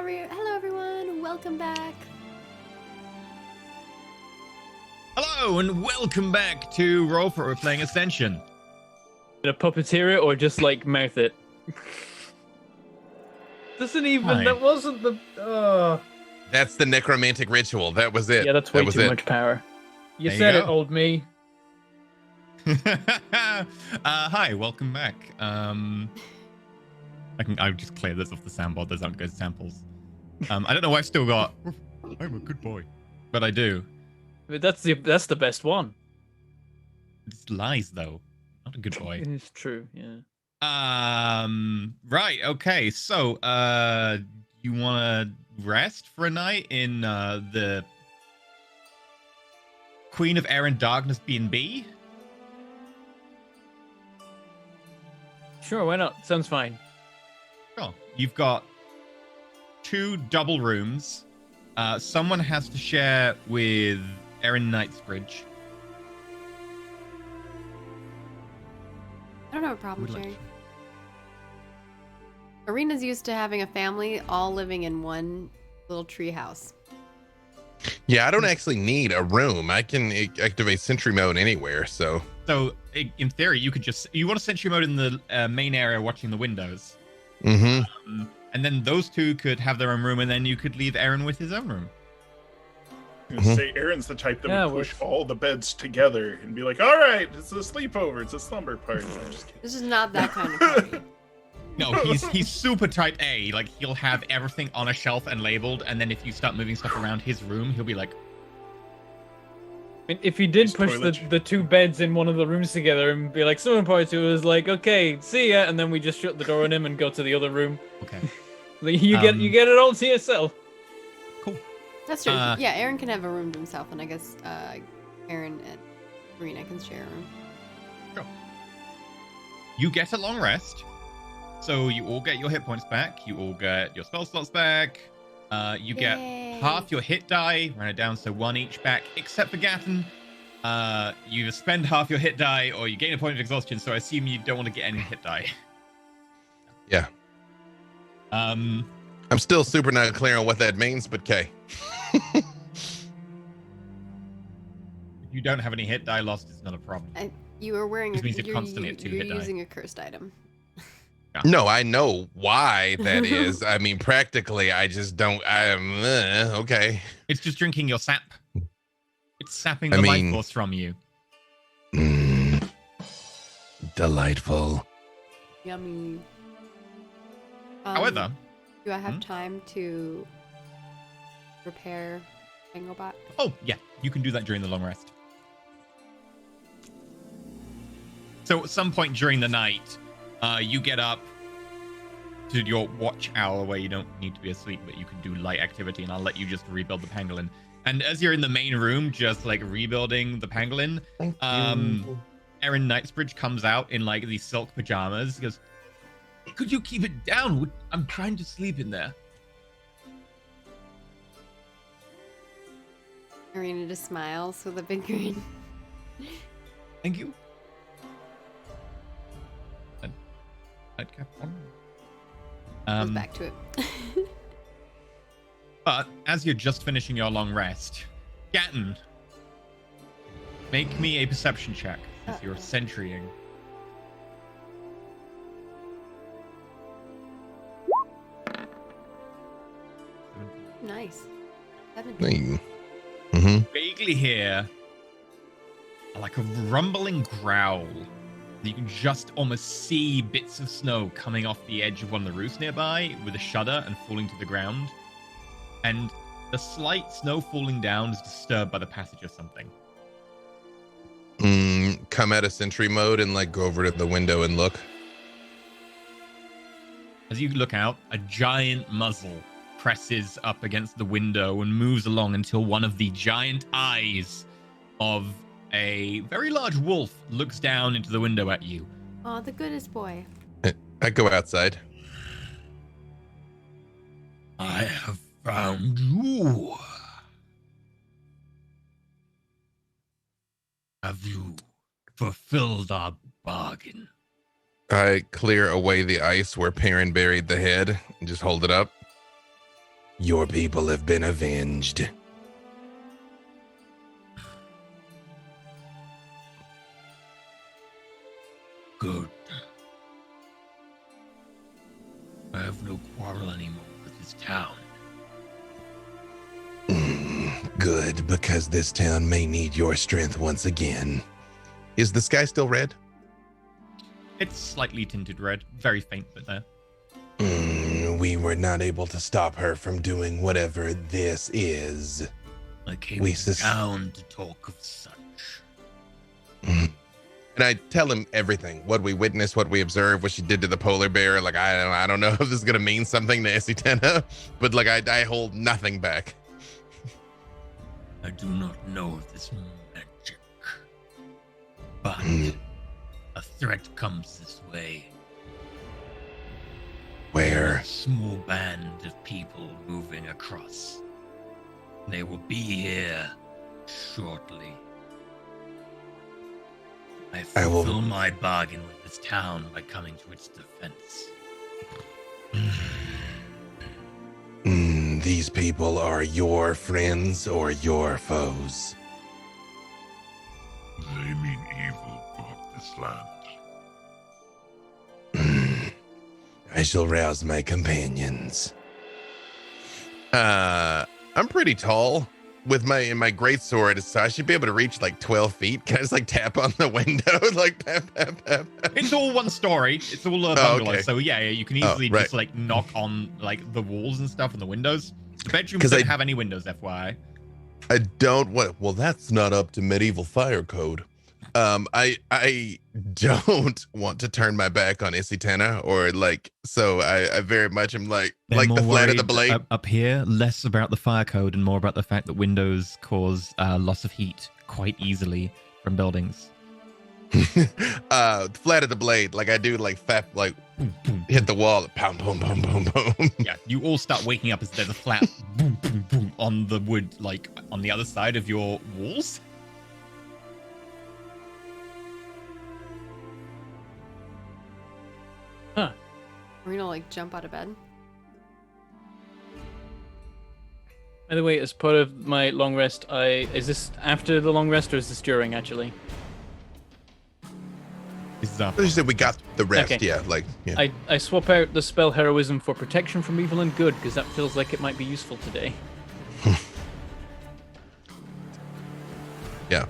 Hello everyone. Welcome back. Hello and welcome back to Roll4it. We're playing Ascension. A puppeteer it or just like mouth it? Doesn't even. Fine. That wasn't the. That's the necromantic ritual. That was it. Yeah, that's way that was too it. much power. You There you said it, go. old me. Hi, welcome back. I'll just clear this off the soundboard. Those aren't good samples. I don't know why I've still got. I'm a good boy, but I do. But that's the best one. It's lies though. Not a good boy. It's true. Yeah. Right. Okay. So, you want to rest for a night in the Queen of Air and Darkness B&B? Sure. Why not? Sounds fine. Sure. You've got 2 double rooms. Someone has to share with Erin Knightsbridge. I don't have a problem Would like- sharing. Arena's used to having a family all living in one little tree house. Yeah, I don't actually need a room. I can activate sentry mode anywhere. So So, in theory, you could just... You want to sentry mode in the main area watching the windows. mm-hmm. And then those 2 could have their own room, and then you could leave Aaron with his own room. Say Aaron's the type that Yeah, would push all the beds together and be like, "All right, it's a sleepover, it's a slumber party." I'm just kidding. This is not that kind of party. No, he's super type A. Like, he'll have everything on a shelf and labeled, and then if you start moving stuff around his room, he'll be like, I mean, if you did His push toilet. the 2 beds in one of the rooms together and be like, someone part 2 was like, okay, see ya, and then we just shut the door on him and go to the other room. okay, Like, you get it all to yourself. cool. That's true. Uh, Yeah, Aaron can have a room to himself, and I guess Aaron and Arena can share a room. You get a long rest. So you all get your hit points back. You all get your spell slots back. You get Yay. half your hit die. Run it down, so 1 each back, except for Gatton. You spend half your hit die, or you gain a point of exhaustion. So I assume you don't want to get any hit die. Yeah. Um, I'm still super not clear on what that means, but K. if you don't have any hit die lost, it's not a problem. You are wearing. Which means you're you're, constantly at 2 you're hit die. using a cursed item. No, I know why that is. I mean, practically, I just don't. I'm okay. It's just drinking your sap. It's sapping I the mean- life force from you. Delightful. Yummy. However, do I have time to repair Engelbot? oh yeah, you can do that during the long rest. So at some point during the night, you get up to your watch hour where you don't need to be asleep, but you can do light activity, and I'll let you just rebuild the pangolin. And as you're in the main room, just like rebuilding the pangolin, Erin Knightsbridge comes out in like these silk pajamas. He goes, "Could you keep it down? I'm trying to sleep in there." Arena just smiles with a big grin. Thank you. Nightcap on. Goes back to it. But as you're just finishing your long rest, Gatton, make me a perception check as you're sentrying. Nice. 17. Mm-hmm. Vaguely hear like a rumbling growl. You can just almost see bits of snow coming off the edge of one of the roofs nearby with a shudder and falling to the ground. And the slight snow falling down is disturbed by the passage of something. Come out of sentry mode and like go over to the window and look. As you look out, a giant muzzle presses up against the window and moves along until one of the giant eyes of a very large wolf looks down into the window at you. Oh, the goodest boy. I go outside. I have found you. Have you fulfilled our bargain? I clear away the ice where Perrin buried the head and just hold it up. Your people have been avenged. Good. I have no quarrel anymore with this town. Good, because this town may need your strength once again. Is the sky still red? It's slightly tinted red, very faint, but there. We were not able to stop her from doing whatever this is. I came We down to talk of such. And I tell him everything, what we witnessed, what we observed, what she did to the polar bear. Like, I don't know if this is going to mean something to Esitena, but like, I hold nothing back. I do not know if this magic, but a threat comes this way. Where? A small band of people moving across. They will be here shortly. I fulfill my bargain with this town by coming to its defense. These people are your friends or your foes? They mean evil about this land. I shall rouse my companions. I'm pretty tall. With my greatsword, so I should be able to reach like 12 feet. Can I just like tap on the window? Like tap. It's all one story. It's all a bungalow. okay. So yeah, you can easily right. just like knock on like the walls and stuff and the windows. The bedrooms don't have any windows, FYI. I don't want. Well, that's not up to medieval fire code. I don't want to turn my back on Isitana or like. So I very much am like the flat of the blade up here. Less about the fire code and more about the fact that windows cause loss of heat quite easily from buildings. Flat of the blade, like I do, like fat, like Boom, boom, hit the wall, pound, boom, boom, boom, boom. Yeah, you all start waking up as there's a flat boom, boom, boom on the wood, like on the other side of your walls. Huh. We're gonna like jump out of bed. By the way, as part of my long rest, is this after the long rest or is this during actually? This is after. You said we got the rest, Okay. yeah, like yeah. I swap out the spell heroism for protection from evil and good because that feels like it might be useful today. Yeah.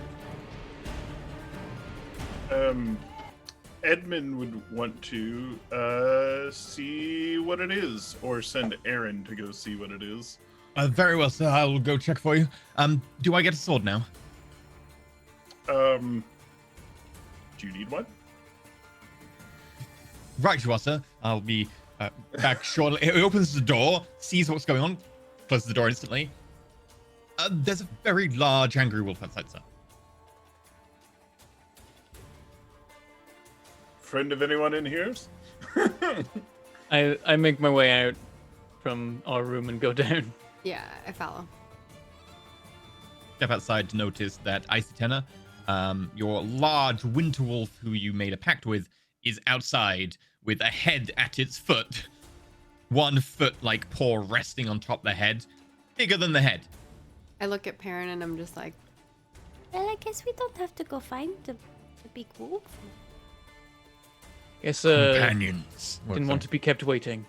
Edmund would want to see what it is, or send Aaron to go see what it is. Very well, sir. I will go check for you. Do I get a sword now? Do you need one? Right, you are, sir. I'll be back shortly. He opens the door, sees what's going on, closes the door instantly. There's a very large angry wolf outside, sir. Friend of anyone in here? I make my way out from our room and go down. Yeah, I follow. Step outside to notice that Isitena, your large winter wolf who you made a pact with, is outside with a head at its foot. 1 foot like paw resting on top of the head, bigger than the head. I look at Perrin and I'm just like, Well, I guess we don't have to go find the big wolf. Guess Companions. didn't want to be kept waiting.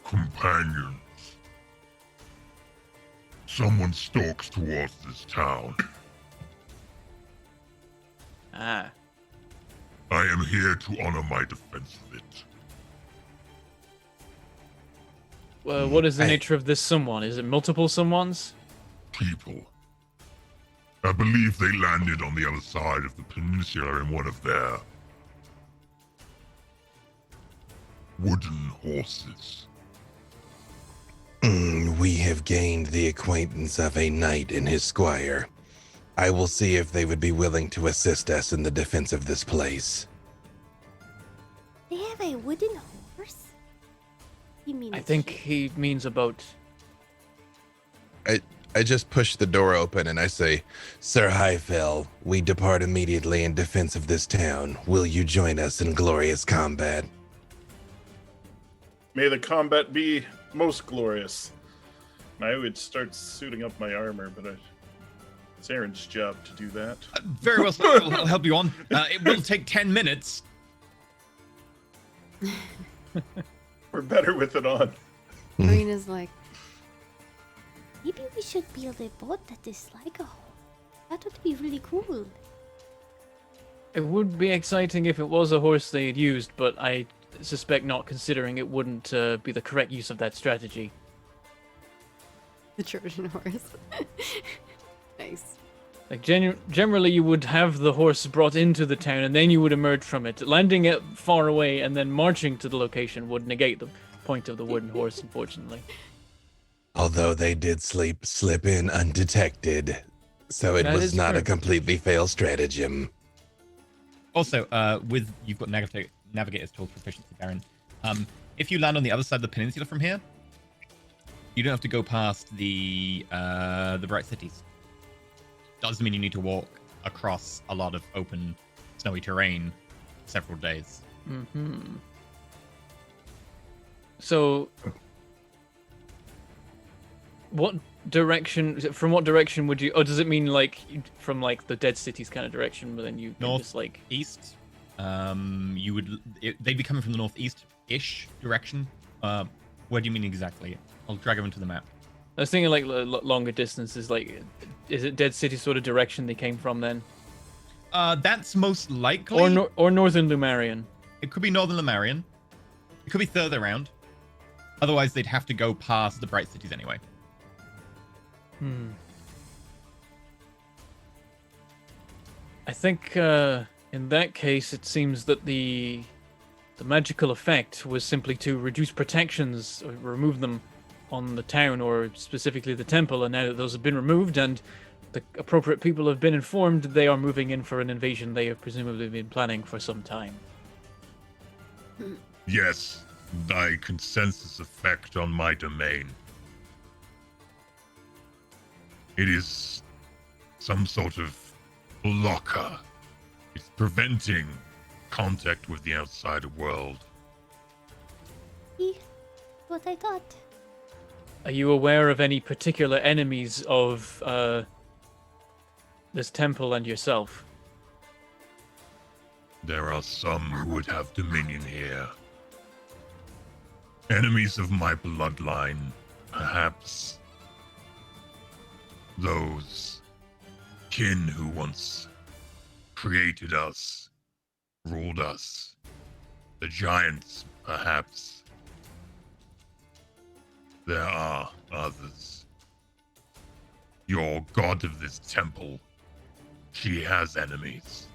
Companions. Someone stalks towards this town. Ah. I am here to honor my defense of it. Well, what is the nature of this someone? Is it multiple someones? People. I believe they landed on the other side of the peninsula in one of their wooden horses. We have gained the acquaintance of a knight and his squire. I will see if they would be willing to assist us in the defense of this place. They have a wooden horse? You mean I a think ship? he means a boat. I just push the door open and I say, Sir Highfell, we depart immediately in defense of this town. Will you join us in glorious combat? May the combat be most glorious. I would start suiting up my armor, but it's Aaron's job to do that. Very well, sir. I'll help you on. It will take 10 minutes. We're better with it on. Marina's like, Maybe we should build a boat that is like a horse. That would be really cool. It would be exciting if it was a horse they had used, but I suspect not, considering it wouldn't be the correct use of that strategy. the Trojan horse. Nice. Like generally, you would have the horse brought into the town, and then you would emerge from it. Landing it far away and then marching to the location would negate the point of the wooden horse, unfortunately. Although they did slip in undetected, so it That was is not a true. completely failed stratagem. Also, you've got Navigator's Tools proficiency, Baron. If you land on the other side of the peninsula from here, you don't have to go past the Bright Cities. Doesn't mean you need to walk across a lot of open, snowy terrain several days. Mm-hmm. So, what direction? From what direction would you? Oh, does it mean like from like the Dead Cities kind of direction? But then you can North. just like East. They'd be coming from the northeast-ish direction. Where do you mean exactly? I'll drag them into the map. I was thinking like longer distances. Like, is it Dead City sort of direction they came from then? That's most likely. Or Northern Lumarian. It could be Northern Lemurian. It could be further around. Otherwise, they'd have to go past the Bright Cities anyway. I think in that case, it seems that the magical effect was simply to reduce protections, or remove them on the town, or specifically the temple. And now that those have been removed and the appropriate people have been informed, they are moving in for an invasion they have presumably been planning for some time. Yes, thy consensus effect on my domain. It is some sort of blocker. It's preventing contact with the outside world. What I thought. Are you aware of any particular enemies of this temple and yourself? There are some who would have dominion here. Enemies of my bloodline, perhaps. Those kin who once created us, ruled us. The giants, perhaps. There are others. Your god of this temple, she has enemies.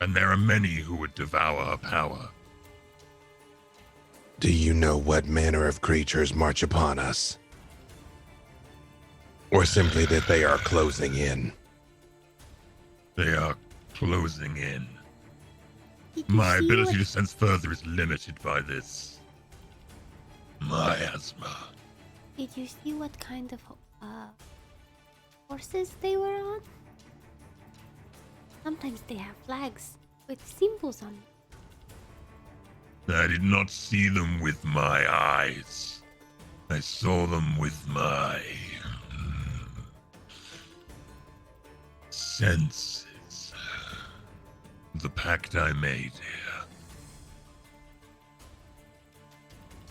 And there are many who would devour her power. Do you know what manner of creatures march upon us? Or simply that they are closing in? They are closing in. Did you My see ability what- to sense further is limited by this. Miasma. Did you see what kind of horses they were on? Sometimes they have flags with symbols on it. I did not see them with my eyes. I saw them with my senses. The pact I made here.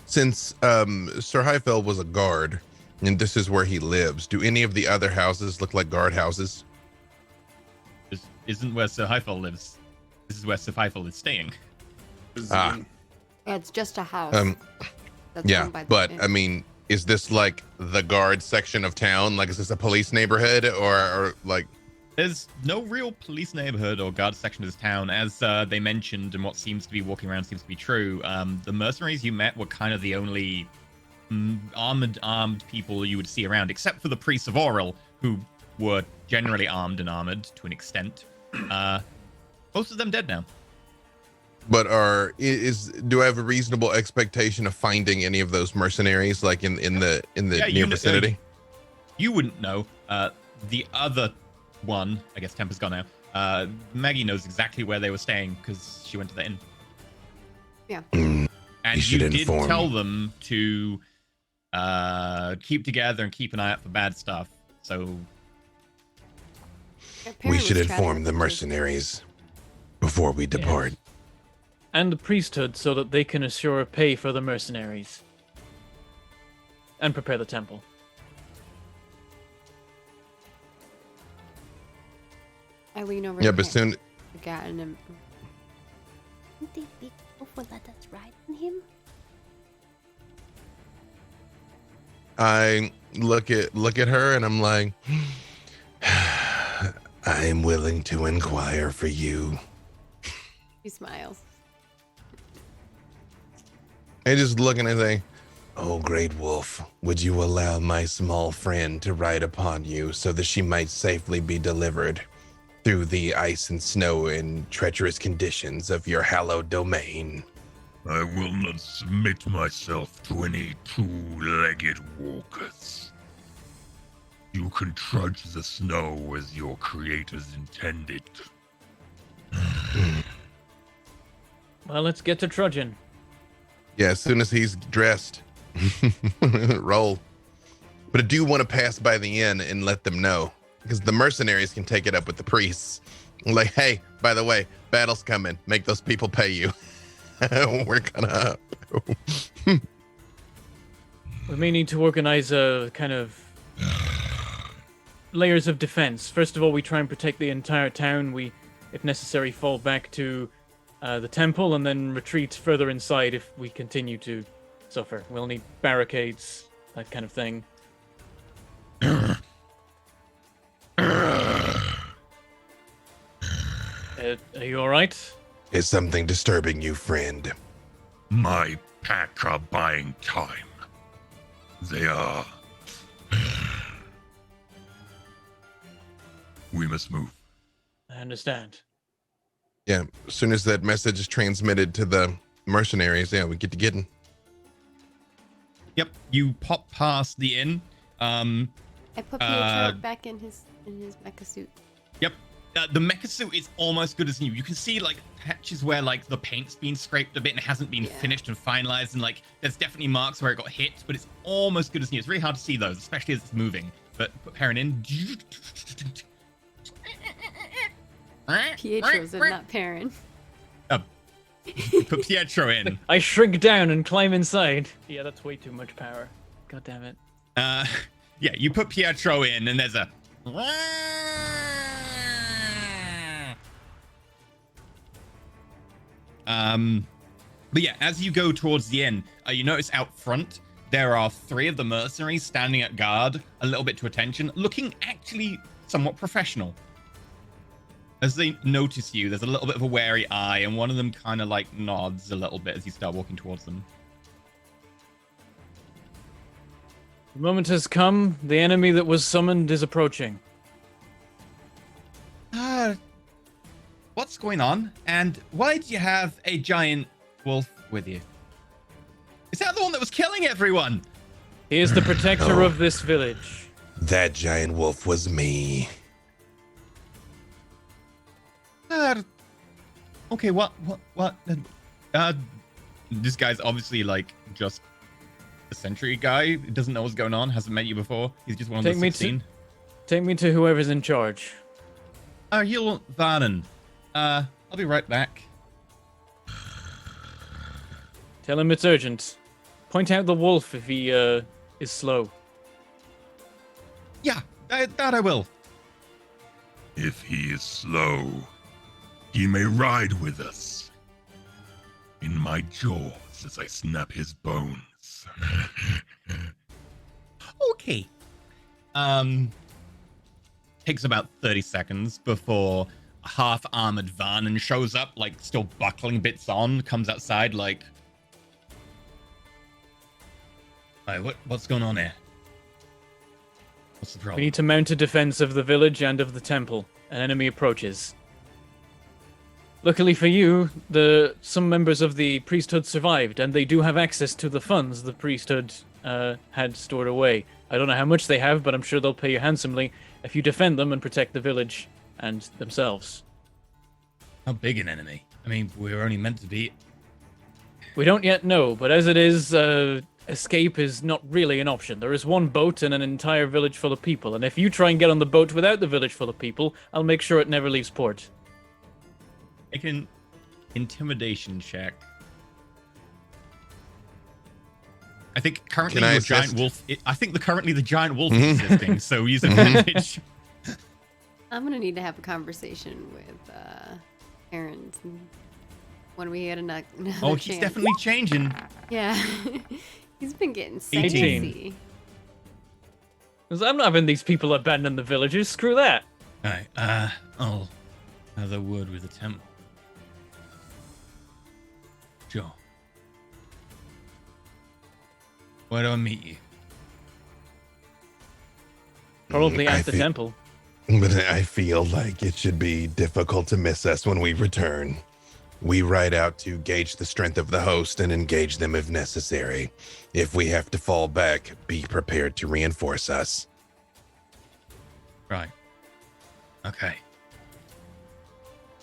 Since Sir Highfell was a guard, and this is where he lives, do any of the other houses look like guard houses? This isn't where Sir Highfell lives. This is where Sir Highfell is staying. Ah. Yeah, it's just a house. That's Yeah, owned by the but king. I mean, is this like the guard section of town? Like, is this a police neighborhood, or like? There's no real police neighborhood or guard section of this town, as they mentioned, and what seems to be walking around seems to be true. The mercenaries you met were kind of the only armed people you would see around, except for the priests of Auril, who were generally armed and armored to an extent. Most of them dead now. But do I have a reasonable expectation of finding any of those mercenaries, like in the Yeah, near vicinity? You wouldn't know. The other one, I guess Temper's gone now. Maggie knows exactly where they were staying because she went to the inn. Yeah. And You should you did inform. tell them to keep together and keep an eye out for bad stuff. So We should inform the mercenaries before we depart. Yes. And the priesthood so that they can assure pay for the mercenaries. And prepare the temple. I lean over. Yeah, to but soon. the cat and him. Don't they big wolf will let us ride on him? I look at her and I'm like, I am willing to inquire for you. He smiles. I just look and I say, oh, great wolf, would you allow my small friend to ride upon you so that she might safely be delivered through the ice and snow and treacherous conditions of your hallowed domain? I will not submit myself to any two-legged walkers. You can trudge the snow as your creators intended. Well, let's get to trudging. Yeah, as soon as he's dressed, roll. But I do want to pass by the inn and let them know, because the mercenaries can take it up with the priests. Like, hey, by the way, battle's coming. Make those people pay you. We're gonna. We may need to organize a kind of layers of defense. First of all, we try and protect the entire town. We, if necessary, fall back to the temple and then retreat further inside if we continue to suffer. We'll need barricades, that kind of thing. Are you alright? Is something disturbing you, friend? My pack are buying time. They are. We must move. I understand. Yeah, as soon as that message is transmitted to the mercenaries, yeah, we get to getting. Yep, you pop past the inn. I put Pietro back in his mecha suit. Yep. The mecha suit is almost good as new. You can see like patches where like the paint's been scraped a bit and hasn't been finished and finalized, and like there's definitely marks where it got hit, but it's almost good as new. It's really hard to see those, especially as it's moving. But put Perrin in. Pietro's and not Perrin. Put Pietro in. I shrink down and climb inside. Yeah, that's way too much power. God damn it. Yeah, you put Pietro in, and there's a. But yeah, as you go towards the end, you notice out front there are 3 of the mercenaries standing at guard, a little bit to attention, looking actually somewhat professional. As they notice you, there's a little bit of a wary eye, and one of them kind of like nods a little bit as you start walking towards them. The moment has come. The enemy that was summoned is approaching. What's going on? And why do you have a giant wolf with you? Is that the one that was killing everyone? He is the protector of this village. That giant wolf was me. Okay, what? This guy's obviously like just a sentry guy. He doesn't know what's going on. Hasn't met you before. He's just one of the 16. Take me to whoever's in charge. You'll Varnen. I'll be right back. Tell him it's urgent. Point out the wolf if he is slow. Yeah, that I will. If he is slow, he may ride with us. In my jaws as I snap his bones. Okay. Takes about 30 seconds before a half-armored Varnen shows up, like still buckling bits on, comes outside like... Alright, what's going on here? What's the problem? We need to mount a defense of the village and of the temple. An enemy approaches. Luckily for you, some members of the priesthood survived, and they do have access to the funds the priesthood had stored away. I don't know how much they have, but I'm sure they'll pay you handsomely if you defend them and protect the village and themselves. How big an enemy? I mean, we're only meant to be... We don't yet know, but as it is, escape is not really an option. There is one boat and an entire village full of people, and if you try and get on the boat without the village full of people, I'll make sure it never leaves port. Make an intimidation check. I think currently Can I your giant assist? wolf. I think currently the giant wolf is assisting, so use advantage. I'm gonna need to have a conversation with Aaron's when we get another Oh, he's chance. definitely changing. Yeah, he's been getting 18. sassy. 'Cause I'm not having these people abandon the villages. Screw that. Alright, I'll have a word with the temple. Sure. Where do I meet you? Probably I at the feel- temple. But I feel like it should be difficult to miss us when we return. We ride out to gauge the strength of the host and engage them if necessary. If we have to fall back, be prepared to reinforce us. Right. Okay.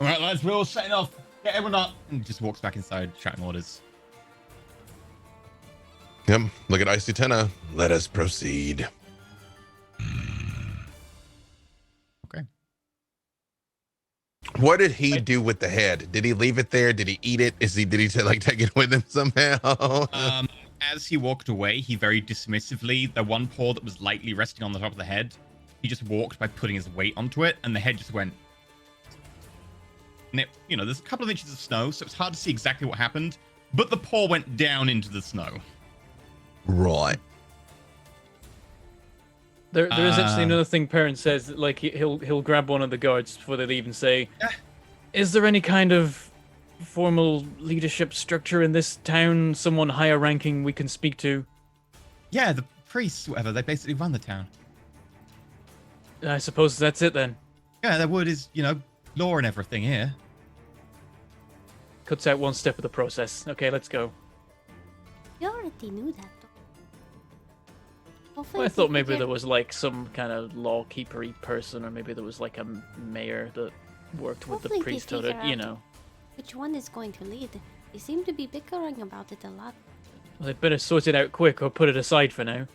Alright, lads, we're all setting off. Get everyone up. And just walks back inside, shouting orders. Yep, look at Icy Tenna. Let us proceed. Okay. What did he do with the head? Did he leave it there? Did he eat it? Did he take it with him somehow? As he walked away, he very dismissively, the one paw that was lightly resting on the top of the head, he just walked by putting his weight onto it, and the head just went. And it, there's a couple of inches of snow, so it's hard to see exactly what happened, but the paw went down into the snow. Right. There is actually another thing Perrin says. Like he'll grab one of the guards before they leave and say, "Is there any kind of formal leadership structure in this town? Someone higher ranking we can speak to?" Yeah, the priests, whatever, they basically run the town. I suppose that's it then. Yeah, there wood is, law and everything here. Cuts out one step of the process. Okay, let's go. You already knew that, though. Well, Hopefully I thought people maybe get- there was like some kind of law-keepery person, or maybe there was like a mayor that worked with the Hopefully they priesthood. figure out which one is going to lead. They seem to be bickering about it a lot. Well, they better sort it out quick or put it aside for now.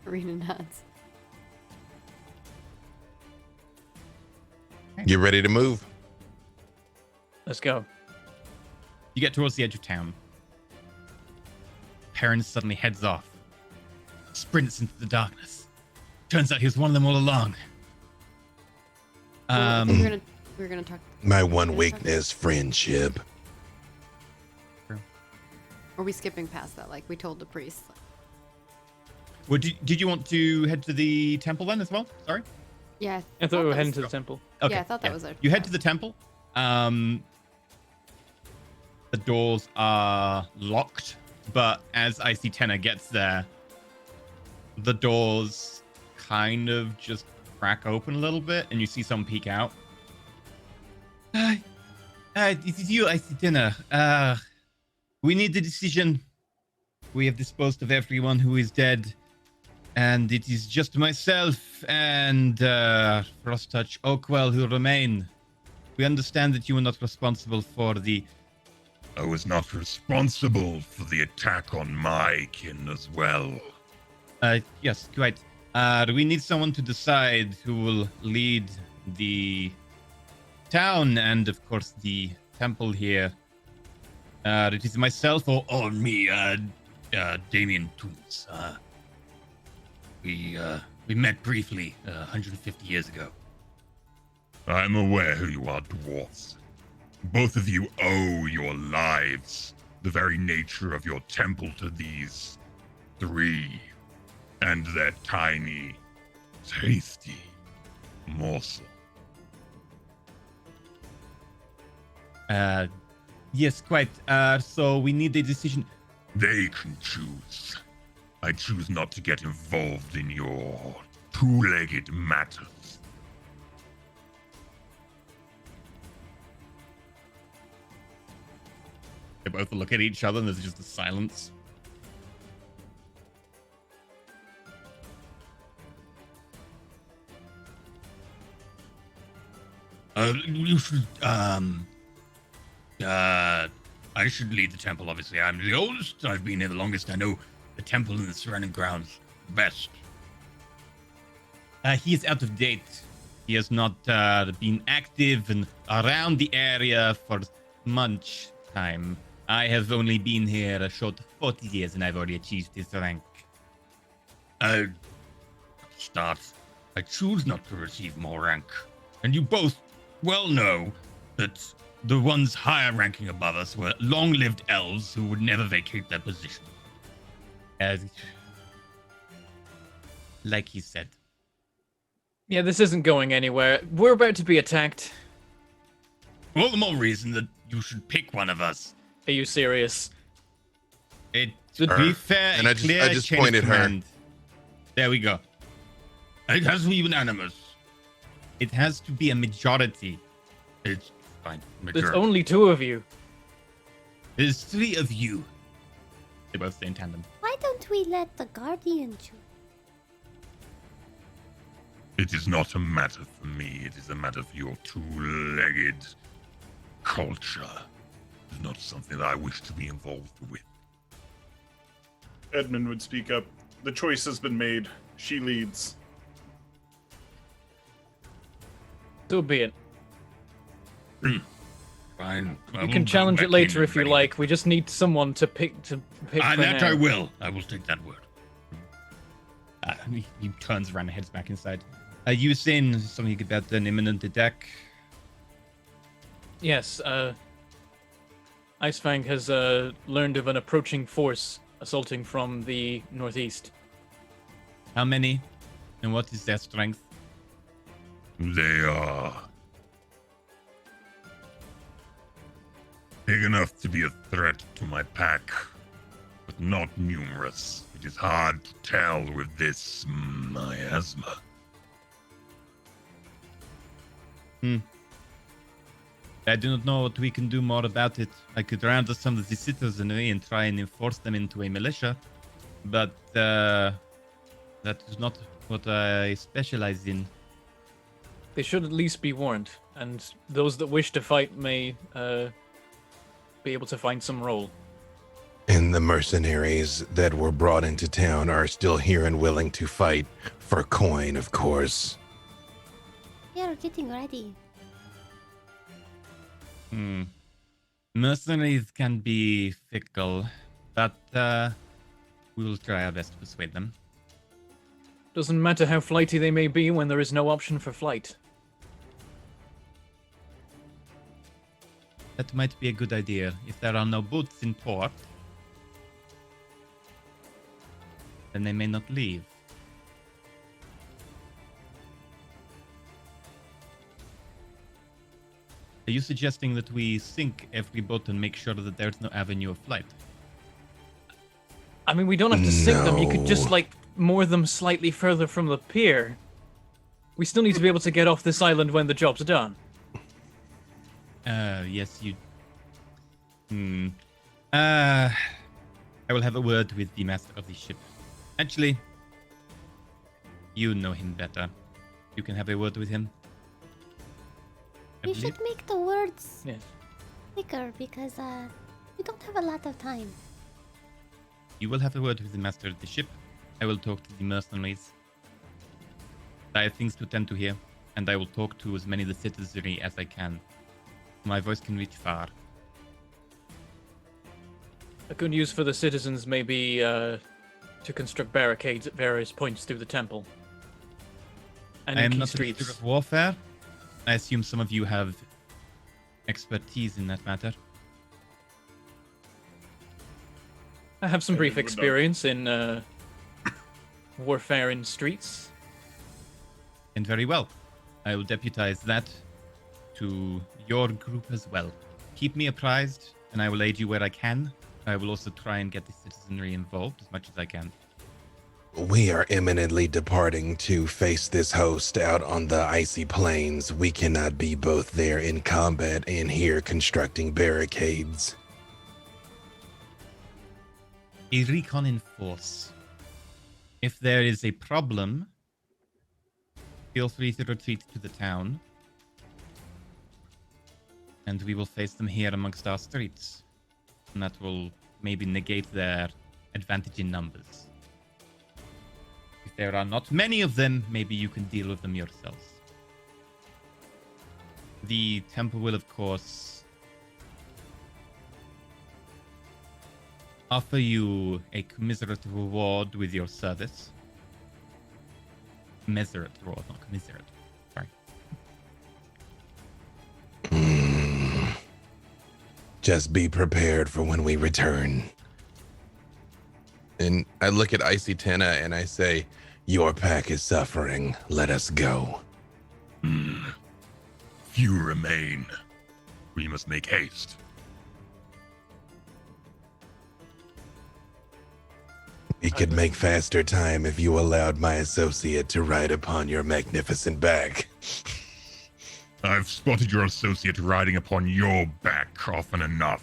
Arena nuts. You ready to move? Let's go. You get towards the edge of town. Perrin suddenly heads off. Sprints into the darkness. Turns out he was one of them all along. We're gonna talk. My one weakness, friendship. Are we skipping past that? Like we told the priest. Well, did you want to head to the temple then as well? Sorry. Yeah. I thought we were that heading was- to the temple. Okay. Yeah, I thought that was our. You head to the temple. The doors are locked, but as Icy Tenor gets there, the doors kind of just crack open a little bit, and you see someone peek out. It is you, Icy Tenor. We need the decision. We have disposed of everyone who is dead, and it is just myself and Frosttouch Oakwell who remain. We understand that you are not responsible for the. I was not responsible for the attack on my kin as well. Yes, quite. We need someone to decide who will lead the town and, of course, the temple here. It is myself or me, Damien Toons. We met briefly 150 years ago. I'm aware who you are, dwarfs. Both of you owe your lives, the very nature of your temple, to these three, and their tiny, tasty morsel. Yes, quite. So we need a decision. They can choose. I choose not to get involved in your two-legged matters. They both look at each other and there's just a silence. You should, I should lead the temple, obviously. I'm the oldest. I've been here the longest. I know the temple and the surrounding grounds best. He is out of date. He has not been active and around the area for much time. I have only been here a short 40 years, and I've already achieved his rank. Start. I choose not to receive more rank. And you both well know that the ones higher ranking above us were long-lived elves who would never vacate their position. Like he said. Yeah, this isn't going anywhere. We're about to be attacked. All the more reason that you should pick one of us. Are you serious? To be fair, and I just chain of pointed her. command. There we go. It has to be unanimous. It has to be a majority. It's fine. There's Majority. only 2 of you. There's 3 of you. They both stay in tandem. Why don't we let the Guardian choose? It is not a matter for me. It is a matter for your two-legged culture. It's not something that I wish to be involved with. Edmund would speak up. The choice has been made. She leads. So be it. Fine. You can challenge it later if you like. We just need someone to pick for That now. I will. I will take that word. He turns around and heads back inside. You were saying something about an imminent attack? Yes, Icefang has learned of an approaching force assaulting from the northeast. How many? And what is their strength? They are big enough to be a threat to my pack, but not numerous. It is hard to tell with this miasma. I do not know what we can do more about it. I could round up some of the citizenry and try and enforce them into a militia, but that is not what I specialize in. They should at least be warned, and those that wish to fight may be able to find some role. And the mercenaries that were brought into town are still here and willing to fight for coin, of course. They're getting ready. Mercenaries can be fickle, but we will try our best to persuade them. Doesn't matter how flighty they may be when there is no option for flight. That might be a good idea. If there are no boats in port, then they may not leave. Are you suggesting that we sink every boat and make sure that there's no avenue of flight? I mean, we don't have to sink them. You could just, No. like, moor them slightly further from the pier. We still need to be able to get off this island when the job's done. Yes, you... I will have a word with the master of the ship. Actually, you know him better. You can have a word with him. I We believe. should make the words Yes. quicker because we don't have a lot of time. You will have a word with the master of the ship. I will talk to the mercenaries. I have things to tend to here, and I will talk to as many of the citizenry as I can. My voice can reach far. A good use for the citizens may be to construct barricades at various points through the temple. And I in am key not a streets. master of warfare. I assume some of you have expertise in that matter. I have some I brief would know. experience in warfare in streets. And very well. I will deputize that to your group as well. Keep me apprised, and I will aid you where I can. I will also try and get the citizenry involved as much as I can. We are imminently departing to face this host out on the icy plains. We cannot be both there in combat and here constructing barricades. A recon in force. If there is a problem, feel free to retreat to the town, and we will face them here amongst our streets. And that will maybe negate their advantage in numbers. If there are not many of them, maybe you can deal with them yourselves. The temple will, of course, offer you a commiserate reward with your service. Commiserate reward, not commiserate. Sorry. Just be prepared for when we return. And I look at Icy Tenna and I say, your pack is suffering. Let us go. Few remain. We must make haste. We could make faster time if you allowed my associate to ride upon your magnificent back. I've spotted your associate riding upon your back often enough.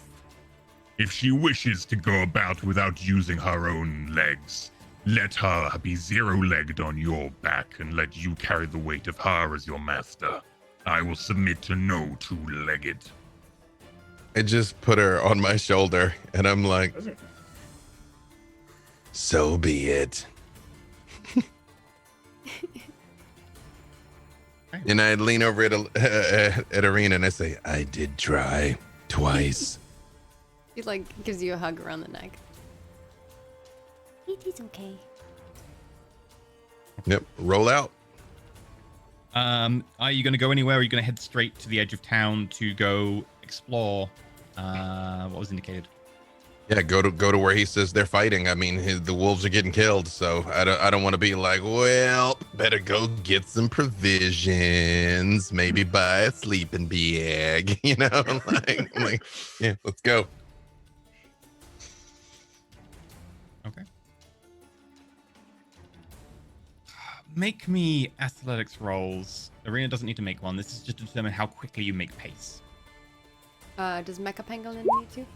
If she wishes to go about without using her own legs, let her be zero-legged on your back and let you carry the weight of her as your master. I will submit to no two-legged. I just put her on my shoulder and I'm like, so be it. And I lean over at Arena and I say, I did try twice. He like gives you a hug around the neck. It is okay. Yep, roll out. Are you going to go anywhere, or are you going to head straight to the edge of town to go explore what was indicated? Yeah, go to where he says they're fighting. I mean, the wolves are getting killed, so I don't want to be like, well, better go get some provisions, maybe buy a sleeping bag, you know? like, yeah, let's go. Okay. Make me athletics rolls. Arena doesn't need to make one. This is just to determine how quickly you make pace. Does Mecha Pangolin need to?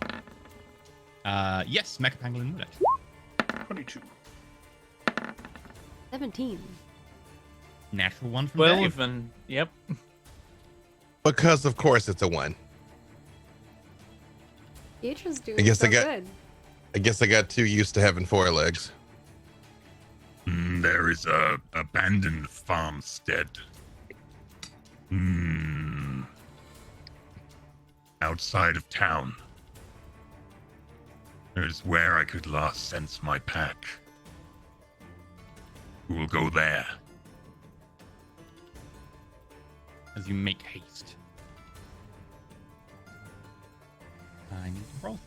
Yes, Mecha Pangolin would actually. 22. 17. Natural one from 12 Dave. and yep. Because of course it's a 1. Pietro's doing I guess so I got- good. I guess I got too used to having 4 legs. There is a abandoned farmstead. Outside of town. There's where I could last sense my pack. We will go there. As you make haste. I need to roll.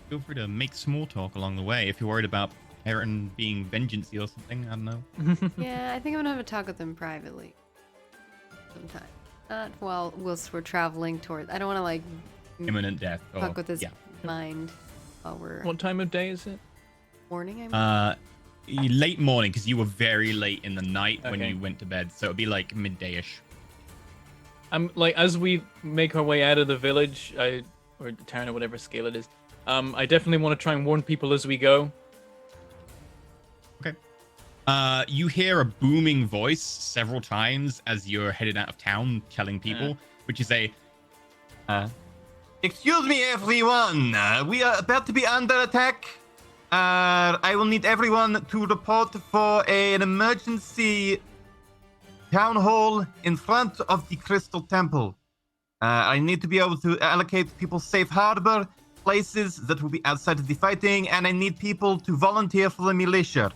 Feel free to make small talk along the way if you're worried about Aaron being vengeancey or something. I don't know. Yeah, I think I'm gonna have a talk with him privately. Sometime. Not whilst we're traveling toward. I don't want to like Imminent death. Or, fuck with his yeah. mind while we're What time of day is it? morning. I mean. Late morning, because you were very late in the night when Okay. you went to bed, so it'd be like midday-ish. Like as we make our way out of the village, or the town or whatever scale it is, I definitely want to try and warn people as we go. Okay. You hear a booming voice several times as you're headed out of town, telling people, which is a. Excuse me, everyone. We are about to be under attack. I will need everyone to report for an emergency town hall in front of the Crystal Temple. I need to be able to allocate people safe harbor places that will be outside of the fighting, and I need people to volunteer for the militia.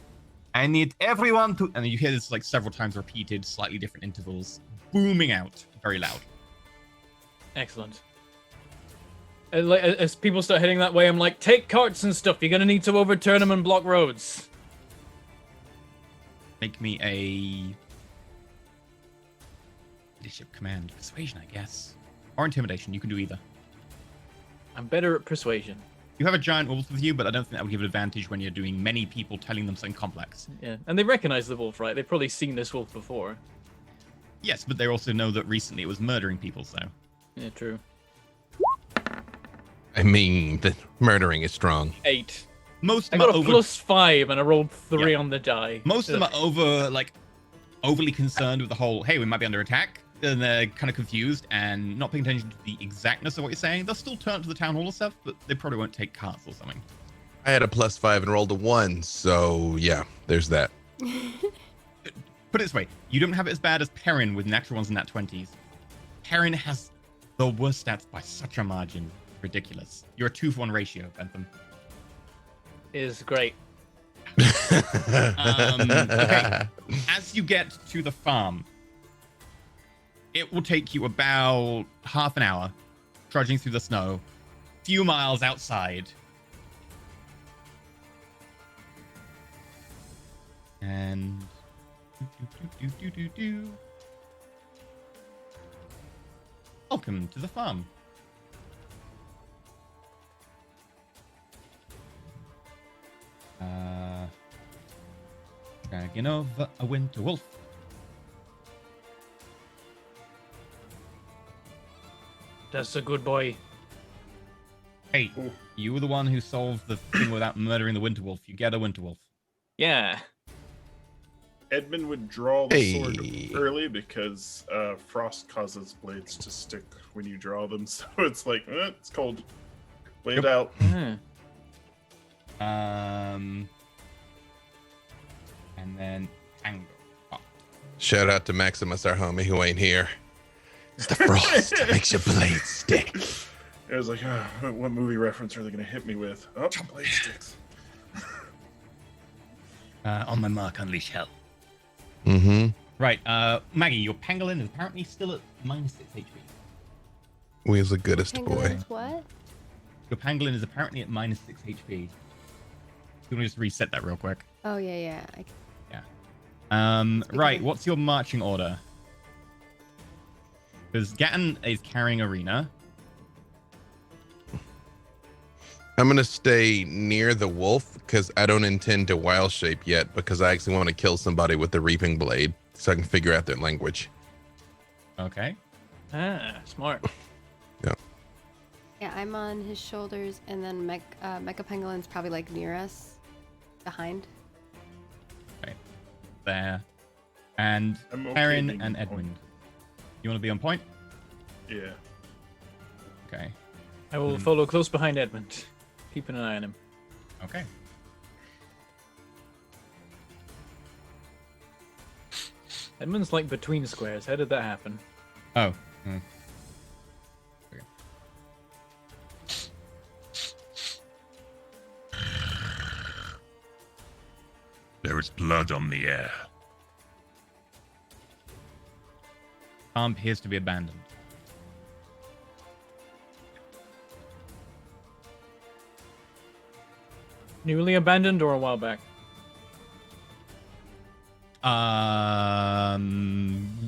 I need everyone to, and you hear this like several times repeated, slightly different intervals, booming out very loud. Excellent. Like, as people start heading that way, I'm like, take carts and stuff. You're gonna need to overturn them and block roads. Make me a leadership command, persuasion, I guess, or intimidation. You can do either. I'm better at persuasion. You have a giant wolf with you, but I don't think that would give an advantage when you're doing many people telling them something complex. Yeah, and they recognize the wolf, right? They've probably seen this wolf before. Yes, but they also know that recently it was murdering people, so. Yeah, true. I mean, the murdering is strong. 8. Most I of them got are a over. +5 and I rolled 3 Yeah. on the die. Most of them are over like overly concerned with the whole, hey, we might be under attack, and they're kind of confused and not paying attention to the exactness of what you're saying, they'll still turn to the town hall and stuff, but they probably won't take carts or something. I had a +5 and rolled a 1, so yeah, there's that. Put it this way, you don't have it as bad as Perrin with natural ones and nat 20s. Perrin has the worst stats by such a margin. Ridiculous. You're a 2-for-1 ratio, Bentham. Is great. Okay. As you get to the farm, it will take you about half an hour trudging through the snow, few miles outside. And welcome to the farm. Dragon of a winter wolf. That's a good boy. Hey, you were the one who solved the thing without murdering the winter wolf. You get a winter wolf. Yeah. Edmund would draw the sword Hey. early because frost causes blades to stick when you draw them. So it's like, it's cold. Lay it out. Hmm. And then Tango. Oh, Shout out to Maximus, our homie, who ain't here. It's the frost that makes your blade stick. It was like, what movie reference are they going to hit me with? Oh, blade sticks. On my mark, unleash hell. Mm-hmm. right, Maggie, your pangolin is apparently still at -6 HP. We was the goodest boy. Penguins, what? Your pangolin is apparently at -6 HP. You want to just reset that real quick? Oh yeah. Right, what's your marching order? Because Gatton is carrying Arena. I'm gonna stay near the wolf because I don't intend to wild shape yet because I actually want to kill somebody with the reaping blade so I can figure out their language. Okay. Ah, smart. Yeah, I'm on his shoulders, and then Mecha Penguin's probably like near us, behind. There. And I'm okay Perrin being and on point. Edmund. You want to be on point? Yeah. Okay. I will follow close behind Edmund, keeping an eye on him. Okay. Edmund's like between squares. How did that happen? Oh. There is blood on the air. Farm appears to be abandoned. Newly abandoned or a while back?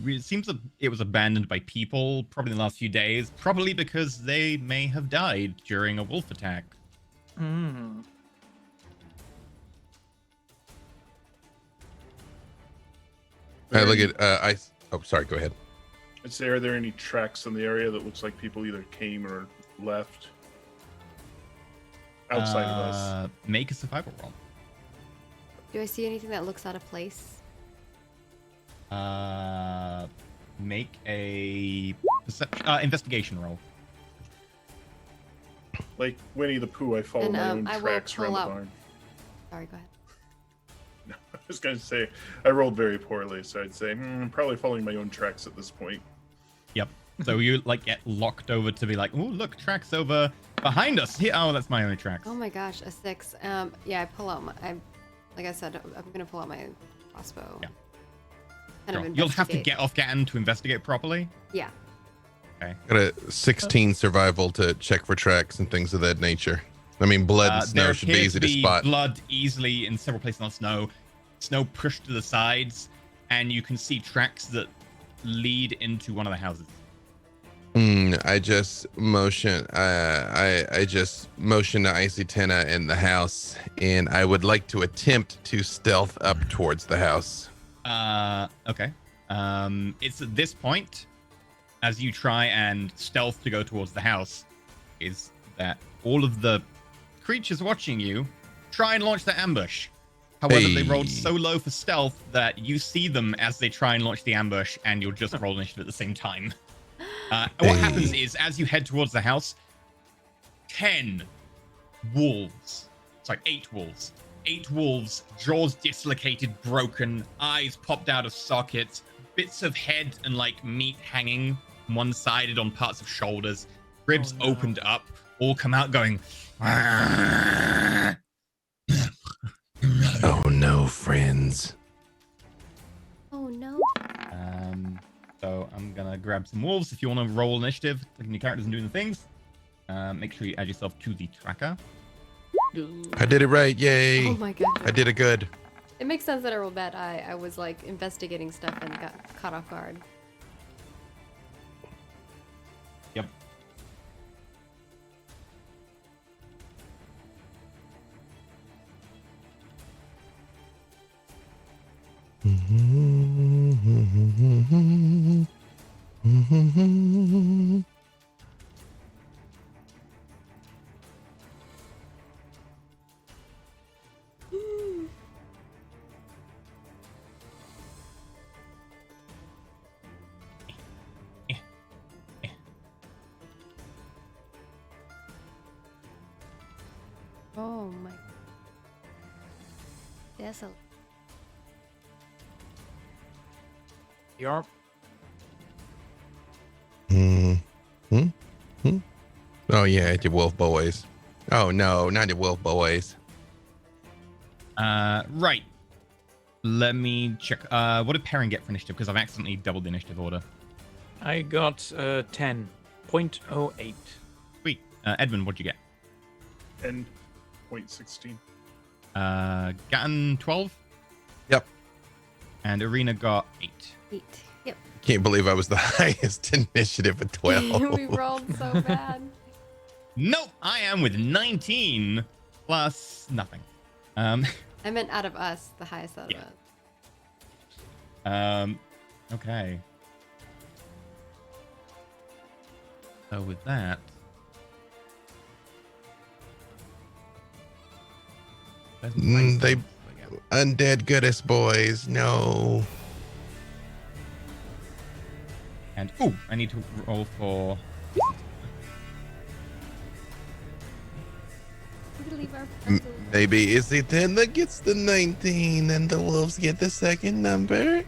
It seems that it was abandoned by people probably in the last few days, probably because they may have died during a wolf attack. Hmm. I look at oh, sorry, go ahead. I'd say, are there any tracks in the area that looks like people either came or left outside of us? Make a survival roll. Do I see anything that looks out of place? Make a investigation roll. Like Winnie the Pooh, I follow And, my own I will tracks around pull the out- barn. Sorry, go ahead. I was going to say, I rolled very poorly, so I'd say, I'm probably following my own tracks at this point. Yep. So you like get locked over to be like, oh look, tracks over behind us. Here, oh, that's my only tracks. Oh my gosh, a 6. Yeah, I pull out my. Like I said, I'm gonna pull out my crossbow. Yeah. Kind Sure. of You'll have to investigate. get off Gatton to investigate properly. Yeah. Got a 16 survival to check for tracks and things of that nature. I mean, blood and snow there should be appears easy to spot. Blood easily in several places on snow. Snow pushed to the sides, and you can see tracks that lead into one of the houses. I just motion. I just motion to Icy Tenna in the house, and I would like to attempt to stealth up towards the house. Okay. It's at this point, as you try and stealth to go towards the house, is that all of the creatures watching you try and launch their ambush. However, they rolled Hey. so low for stealth that you see them as they try and launch the ambush, and you'll just roll initiative at the same time. What happens is, as you head towards the house, 8 wolves, jaws dislocated, broken, eyes popped out of sockets, bits of head and like meat hanging one-sided on parts of shoulders, ribs opened up, all come out going, Oh no, friends. Oh no. So I'm gonna grab some wolves. If you want to roll initiative, clicking your characters and doing the things, make sure you add yourself to the tracker. I did it right. Yay. Oh my god. I did it good. It makes sense that I rolled bad. I was like investigating stuff and got caught off guard. Yep. Oh my. Desolate. Yarp. Oh yeah, it's your wolf boys. Oh no, not your wolf boys. Right. Let me check. What did Perrin get for initiative? Because I've accidentally doubled the initiative order. I got 10.08. Sweet. Edmund, what'd you get? 10.16. Gatton 12? Yep. And Arena got 8. 8. Yep. Can't believe I was the highest initiative at 12. We rolled so bad. Nope, I am with 19 plus nothing. I meant out of us, the highest out of us. Okay. So with that, They undead goodness boys. No. and I need to roll for. We leave our Maybe it's the 10 that gets the 19 and the wolves get the second number.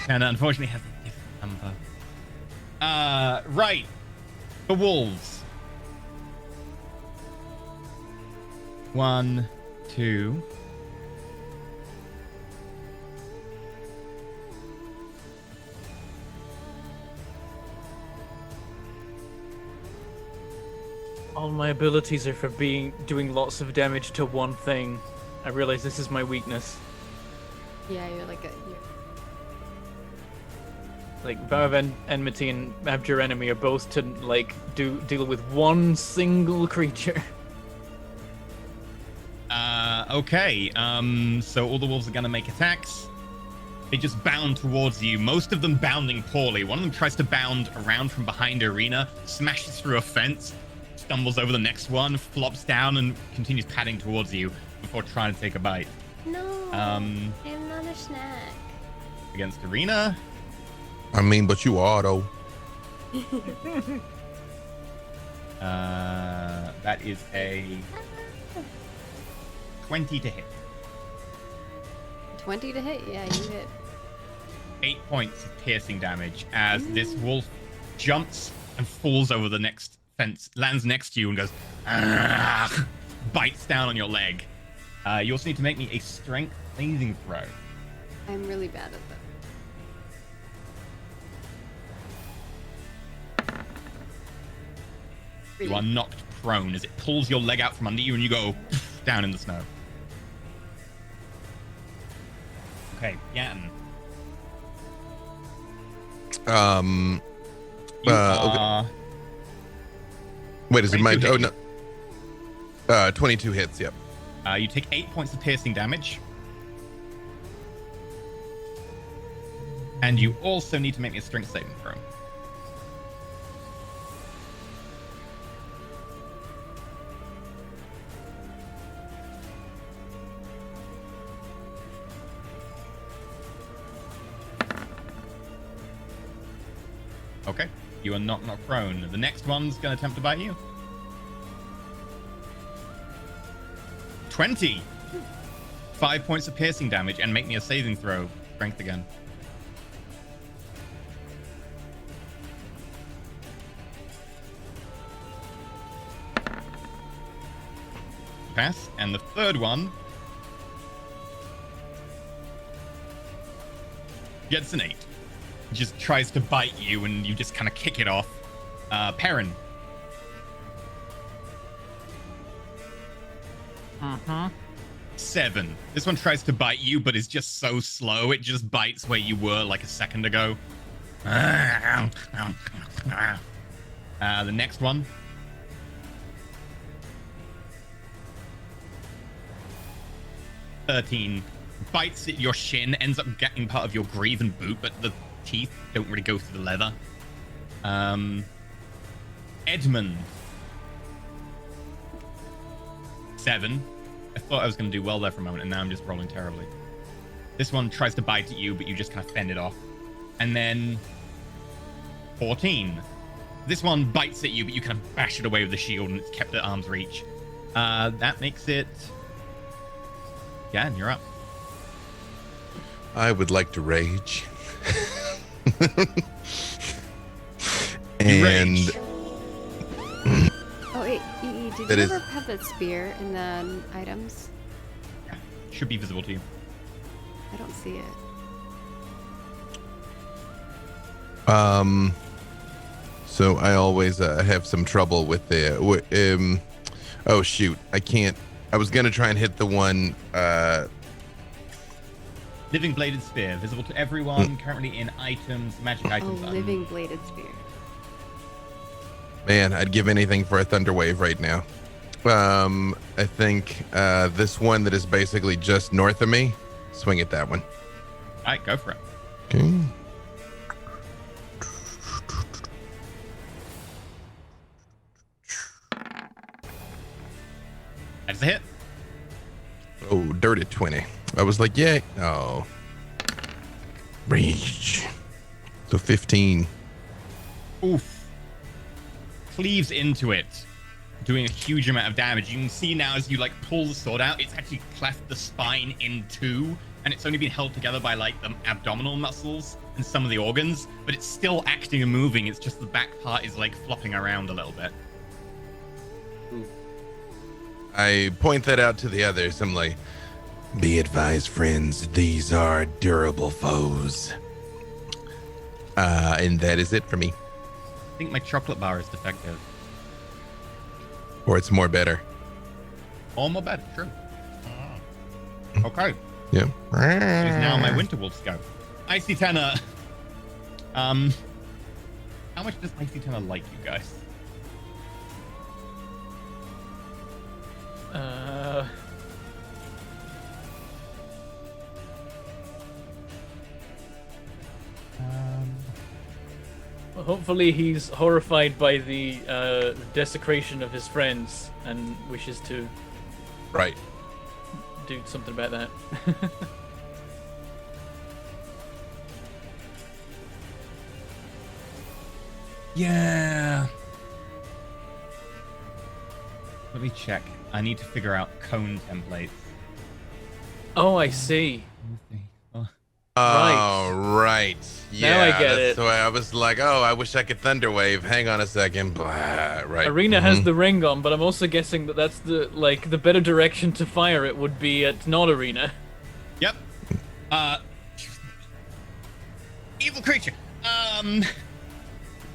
And unfortunately has a different number. Right. The wolves. 1, 2. All my abilities are for doing lots of damage to one thing. I realize this is my weakness. Yeah, you're like Like Vow of Enmity and Abjure Enemy are both to like deal with one single creature. Okay. So all the wolves are gonna make attacks. They just bound towards you, most of them bounding poorly. One of them tries to bound around from behind Arena, smashes through a fence, stumbles over the next one, flops down, and continues padding towards you before trying to take a bite. No. I'm not a snack. Against Arena. I mean, but you are though. That is a 20 to hit. 20 to hit? Yeah, you hit. 8 points of piercing damage as this wolf jumps and falls over the next fence, lands next to you and goes, "Argh," bites down on your leg. You also need to make me a strength saving throw. I'm really bad at that. You are knocked prone as it pulls your leg out from under you and you go down in the snow. Okay, Gatton. You are... Okay. Wait, is it my? 22 Oh hit. no. 22 hits. Yep. You take 8 points of piercing damage. And you also need to make me a strength saving throw. Okay. You are not prone. The next one's going to attempt to bite you. 20. 5 points of piercing damage, and make me a saving throw. Strength again. Pass. And the third one gets an 8. Just tries to bite you, and you just kind of kick it off. Perrin. 7. This one tries to bite you, but is just so slow. It just bites where you were like a second ago. The next one. 13. Bites at your shin, ends up getting part of your greave and boot, but the teeth don't really go through the leather. Edmund. 7. I thought I was going to do well there for a moment, and now I'm just rolling terribly. This one tries to bite at you, but you just kind of fend it off. And then 14. This one bites at you, but you kind of bash it away with the shield, and it's kept at arm's reach. That makes it... Yeah, and you're up. I would like to rage. And rage. Oh, wait, did you ever have that spear in the items? Should be visible to you. I don't see it. So I always have some trouble with the oh shoot, I can't. I was gonna try and hit the one Living bladed spear, visible to everyone, currently in items, magic items. Living bladed spear. Man, I'd give anything for a thunder wave right now. I think this one that is basically just north of me, swing at that one. All right, go for it. Okay. That's a hit. Oh, dirt at 20. I was like, yay. Oh. Rage. So 15. Oof. Cleaves into it, doing a huge amount of damage. You can see now as you like pull the sword out, it's actually cleft the spine in two, and it's only been held together by like the abdominal muscles and some of the organs, but it's still acting and moving. It's just the back part is like flopping around a little bit. I point that out to the others. I'm like, be advised, friends, these are durable foes. And that is it for me. I think my chocolate bar is defective. Or it's more better. Or more bad, true. Okay. Yeah. It is now my winter wolf's go. Icy Tenor. How much does Icy Tenor like you guys? Well, hopefully he's horrified by the desecration of his friends and wishes to Right. do something about that. Yeah. Let me check. I need to figure out cone templates. Oh, I see. Oh, right. Yeah, Now I get that's it. the way I was like, oh, I wish I could thunder wave. Hang on a second. Blah, right. Arena has the ring on, but I'm also guessing that that's the better direction to fire it would be at not Arena. Yep. Evil creature.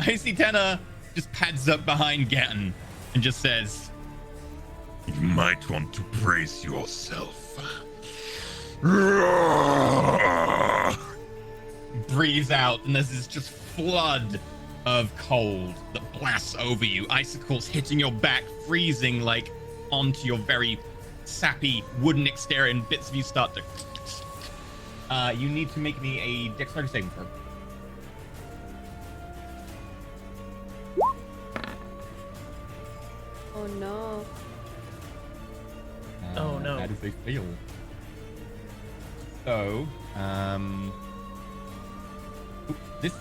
Icy Tenor just pads up behind Gatton and just says, You might want to brace yourself. breathes out, and there's this just flood of cold that blasts over you. Icicles hitting your back, freezing like onto your very sappy wooden exterior, and bits of you start to... you need to make me a dexterity saving throw. Oh no. Oh, no. That is a fail. So, this is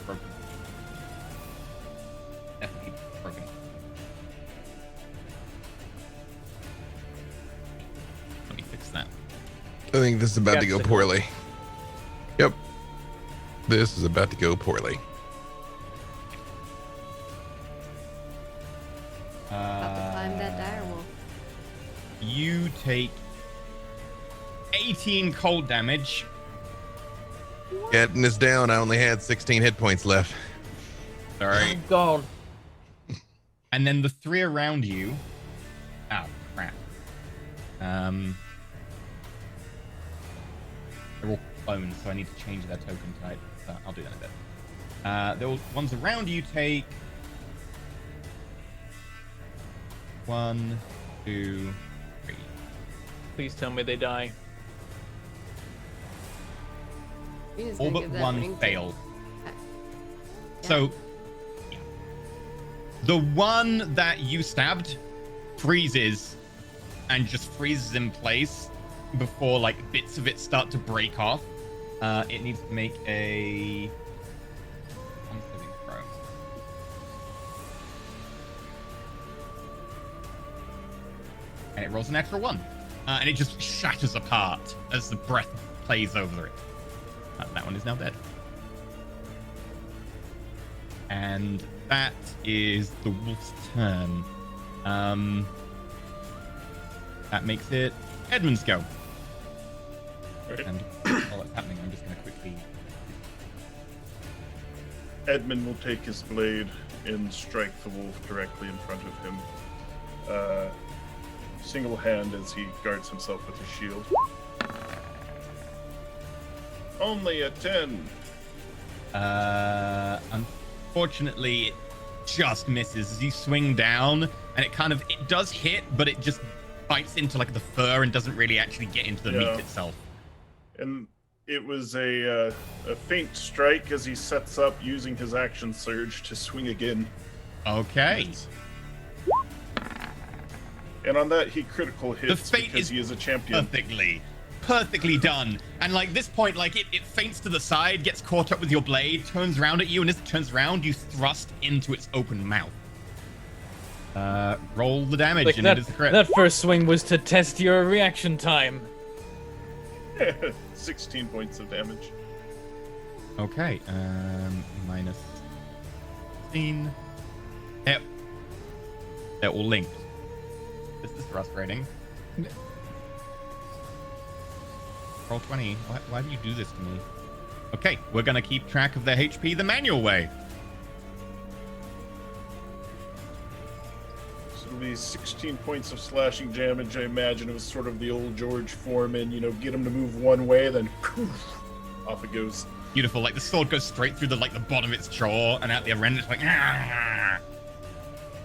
broken. definitely broken. Let me fix that. I think this is about to go Skeptical. poorly. Yep. This is about to go poorly. About to climb that dire wolf. You take 18 cold damage. Getting this down. I only had 16 hit points left. Sorry. Oh God. And then the three around you. Oh, crap. They're all clones, so I need to change their token type. So I'll do that in a bit. The ones around you take 1, 2, 3. Please tell me they die. Rita's All gonna but give that one ring to- failed. Yeah. So, yeah. The one that you stabbed freezes and just freezes in place before like bits of it start to break off. It needs to make a saving throw. And it rolls an extra 1. And it just shatters apart as the breath plays over it. That one is now dead. And that is the wolf's turn. That makes it Edmund's go. Right. And while it's happening, I'm just going to quickly... Edmund will take his blade and strike the wolf directly in front of him. Single hand as he guards himself with his shield. Only a 10. Unfortunately, it just misses as you swing down, and it does hit, but it just bites into like the fur and doesn't really actually get into the meat itself. And it was a faint strike as he sets up using his action surge to swing again. Okay. And on that, he critical hits fate because is he is a champion. Perfectly done. And like this point, like it feints to the side, gets caught up with your blade, turns around at you, and as it turns around, you thrust into its open mouth. Roll the damage, Like and that, it is the crit. that first swing was to test your reaction time. 16 points of damage. Okay, minus 16. Yep. They're all linked. This is frustrating. Roll 20. Why do you do this to me? Okay, we're gonna keep track of their HP the manual way. So it'll be 16 points of slashing damage. I imagine it was sort of the old George Foreman, get him to move one way, then poof, off it goes. Beautiful. Like the sword goes straight through the bottom of its jaw, and at the other end it's like ah!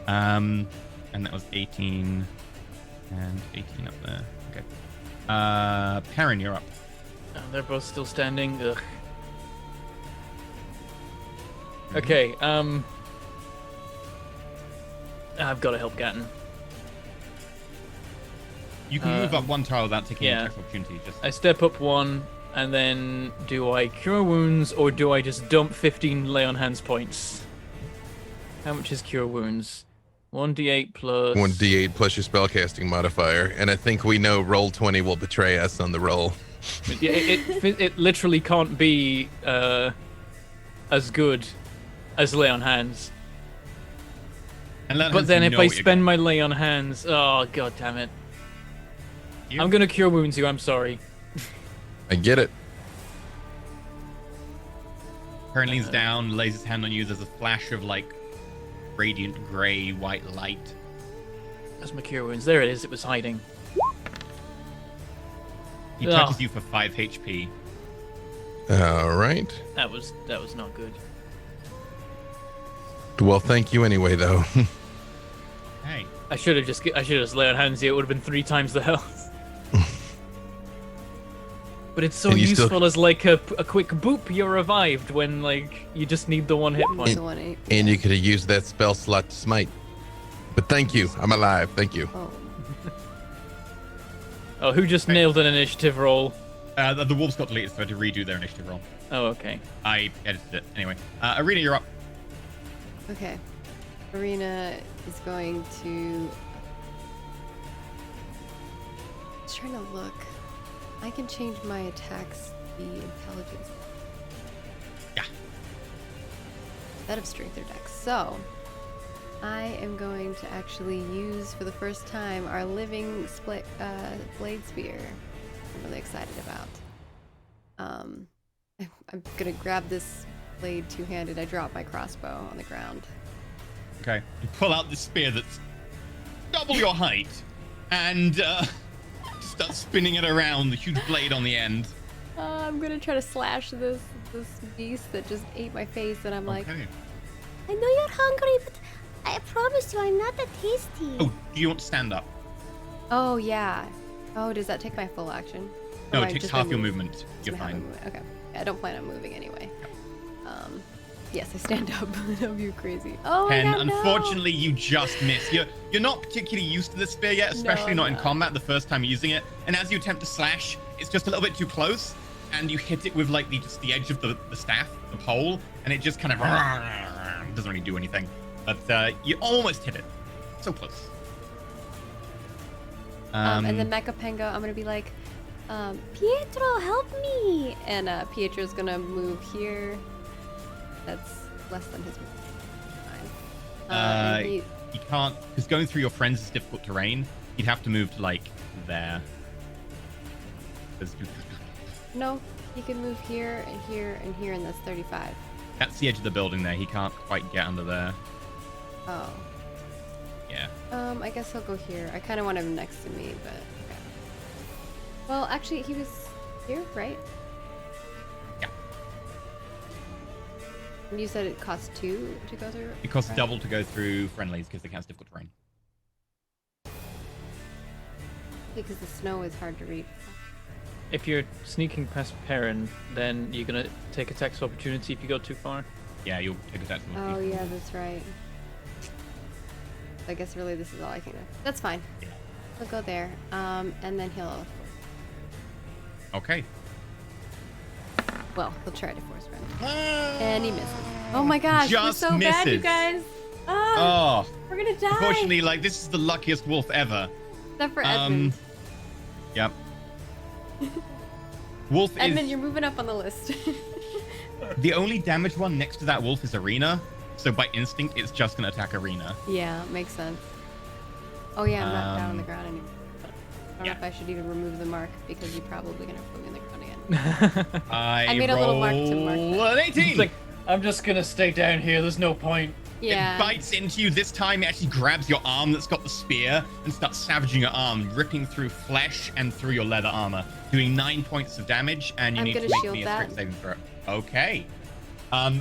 And that was 18 and 18 up there. Okay. Perrin, you're up. Oh, they're both still standing. Ugh. Okay, I've got to help Gatton. You can move up one tile without taking yeah. an attack opportunity. Just I step up one, and then do I cure wounds, or do I just dump 15 lay on hands points? How much is cure wounds? 1d8 plus... 1d8 plus your spellcasting modifier. And I think we know Roll20 will betray us on the roll. Yeah, it literally can't be as good as lay on hands. But then if I spend my lay on hands, oh god damn it! I'm gonna cure wounds you. I'm sorry. I get it. Perrin leans down, lays his hand on you. There's a flash of like radiant gray white light. That's my cure wounds. There it is. It was hiding. He touches you for 5 HP. All right. That was not good. Well, thank you anyway, though. Hey. I should have just lay on hands you. It would have been 3 times the health. But it's so useful as like a quick boop. You're revived when like you just need the 1 hit point. And you could have used that spell slot to smite. But thank you. I'm alive. Thank you. Oh. Oh, who just nailed an initiative roll? The wolves got deleted, so I had to redo their initiative roll. Oh, okay. I edited it. Anyway, Arena, you're up. Okay. Arena is going to. Just trying to look. I can change my attacks the intelligence. Yeah. Instead of strength or dex. So I am going to actually use for the first time our living split blade spear. I'm really excited about. I'm gonna grab this blade two-handed. I drop my crossbow on the ground. Okay. You pull out this spear that's double your height and start spinning it around, the huge blade on the end. I'm gonna try to slash this beast that just ate my face, and I'm like, Okay. I know you're hungry, but I promise you I'm not that tasty. Oh, do you want to stand up? oh yeah. Oh, does that take my full action? No, Or it I takes just half my your move? movement. Just You're my half my fine. movement. Okay. Yeah, I don't plan on moving anyway. Yes, I stand up. That'd be crazy. Oh my And god, no. unfortunately, you just miss. You're not particularly used to the spear yet, especially I'm not in not. combat the first time using it. And as you attempt to slash, it's just a little bit too close, and you hit it with like just the edge of the staff, the pole, and it just kind of doesn't really do anything. But you almost hit it. So close. And then Mecha Pengo, I'm gonna be like, Pietro, help me! And Pietro's gonna move here. That's less than his movement. Fine. And he- You can't, because going through your friends is difficult terrain. You'd have to move to like there. no, he can move here and here and here, and that's 35. That's the edge of the building there. He can't quite get under there. Oh. Yeah. I guess he'll go here. I kind of want him next to me, but okay. Well, actually, he was here, right? Yeah. And you said it costs 2 to go through? It costs right? double to go through friendlies because they count as difficult terrain. Because the snow is hard to read. If you're sneaking past Perrin, then you're gonna take attacks of opportunity if you go too far. Yeah, you'll take attacks. Oh, yeah, that's right. I guess really this is all I can do. That's fine. Yeah. He'll go there. And then he'll... Okay. Well, he'll try to force friend. And he misses. Oh my gosh, we're Just so bad, you misses. guys. Oh, Oh, we're gonna die. unfortunately, like this is the luckiest wolf ever. Except for Edmund. Yep. Wolf Edmund, is you're moving up on the list. the only damaged one next to that wolf is Arena. So by instinct, it's just gonna attack Arena. Yeah, makes sense. Oh yeah, I'm not down on the ground anymore. I don't yeah. know if I should even remove the mark because you're probably gonna put me in the ground again. I made a little mark to mark that. An 18. It's like, I'm just gonna stay down here. There's no point. Yeah. It bites into you. This time, it actually grabs your arm that's got the spear and starts savaging your arm, ripping through flesh and through your leather armor, doing 9 points of damage. And you I'm need to gonna make shield me a that. strength saving throw. Okay.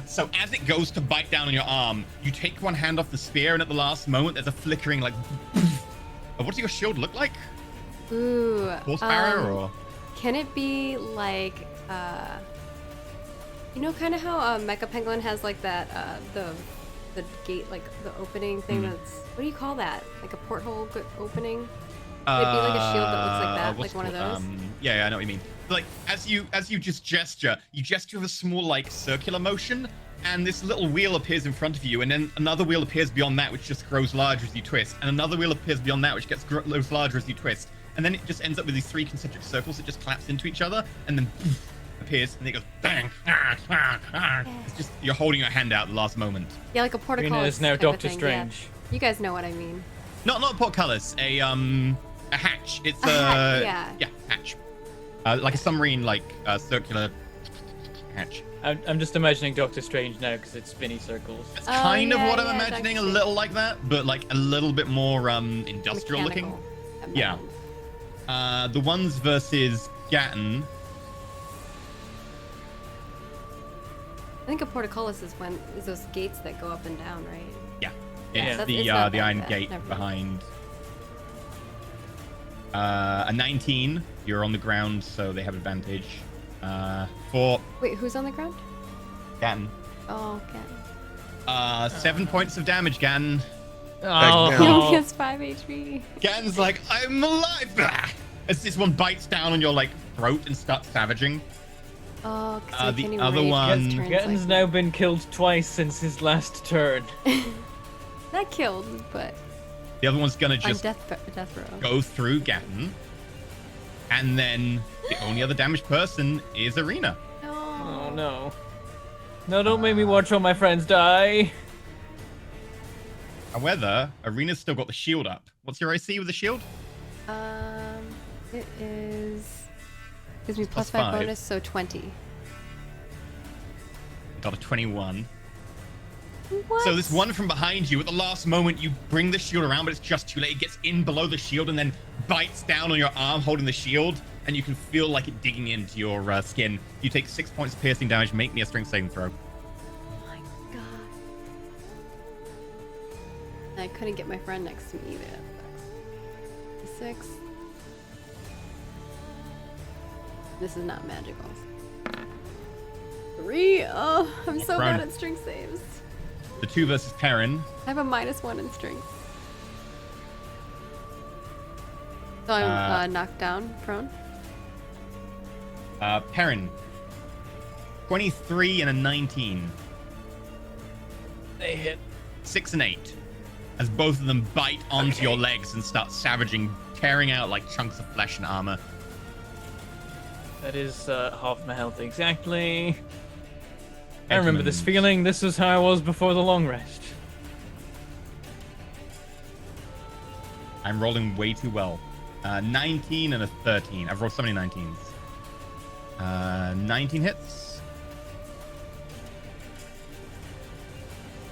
So as it goes to bite down on your arm, you take one hand off the spear, and at the last moment, there's a flickering like. What does your shield look like? Ooh. Horse barrier or? Can it be like, you know, kind of how Mecha Penguin has like that, the gate, like the opening thing that's, what do you call that? Like a porthole opening? Could it be like a shield that looks like that, what's like one of it those? called? Yeah, I know what you mean. Like as you just gesture with a small like circular motion, and this little wheel appears in front of you, and then another wheel appears beyond that, which just grows larger as you twist, and another wheel appears beyond that, which grows larger as you twist, and then it just ends up with these 3 concentric circles that just collapse into each other, and then appears, and it goes bang. It's just you're holding your hand out at the last moment. Yeah, like a portcullis. Arena is now type of Doctor thing, Strange. Yeah. You guys know what I mean. Not a portcullis, a hatch. It's A hatch, yeah. hatch. Like a submarine, like circular hatch. I'm just imagining Doctor Strange now because it's spinny circles. That's kind of yeah, what I'm yeah, imagining, a Doctor little like that, but like a little bit more industrial Mechanical. looking. Yeah. The ones versus Gatton. I think a portcullis is those gates that go up and down, right? Yeah. Yeah, It's that's- the it's not that iron bad. gate Never mind. behind. A 19. You're on the ground, so they have advantage. For Wait, who's on the ground? Gatton. Oh, okay. 7 points of damage, Gatton. Oh, He only has 5 HP. Gatton's like, I'm alive! Ah! As this one bites down on your like throat and starts savaging. Oh, because The other one- Gatton's now been killed twice since his last turn. Not killed, but The other one's gonna on just death row. go through Gatton. And then the only other damaged person is Arena. No. Oh no. No, don't make me watch all my friends die. However, Arena's still got the shield up. What's your AC with the shield? It is gives me Plus +5 5. bonus, so 20. Got a 21. What? So this one from behind you, at the last moment, you bring the shield around, but it's just too late. It gets in below the shield and then bites down on your arm holding the shield, and you can feel like it digging into your skin. You take 6 points of piercing damage. Make me a strength saving throw. Oh my god. I couldn't get my friend next to me either. 6. This is not magical. 3. Oh, I'm so Brown. bad at strength saves. The 2 versus Perrin. I have a -1 in strength. So I'm knocked down, prone. Perrin. 23 and a 19. They hit. 6 and 8. As both of them bite onto your legs and start savaging, tearing out like chunks of flesh and armor. That is half my health exactly. I remember this feeling. This is how I was before the long rest. I'm rolling way too well. 19 and a 13. I've rolled so many 19s. 19 hits.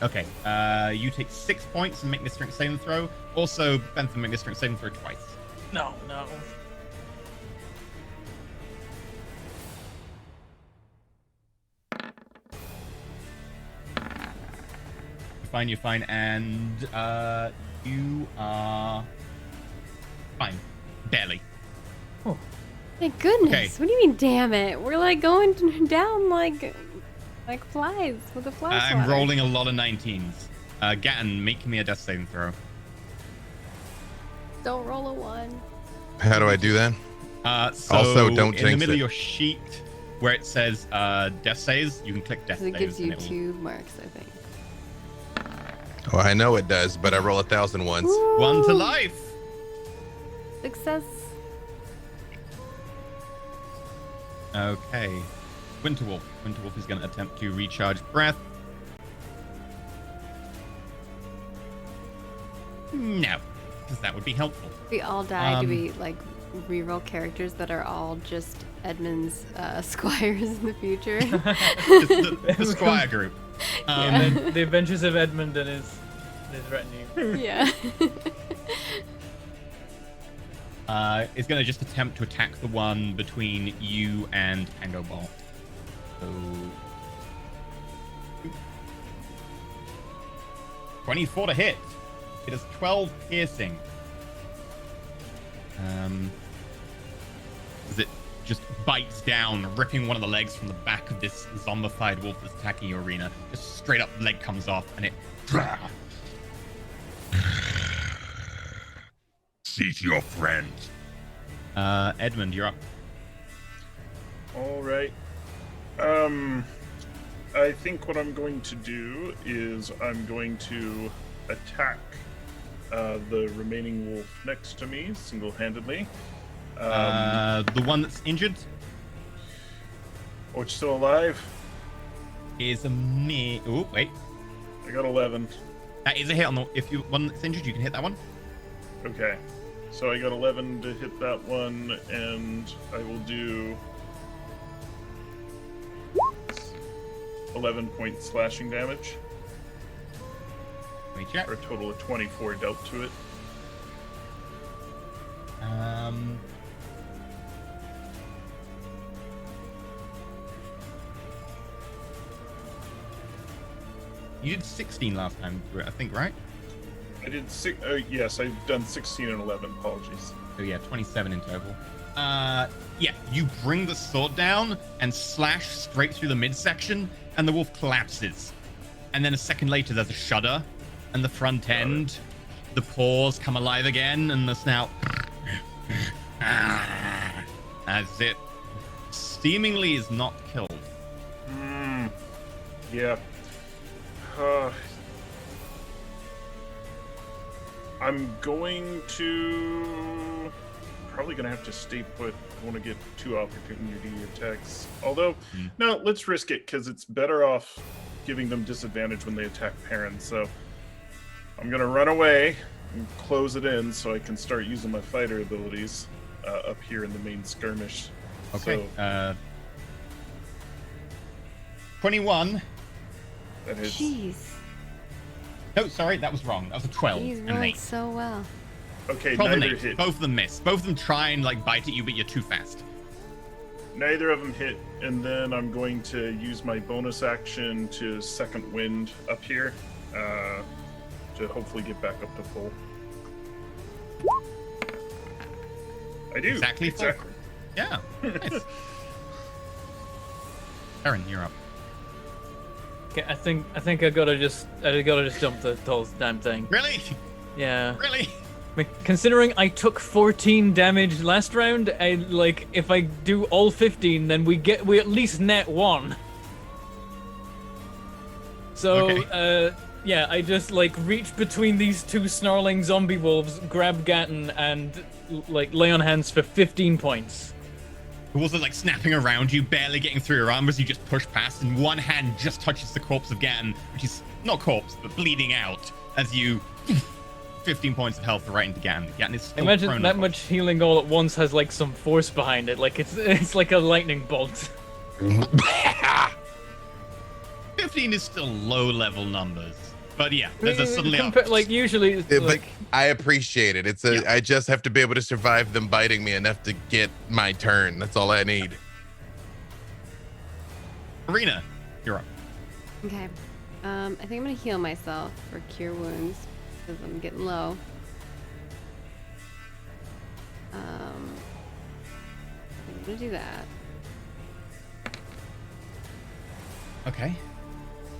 Okay. You take 6 points and make me a strength saving throw. Also, Bentham, make me a strength saving throw twice. No, no. You're fine, and you are fine. Barely. Oh. Thank goodness. Okay. What do you mean, damn it? We're like going down like flies with a fly I'm swatter. rolling a lot of 19s. Gatton, make me a death saving throw. Don't roll a 1. How do I do that? So Also, don't in the jinx middle it. of your sheet where it says death saves, you can click death It saves. gives you and it will- 2 marks, I think. Oh, I know it does, but I roll 1,000 once. Woo! 1 to life. Success. Okay. Winterwolf. Winterwolf is going to attempt to recharge breath. No, because that would be helpful. We all die. Do we like reroll characters that are all just Edmund's squires in the future? Just the Squire group. Yeah. And then the adventures of Edmund and his retinue. Yeah. Is going to just attempt to attack the one between you and Tango Ball. So 24 to hit. It is 12 piercing. As it just bites down, ripping one of the legs from the back of this zombified wolf that's attacking your Arena. Just straight up leg comes off and it. See to your friend. Edmund, you're up. All right. I think what I'm going to do is I'm going to attack the remaining wolf next to me single-handedly. The one that's injured Which still alive? is a me. Oh, wait. I got 11. That is a hit on the. If you one that's injured, you can hit that one. Okay. So I got 11 to hit that one, and I will do 11 points slashing damage, Let me check. for a total of 24 dealt to it. You did 16 last time through it, I think, right? I did six. Yes, I've done 16 and 11. Apologies. So yeah, 27 in total. Yeah, you bring the sword down and slash straight through the midsection, and the wolf collapses. And then a second later, there's a shudder, and the front end, the paws come alive again, and the snout. As it seemingly is not killed. Yeah. I'm going to probably gonna have to stay put. I want to get 2 opportunity attacks. Although, no, let's risk it because it's better off giving them disadvantage when they attack Perrin. So I'm gonna run away and close it in so I can start using my fighter abilities up here in the main skirmish. Okay. So, 21. that is Jeez. No, sorry, that was wrong. That was a 12 He's and an rolling 8. so well. okay. 12 and Neither 8. hit. Both of them miss. Both of them try and like bite at you, but you're too fast. Neither of them hit, and then I'm going to use my bonus action to second wind up here to hopefully get back up to full. I do. Exactly. Yeah. Nice. Aaron, you're up. Okay, I think I gotta just jump the whole damn thing. Really? Yeah. Really? I mean, considering I took 14 damage last round, like if I do all 15, then we at least net 1. So Okay. yeah, I just like reach between these 2 snarling zombie wolves, grab Gatton, and like lay on hands for 15 points. Who was like snapping around you, barely getting through your arm as you just push past, and one hand just touches the corpse of Gatton, which is not corpse, but bleeding out as you 15 points of health right into Gatton. Gatton is still Imagine prone that across. much healing all at once has like some force behind it. Like it's like a lightning bolt. 15 is still low level numbers. But yeah, there's a suddenly like usually it's Yeah, like but I appreciate it. It's a. Yeah. I just have to be able to survive them biting me enough to get my turn. That's all I need. Arena, you're up. Okay. I think I'm gonna heal myself for cure wounds because I'm getting low. I'm gonna do that. Okay.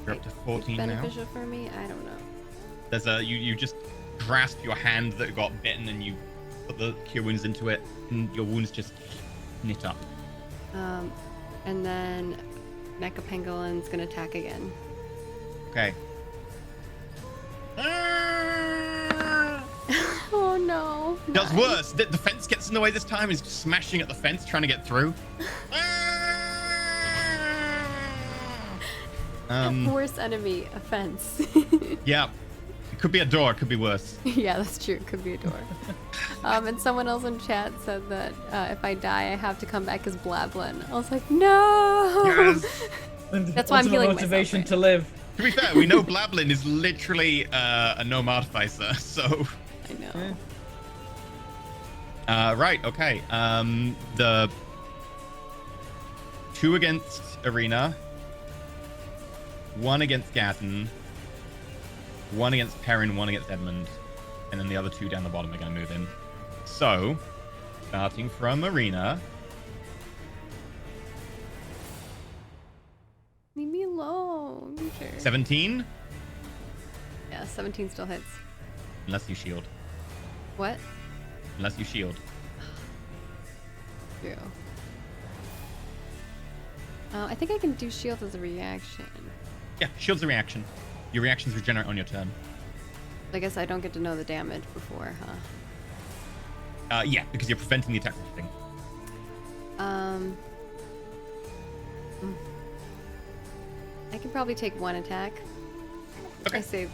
You're up to 14 now. Beneficial for me? I don't know. There's a you just grasp your hand that got bitten and you put the cure wounds into it, and your wounds just knit up. And then Mecha Penguin's gonna attack again. Okay. Oh no. Does Nice. worse. The fence gets in the way this time. He's smashing at the fence, trying to get through. Worst enemy, a fence. Yeah. It could be a door. It could be worse. Yeah, that's true. It could be a door. And someone else in chat said that if I die, I have to come back as Blablin. I was like, no. Yes. That's why I'm ultimate healing motivation myself, to live. To be fair, we know Blablin is literally a nomad artificer, so. I know. Right. Okay. The 2 against Arena, 1 against Gatton, 1 against Perrin, 1 against Edmund, and then the other 2 down the bottom are going to move in. So, starting from Arena. Leave me alone. Okay. 17, Yeah, 17 still hits. unless you shield. What? Unless you shield. True. I think I can do shield as a reaction. Yeah, shield's a reaction. Your reactions regenerate on your turn. I guess I don't get to know the damage before, huh? Yeah, because you're preventing the attack from hitting. I can probably take 1 attack. Okay. I say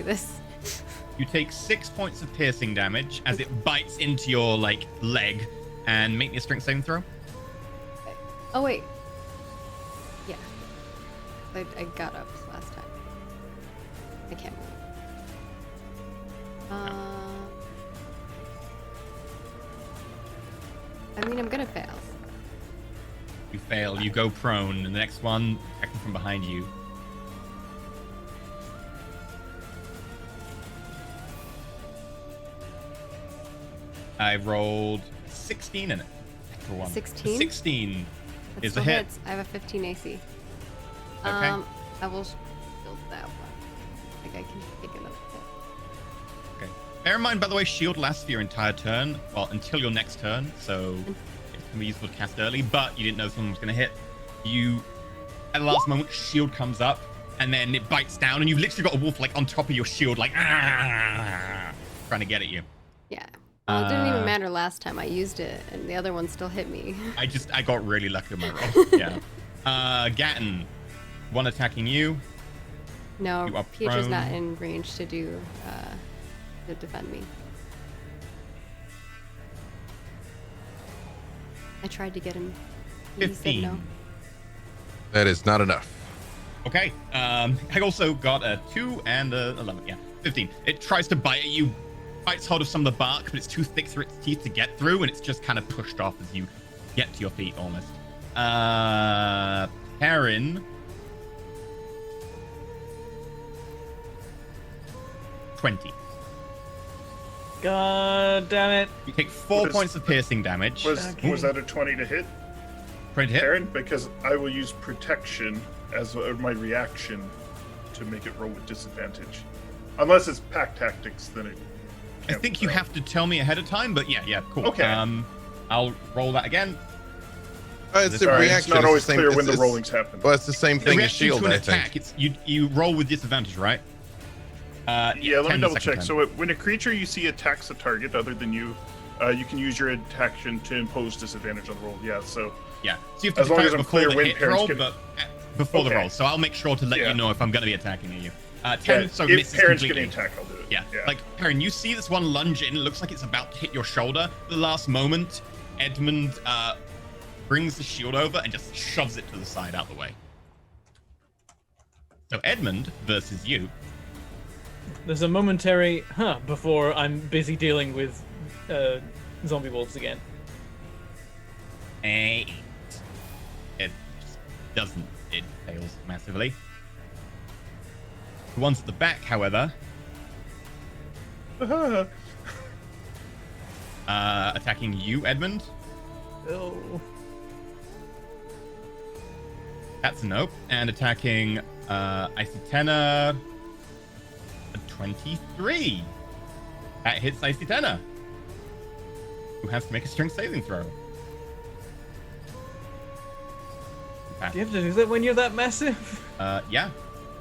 this. You take 6 points of piercing damage as it bites into your leg, and make me a strength saving throw. Oh wait. Yeah. I got up last time. I can't move. I mean, I'm gonna fail. You fail, you go prone, and the next one attacking from behind you. I rolled 16 in it. For one. 16? 16 That is a still hit. hits. I have a 15 AC. Okay. I will shield that one. Like I can take another hit. Okay. Bear in mind, by the way, shield lasts for your entire turn. Well, until your next turn, so it can be useful to cast early, but you didn't know someone was going to hit. You, at the last moment, shield comes up, and then it bites down, and you've literally got a wolf on top of your shield, trying to get at you. Yeah. Well, it didn't even Uh, matter last time I used it, and the other one still hit me. I got really lucky with my roll. Yeah. Gatton, one attacking you. No, You are Pietro's not prone. in range to do to defend me. I tried to get him. He said 15. no. That is not enough. Okay. I also got a 2 and a 11. Yeah, 15. It tries to bite at you, bites hold of some of the bark, but it's too thick for its teeth to get through, and it's just kind of pushed off as you get to your feet almost. Perrin. 20. God damn it. You take 4 Was- points of piercing damage. Was that a 20 to hit, 20 hit? Aaron? Because I will use protection as my reaction to make it roll with disadvantage. Unless it's pack tactics, then it. I think you have to tell me ahead of time, but yeah, cool. Okay. I'll roll that again. It's a Sorry, reaction. it's not the always same- clear when the it's- rollings happen. Well, it's the same The thing as reaction shield, to an I think. attack, it's you roll with disadvantage, right? Yeah, let 10 me double second check. turn. So when a creature you see attacks a target other than you, you can use your action to impose disadvantage on the roll. Yeah, so Yeah. So you have to as long declare as it I'm before clear the when hit parents roll, can- but before the Okay. roll. So I'll make sure to let Yeah. you know if I'm going to be attacking you. 10, yeah, so if misses parents completely. getting attacked, I'll do it. Yeah. Like, Perrin, you see this one lunge in. It looks like it's about to hit your shoulder. The last moment, Edmund brings the shield over and just shoves it to the side out the way. So Edmund versus you. There's a momentary before I'm busy dealing with zombie wolves again. 8. It just doesn't. It fails massively. The ones at the back, however, attacking you, Edmund. Oh. That's a nope. And attacking Isitena, a 23. That hits Isitena, who has to make a strength saving throw. Do you have to do that when you're that massive? Yeah.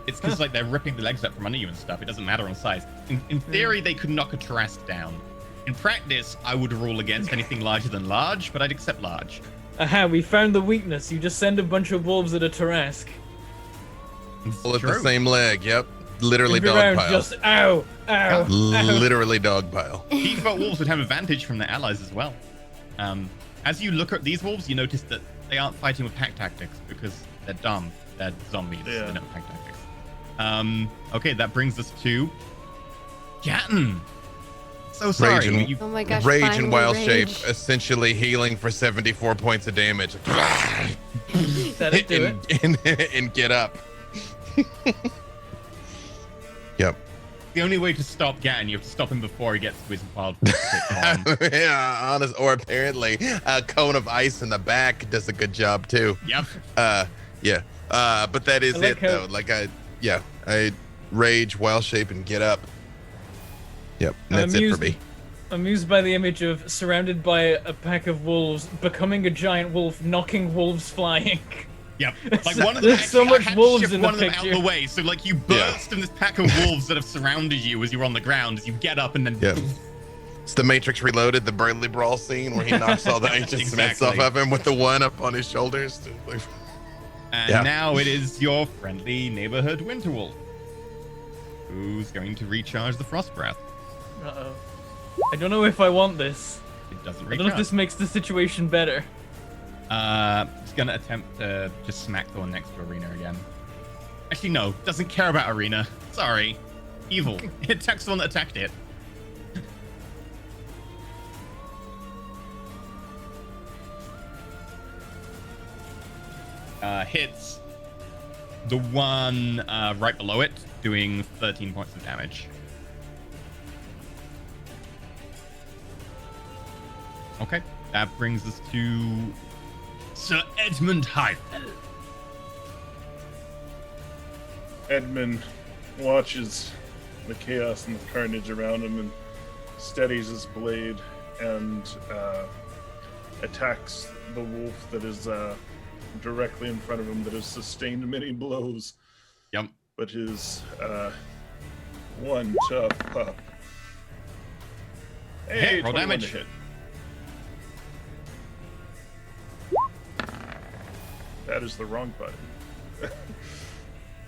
It's because like they're ripping the legs up from under you and stuff. It doesn't matter on size. In theory, they could knock a Tarrasque down. In practice, I would rule against anything larger than large, but I'd accept large. Aha, we found the weakness. You just send a bunch of wolves at a Tarrasque. It's All at the true. same leg. Yep. Literally Every dog round, pile. just ow, ow, ow. Literally dog pile. Default wolves would have advantage from their allies as well. As you look at these wolves, you notice that they aren't fighting with pack tactics because they're dumb. They're zombies. Yeah. They don't have pack tactics. Okay, that brings us to Gatton. So sorry. Rage and- You- Oh my gosh! Rage finally and wild shape, rage. essentially healing for 74 points of damage. That'd do it. and get up. Yep. the only way to stop Gatton, you have to stop him before he gets to his wild on. Yeah, honest. Or apparently, a cone of ice in the back does a good job too. Yep. Yeah. But that is I like it how- though. Like I rage, wild shape, and get up. Yep. And that's it for me. Amused by the image of surrounded by a pack of wolves, becoming a giant wolf, knocking wolves flying. Yep. Like one of them. There's so actually, I much had to wolves shift in the one of them out picture. the way. So like you burst in this pack of wolves that have surrounded you as you're on the ground. As you get up and then. Yep. It's the Matrix Reloaded, the Burnley Brawl scene where he knocks all the ancient cement Exactly. stuff of him with the one up on his shoulders. Like, And Yeah. now it is your friendly neighborhood Winterwolf, who's going to recharge the Frost Breath. Uh-oh. I don't know if I want this. It doesn't I don't know if recharge. this makes the situation better. It's gonna attempt to just smack the one next to Arena again. Actually, no. Doesn't care about Arena. Sorry. Evil. It attacks the one that attacked it. Hits the one right below it, doing 13 points of damage. Okay, that brings us to Sir Edmund Highfell. Edmund watches the chaos and the carnage around him and steadies his blade and attacks the wolf that is directly in front of him that has sustained many blows. Yep. But is one tough pup. Hey, roll 21 to damage. hit. That is the wrong button.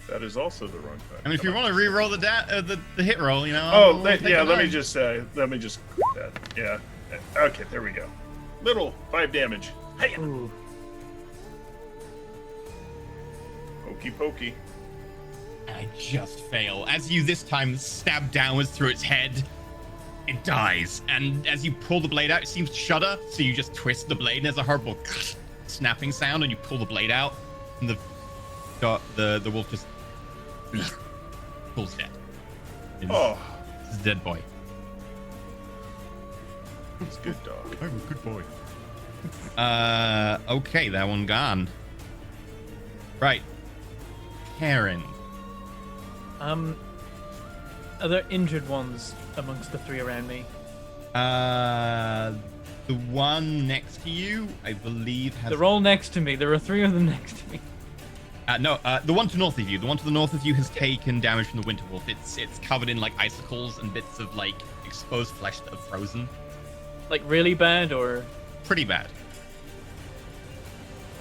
That is also the wrong button. I mean, if you want to re-roll the hit roll, you know. Oh, I'll take yeah. a Let me nine. just quit that. Yeah. Okay, there we go. Little 5 damage. Hey, Ooh. pokey pokey. I just fail. As you this time stab downwards through its head, it dies. And as you pull the blade out, it seems to shudder. So you just twist the blade, and there's a horrible snapping sound, and you pull the blade out, and the wolf just falls dead. It's a dead boy. It's a good dog. I'm a good boy. Okay, that one gone. Right. Karen. Are there injured ones amongst the 3 around me? The one next to you, I believe, has. They're all next to me. There are 3 of them next to me. No, the one to the north of you. The one to the north of you has taken damage from the winter wolf. It's covered in like icicles and bits of like exposed flesh that have frozen. Like really bad or? Pretty bad.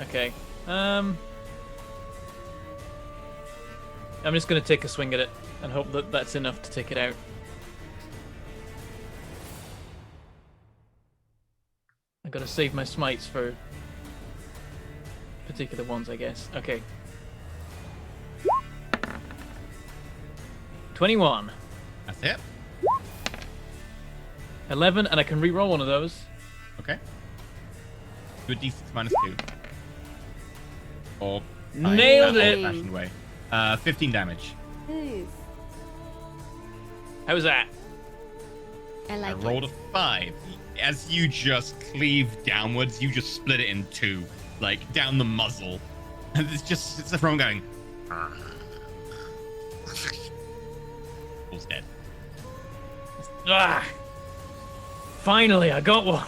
Okay. I'm just gonna take a swing at it and hope that that's enough to take it out. I gotta save my smites for particular ones, I guess. Okay. 21. That's it. 11, and I can re-roll one of those. Okay. Do a d6 minus 2. Or Nailed it! old-fashioned way. 15 damage. Nice. How was that? I like I rolled a 5. As you just cleave downwards, you just split it in 2, like down the muzzle, and it's everyone going. Wolf's dead. Ah! Finally, I got one.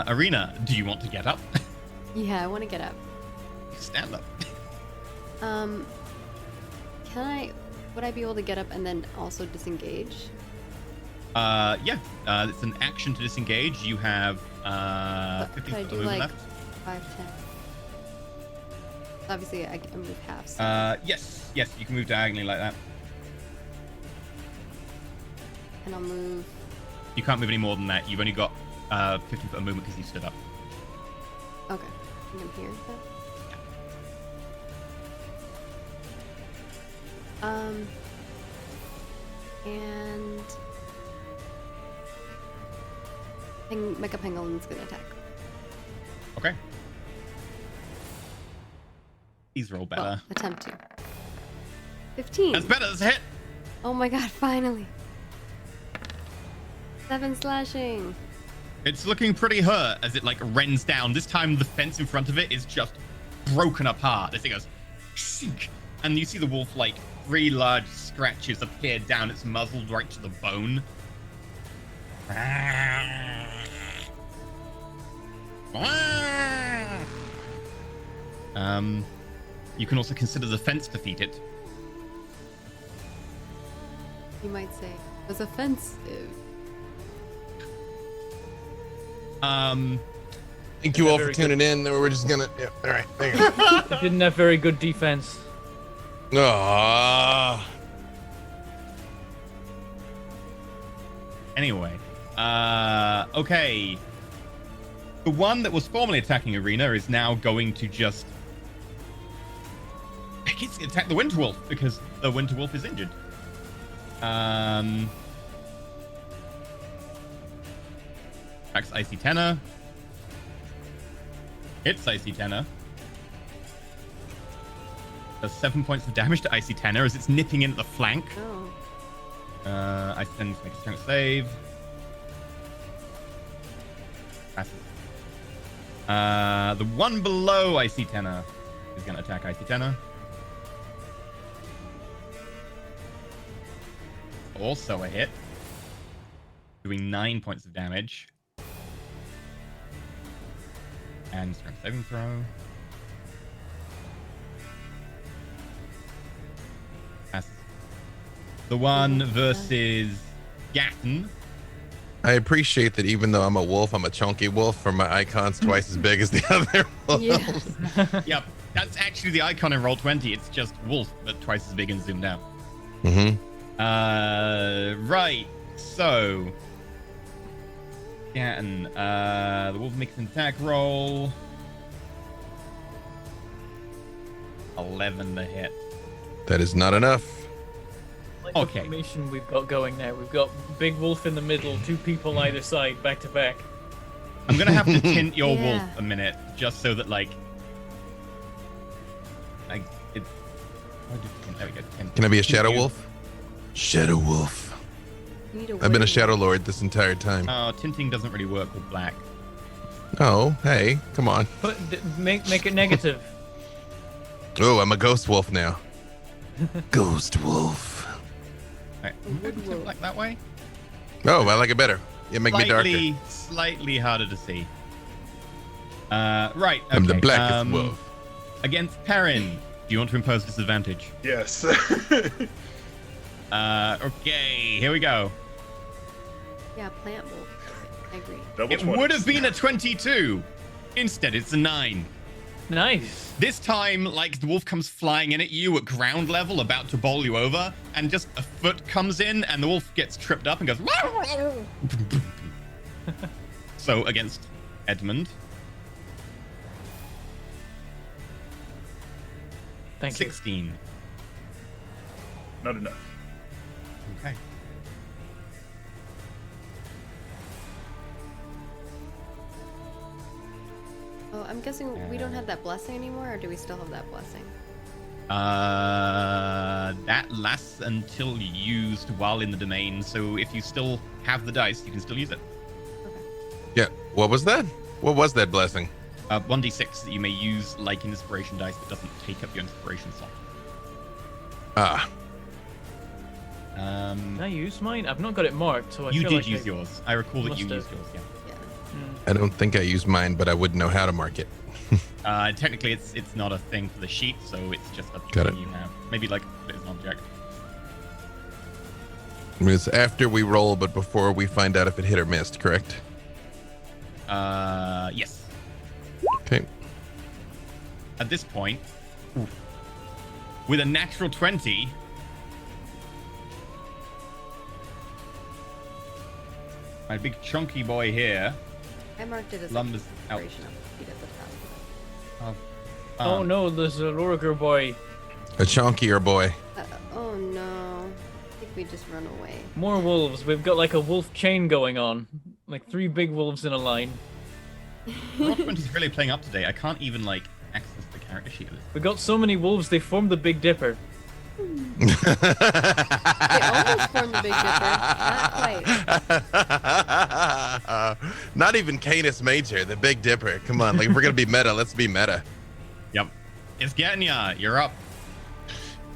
Arena, do you want to get up? Yeah, I want to get up. Stand up. Would I be able to get up and then also disengage? Yeah. It's an action to disengage. You have But 50 could I foot do movement like left. 5, 10? Obviously, I can move half. So. Yes, you can move diagonally like that. And I'll move. You can't move any more than that. You've only got 50 foot of movement because you stood up. Okay. I think I'm here. And Mecha Penguin's gonna attack. Okay. Please roll better. Well, attempt to. 15. That's better. That's a hit. Oh my god, finally. 7 slashing. It's looking pretty hurt as it like rends down. This time the fence in front of it is just broken apart. This thing goes, shink, and you see the wolf like 3 large scratches appear down its muzzle right to the bone. You can also consider the fence defeated. You might say, it was offensive. Thank you all for tuning in. We're just gonna. Yeah, all right. There you go. It didn't have very good defense. Aww. Anyway, okay. The one that was formerly attacking Arena is now going to just attack the Winter Wolf because the Winter Wolf is injured. Attacks Icy Tenor. Hits Icy Tenor. Does 7 points of damage to Icy Tenor as it's nipping in at the flank. Oh. Icy Tenor needs to make a strength save. Passes. The one below Icy Tenor is going to attack Icy Tenor. Also a hit. Doing 9 points of damage. And strength saving throw. Passes. The one versus Gatton. I appreciate that even though I'm a wolf, I'm a chunky wolf, for my icon's twice as big as the other wolves. Yeah. Yep, that's actually the icon in Roll20. It's just wolf, but twice as big and zoomed out. Right. So, Gatton, the wolf makes an attack roll. 11 to hit. That is not enough. Like Okay. the formation we've got going now. We've got big wolf in the middle, 2 people either side, back to back. I'm gonna have to tint your Yeah. wolf a minute, just so that like, there we go. Tint. Can I be a Tint shadow you. wolf? Shadow wolf. You need a I've been a wig. shadow lord this entire time. Oh, tinting doesn't really work with black. Oh, hey, come on. Make it negative. Oh, I'm a ghost wolf now. Ghost wolf. Right. Maybe tint black that way. Oh, I like it better. You make me darker. Slightly harder to see. Right. I'm the okay, blackest wolf. Against Perrin, do you want to impose disadvantage? Yes. Okay, here we go. Yeah, plant wolf. I agree. Double It 20s. would have been a 22. Instead, it's a 9. Nice. This time, like, the wolf comes flying in at you at ground level, about to bowl you over, and just a foot comes in, and the wolf gets tripped up and goes... So, against Edmund, Thank 16. Not enough. Okay. Oh, I'm guessing we don't have that blessing anymore, or do we still have that blessing? That lasts until used while in the domain, so if you still have the dice, you can still use it. Yeah, what was that? What was that blessing? 1d6 that you may use like an inspiration dice that doesn't take up your inspiration slot. Ah, Can I use mine? I've not got it marked, so I You feel did like use yours. I recall that you must used have. yours, yeah. Yeah. I don't think I used mine, but I wouldn't know how to mark it. Technically, it's not a thing for the sheet, so it's just a Got thing it. you have. Maybe like put it as an object. It's after we roll, but before we find out if it hit or missed, correct? Yes. Okay. At this point, with a natural 20, my big chunky boy here I marked it as lumbers out. inspiration up feet at the top. Oh no, there's a Loriger boy. A chunkier boy. Oh no. I think we just run away. More wolves. We've got like a wolf chain going on. Like 3 big wolves in a line. Roll20 is really playing up today. I can't even like access the character sheet of this. We got so many wolves, they formed the Big Dipper. They almost formed the Big Dipper. Not quite. Not even Canis Major, the Big Dipper. Come on, like if we're gonna be meta, let's be meta. Yep. It's getting ya. You're up.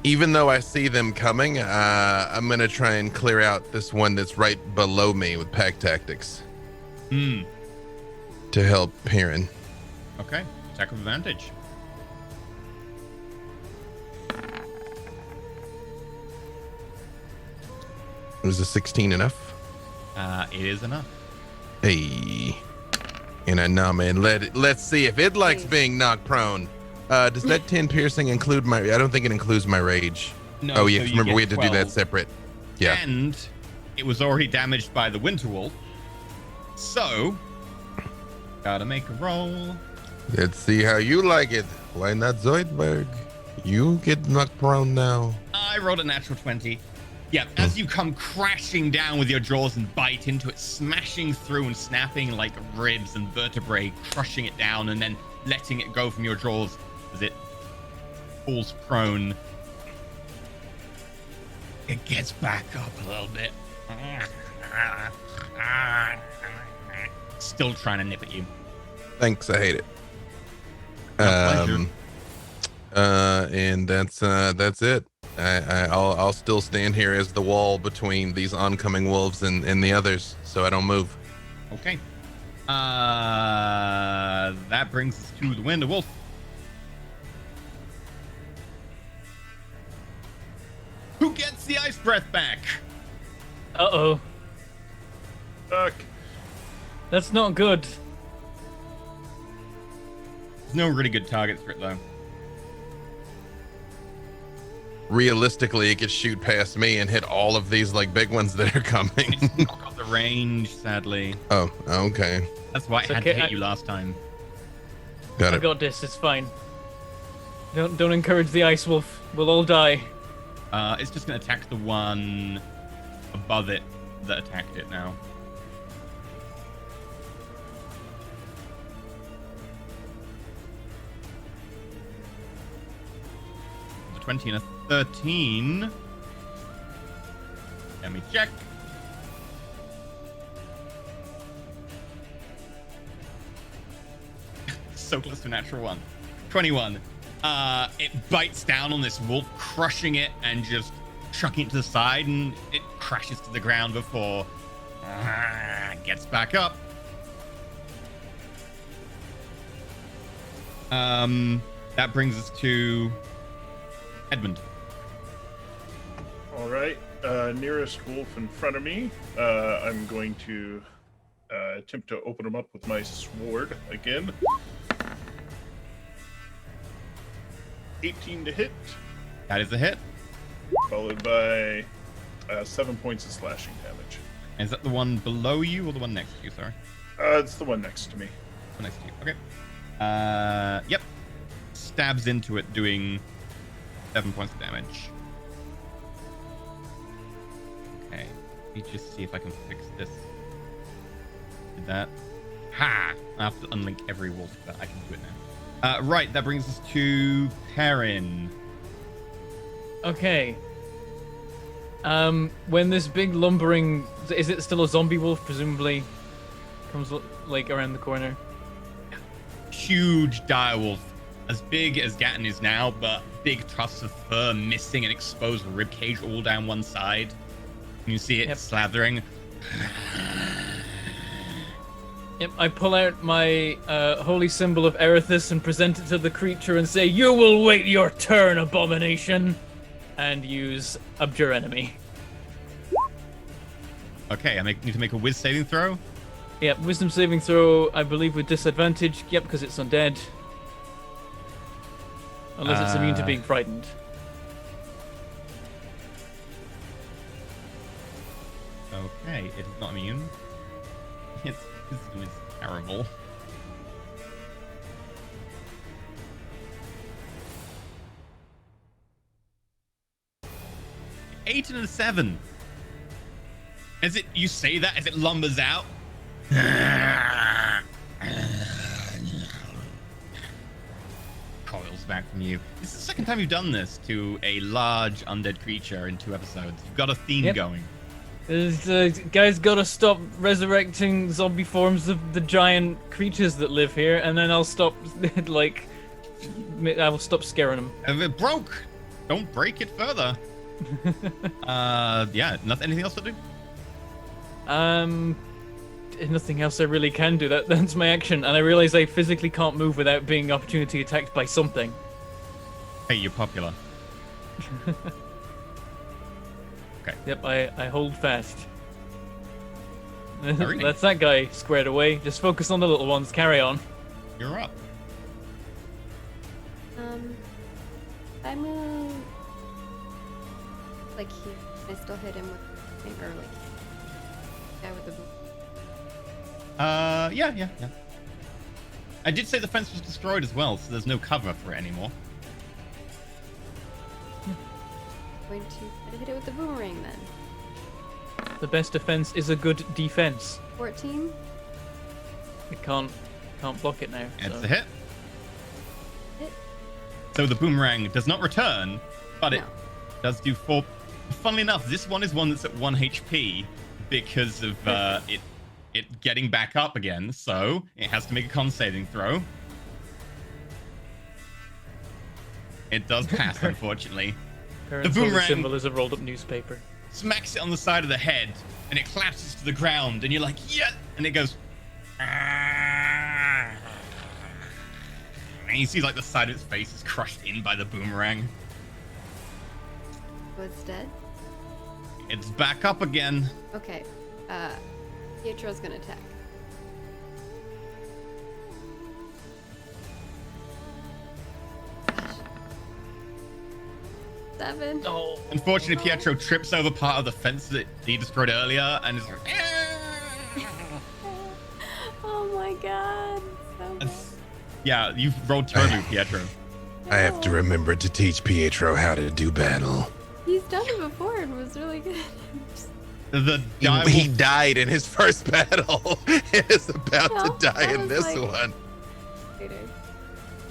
Even though I see them coming, I'm gonna try and clear out this one that's right below me with pack tactics Hmm. to help Perrin. Okay. Attack with advantage. Was a 16 enough? It is enough. Hey. And I know, man. Let's see if it likes being knocked prone. Does that 10 piercing include my? I don't think it includes my rage. No, Oh yeah, so you remember get we had to do that 12. separate. Yeah. And it was already damaged by the Winter Wolf. So, gotta make a roll. Let's see how you like it. Why not Zoidberg? You get knocked prone now. I rolled a natural 20. Yeah, as you come crashing down with your jaws and bite into it, smashing through and snapping like ribs and vertebrae, crushing it down and then letting it go from your jaws as it falls prone. It gets back up a little bit. Still trying to nip at you. Thanks, I hate it. My pleasure. And that's it. I'll still stand here as the wall between these oncoming wolves and the others, so I don't move. Okay. That brings us to the Winter Wolf. Who gets the ice breath back? Uh-oh. Fuck. That's not good. There's no really good targets for it though. Realistically, it could shoot past me and hit all of these like big ones that are coming. It's not got the range, sadly. Oh, okay. That's why It's it had okay, to hit you last time. Got I it. got this. It's fine. Don't encourage the ice wolf. We'll all die. It's just gonna attack the one above it that attacked it now. The 20 and a 13. Let me check. So close to a natural one. 21. It bites down on this wolf, crushing it and just chucking it to the side, and it crashes to the ground before gets back up. That brings us to Edmund. All right. Nearest wolf in front of me. I'm going to attempt to open him up with my sword again. 18 to hit, That is a hit. followed by 7 points of slashing damage. Is that the one below you or the one next to you? Sorry. It's the one next to me. One next to you. Okay. Yep. Stabs into it, doing 7 points of damage. Okay. Let me just see if I can fix this. Did that? Ha! I have to unlink every wolf, but I can do it now. Right, that brings us to Perrin. Okay. When this big lumbering, is it still a zombie wolf? Presumably, comes like around the corner. Huge direwolf, as big as Gatton is now, but big tufts of fur missing, an exposed ribcage all down one side. You see it slathering. Yep, I pull out my holy symbol of Erithus and present it to the creature and say, "You will wait your turn, abomination," and use Abjure Enemy. Okay, I need to make a whiz saving throw. Yep, wisdom saving throw, I believe with disadvantage. Yep, because it's undead. Unless it's immune to being frightened. Okay, it is not immune. Its wisdom is terrible. Eight and a 7. As it, you say that as it lumbers out. Coils back from you. This is the second time you've done this to a large undead creature in 2 episodes. You've got a theme going. Guys gotta stop resurrecting zombie forms of the giant creatures that live here, and then I'll stop, like, I will stop scaring them. If it broke, don't break it further. Yeah, anything else to do? Nothing else I really can do. That's my action, and I realize I physically can't move without being opportunity attacked by something. Hey, you're popular. Okay. Yep, I hold fast. Very nice. That's that guy squared away. Just focus on the little ones. Carry on. You're up. I move like here. I still hit him with the thing, or like guy with the boot. Yeah. I did say the fence was destroyed as well, so there's no cover for it anymore. Going to hit it with the boomerang then. The best defense is a good defense. 14. It can't block it now. It's so. a hit. Hit. So the boomerang does not return, but it No. does do 4. Funnily enough, this one is one that's at 1 HP because of it getting back up again, so it has to make a con saving throw. It does pass, unfortunately. Parents' The holy boomerang- symbol is a rolled up newspaper. Smacks it on the side of the head, and it collapses to the ground, and you're like, yeah! And it goes... And you see like the side of its face is crushed in by the boomerang. So it's dead. It's back up again. Okay. Pietro's gonna attack. Seven. Oh. Unfortunately, Pietro trips over part of the fence that he destroyed earlier and is like, Oh my god. So bad. yeah, you've rolled terribly, Pietro. I have to No. remember to teach Pietro how to do battle. He's done it before and was really good. The He, die he wolf, died in his first battle and is about No, to die that in was this like- one.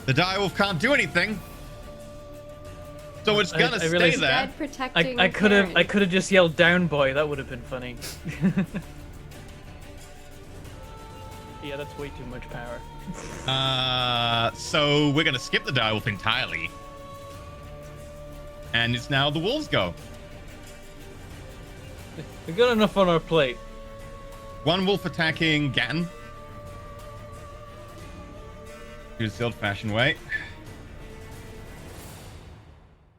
the die wolf can't do anything. So it's gonna I stay realized- there. Dead protecting I could have Karen. just yelled down boy. That would have been funny. Yeah, that's way too much power. So we're gonna skip the die wolf entirely. And it's now the wolves go. We got enough on our plate. One wolf attacking Gatton. Use the old-fashioned way.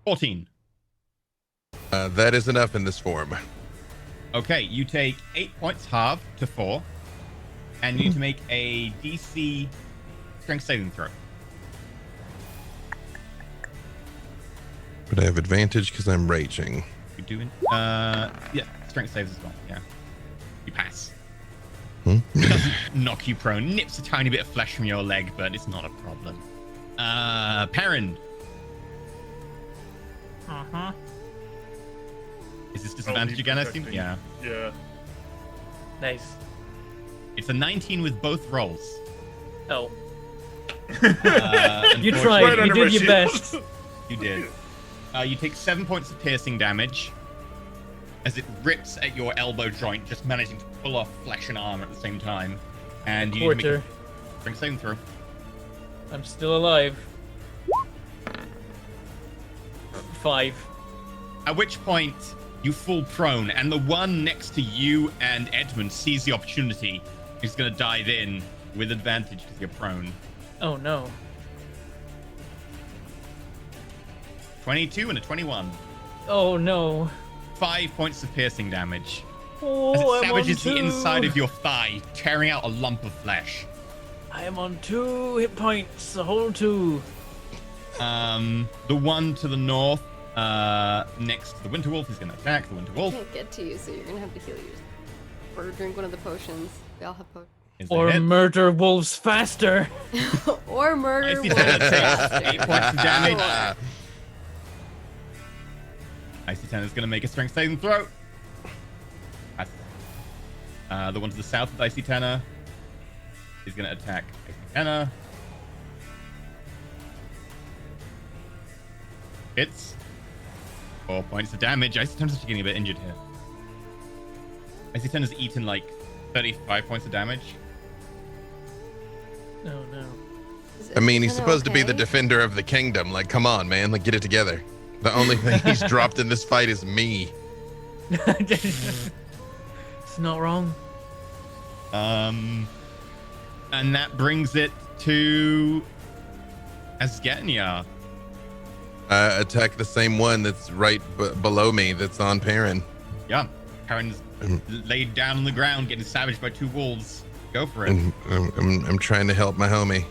14. That is enough in this form. Okay, you take 8 points halved to 4. And you need to make a DC strength saving throw. But I have advantage because I'm raging. You doing? Yeah, strength saves as well. Yeah. You pass. It doesn't knock you prone. Nips a tiny bit of flesh from your leg, but it's not a problem. Perrin. Uh-huh. Is this disadvantage again, I assume? protecting. Yeah. Yeah. Nice. It's a 19 with both rolls. Oh. You Unfortunately, tried. Right You under did my your shield. best. You did. You take 7 points of piercing damage as it rips at your elbow joint, just managing to pull off flesh and armor at the same time. And you need to Quarter. make a strength saving throw. I'm still alive. 5. At which point, you fall prone, and the one next to you and Edmund sees the opportunity. He's going to dive in with advantage because you're prone. Oh no. 22 and a 21. Oh no. 5 points of piercing damage. Oh, As it I'm on savages the 2. inside of your thigh, tearing out a lump of flesh. I am on 2 hit points. A whole 2. The one to the north, next to the Winter Wolf, is going to attack the Winter Wolf. Can't get to you, so you're gonna have to heal yourself. Or drink one of the potions. We all have potions. Is a Or hit. murder wolves faster. Or murder Icy wolves Tenor takes faster. 8 points of damage. Sure. Icy Tenor is going to make a strength saving throw. The one to the south with Icy Tenor is going to attack Icy Tenor. Hits. 4 points of damage. Icy Tenor's actually getting a bit injured here. Icy Tenor's eaten like 35 points of damage. Oh no. I mean, he's Kinda supposed to be the okay. defender of the kingdom. Like, come on, man. Like, get it together. The only thing he's dropped in this fight is me. It's not wrong. And that brings it to Asgenia. Attack the same one that's right below me that's on Perrin. Yeah, Karen's laid down on the ground, getting savaged by 2 wolves. Go for it. And I'm trying to help my homie.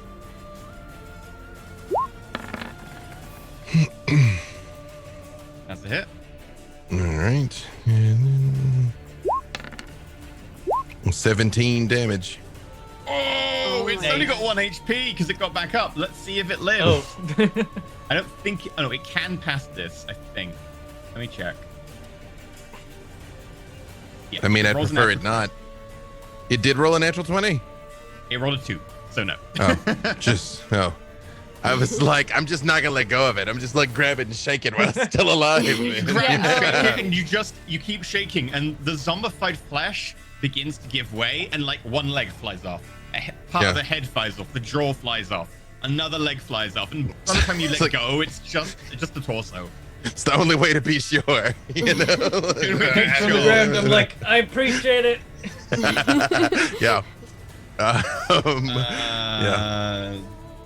That's a hit. All right. 17 damage. Oh, it's only got 1 HP because it got back up. Let's see if it lives. Oh. I don't think. Oh no, it can pass this. I think. Let me check. Yeah, I mean, I'd rolls a prefer it natural- not. It did roll a natural 20? It rolled a 2, so no. Oh. I was like, I'm just not gonna let go of it. I'm just like grab it and shake it while it's still alive. You grab it, shake it, and you keep shaking, and the zombified flesh begins to give way, and like one leg flies off. Part of the head flies off. The jaw flies off. Another leg flies off, and by the time you let like- go, it's just the torso. It's the only way to be sure, you know. From the ground, I'm like, I appreciate it. Yeah.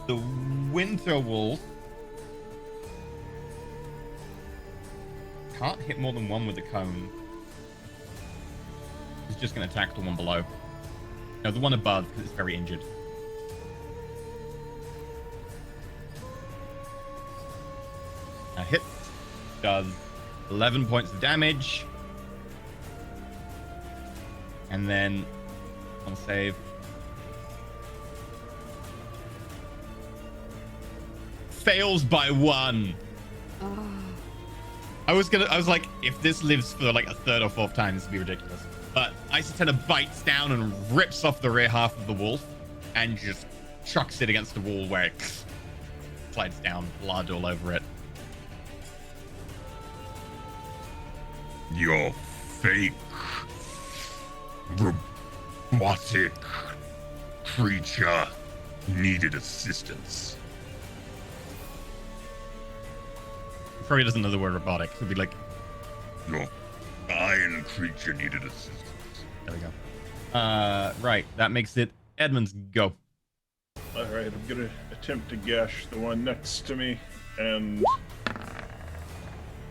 The Winter Wolf can't hit more than one with the cone. He's just going to attack the one below. No, the one above, because it's very injured. A hit does 11 points of damage. And then on save. Fails by 1. Oh. I was like, if this lives for like a third or fourth time, this would be ridiculous. But Isotena bites down and rips off the rear half of the wolf and just chucks it against the wall where it slides down, blood all over it. Your fake, robotic creature needed assistance. Probably doesn't know the word robotic. It would be like, Your fine creature needed assistance. there we go. Right, that makes it Edmund's go. All right, I'm gonna attempt to gash the one next to me, and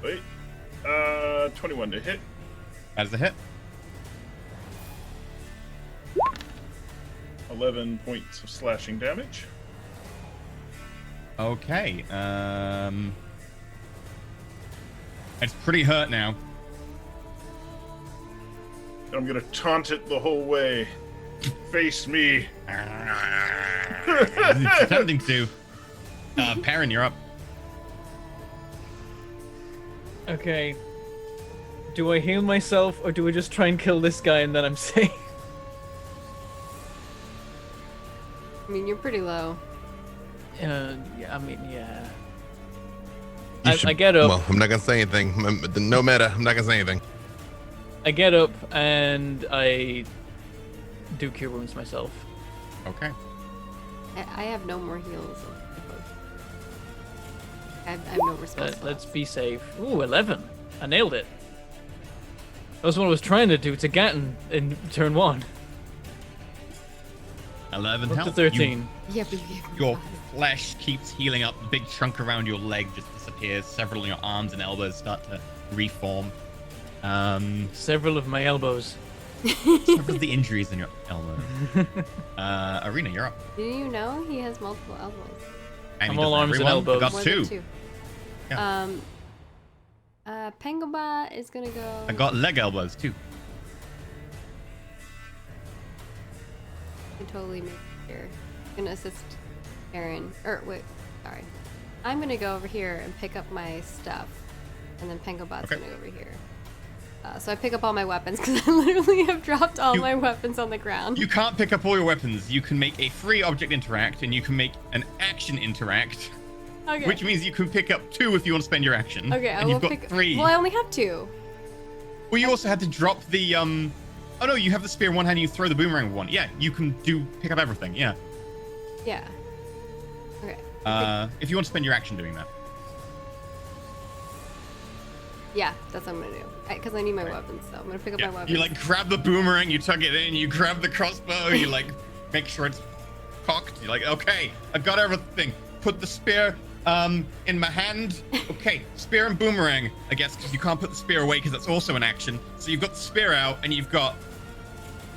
wait, 21 to hit. That is a hit. 11 points of slashing damage. Okay. It's pretty hurt now. And I'm gonna taunt it the whole way. Face me. It's attempting to. Perrin, you're up. Okay. Do I heal myself, or do I just try and kill this guy and then I'm safe? I mean, you're pretty low. Yeah, I mean, yeah. You I should- get up. Well, I'm not gonna say anything. No matter. I'm not gonna say anything. I get up and I do cure wounds myself. Okay. I have no more heals. I have no response. Let's be safe. Ooh, 11. I nailed it. That was what I was trying to do to Gatton in turn 1. 11 Up to health. 13. Yeah, but Your flesh keeps healing up. The big chunk around your leg just disappears. Several of your arms and elbows start to reform. Several of my elbows. Several of the injuries in your elbow. Arena, you're up. Do you know he has multiple elbows? And I'm he all doesn't arms and everyone. elbows. Got More 2. than 2. Yeah. Pangobot is gonna go. I got leg elbows too. I can totally make it here. Gonna assist Aaron. Or wait, sorry. I'm gonna go over here and pick up my stuff, and then Pangobot's Okay. gonna go over here. So I pick up all my weapons because I literally have dropped all You- my weapons on the ground. You can't pick up all your weapons. You can make a free object interact, and you can make an action interact, Okay. which means you can pick up 2 if you want to spend your action. Okay, I and will you've got pick. 3. Well, I only have 2. Well, you also had to drop the Oh no, you have the spear in one hand. And you throw the boomerang with one. Yeah, you can pick up everything. Yeah. Yeah. Okay. If you want to spend your action doing that. Yeah, that's what I'm gonna do. Because I need my weapons, so I'm gonna pick up my weapons. You like grab the boomerang, you tuck it in, you grab the crossbow, you like make sure it's cocked. You're like, okay, I got everything. Put the spear in my hand. Okay, spear and boomerang, I guess, because you can't put the spear away because that's also an action. So you've got the spear out and you've got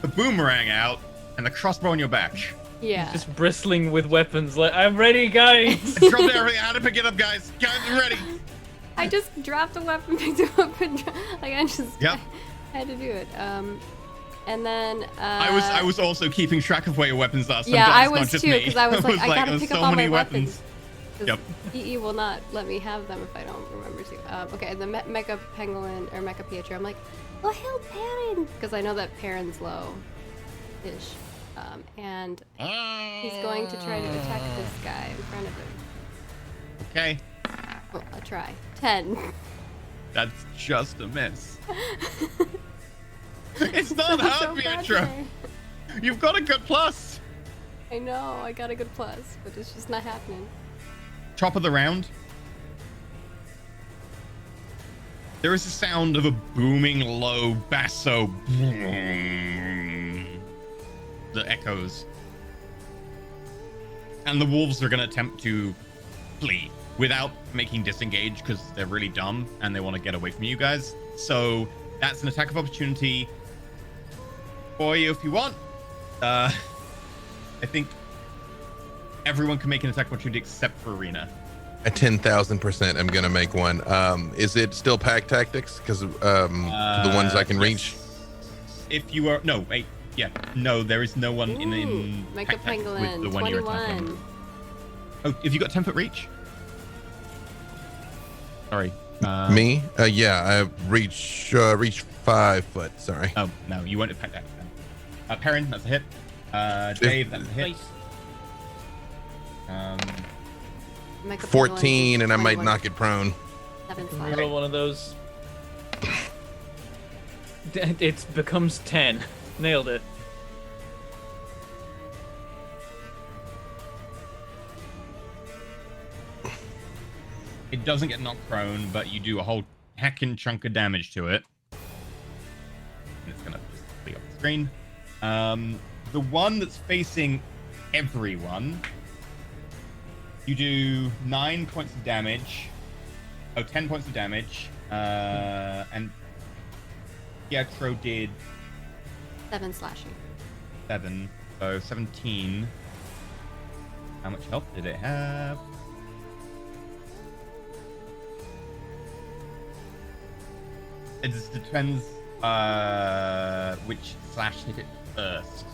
the boomerang out and the crossbow on your back. Yeah. Just bristling with weapons. Like, I'm ready, guys. I dropped everything. How to pick it up, guys? Guys, I'm ready. I just dropped a weapon, picked it up, and like I just Yep. I had to do it. And then I was also keeping track of where your weapons are. So yeah, I'm glad I it's not was just too me. because I was like I gotta there's pick so up all my many weapons. 'Cause Yep. EE will not let me have them if I don't remember to. Okay, the Mecha Pangolin or Mecha Pietro. I'm like, oh hell, Perrin, because I know that Perrin's low-ish, and he's going to try to attack this guy in front of him. Okay. Well, I'll try. 10. That's just a miss. It's not So hard, bad Pietro. today. You've got a good plus. I know, I got a good plus, but it's just not happening. Top of the round. There is a sound of a booming low basso that echoes. And the wolves are going to attempt to flee without making disengage because they're really dumb and they want to get away from you guys. So that's an attack of opportunity for you if you want. I think everyone can make an attack opportunity except for Arena. At 10,000%, I'm gonna make one. Is it still pack tactics? Because to the ones I can reach. If you are no, there is no one in Make pack a tactics with pangolin. the one you're attacking. 21. Oh, have you got 10-foot reach? Sorry. Me? Yeah, I reach 5 foot. Sorry. Oh no, you won't pack tactics then. Perrin, that's a hit. Dave, that's a hit. Make a 14, pangolin, and I might 21. knock it prone. 7 Roll slash. one of those. It becomes 10. Nailed it. It doesn't get knocked prone, but you do a whole heckin' chunk of damage to it. And it's gonna just flee off the screen. The one that's facing everyone, you do 9 points of damage. 10 points of damage. And Pietro did 7 slashing. 7, so 17. How much health did it have? It just depends which slash hit it first.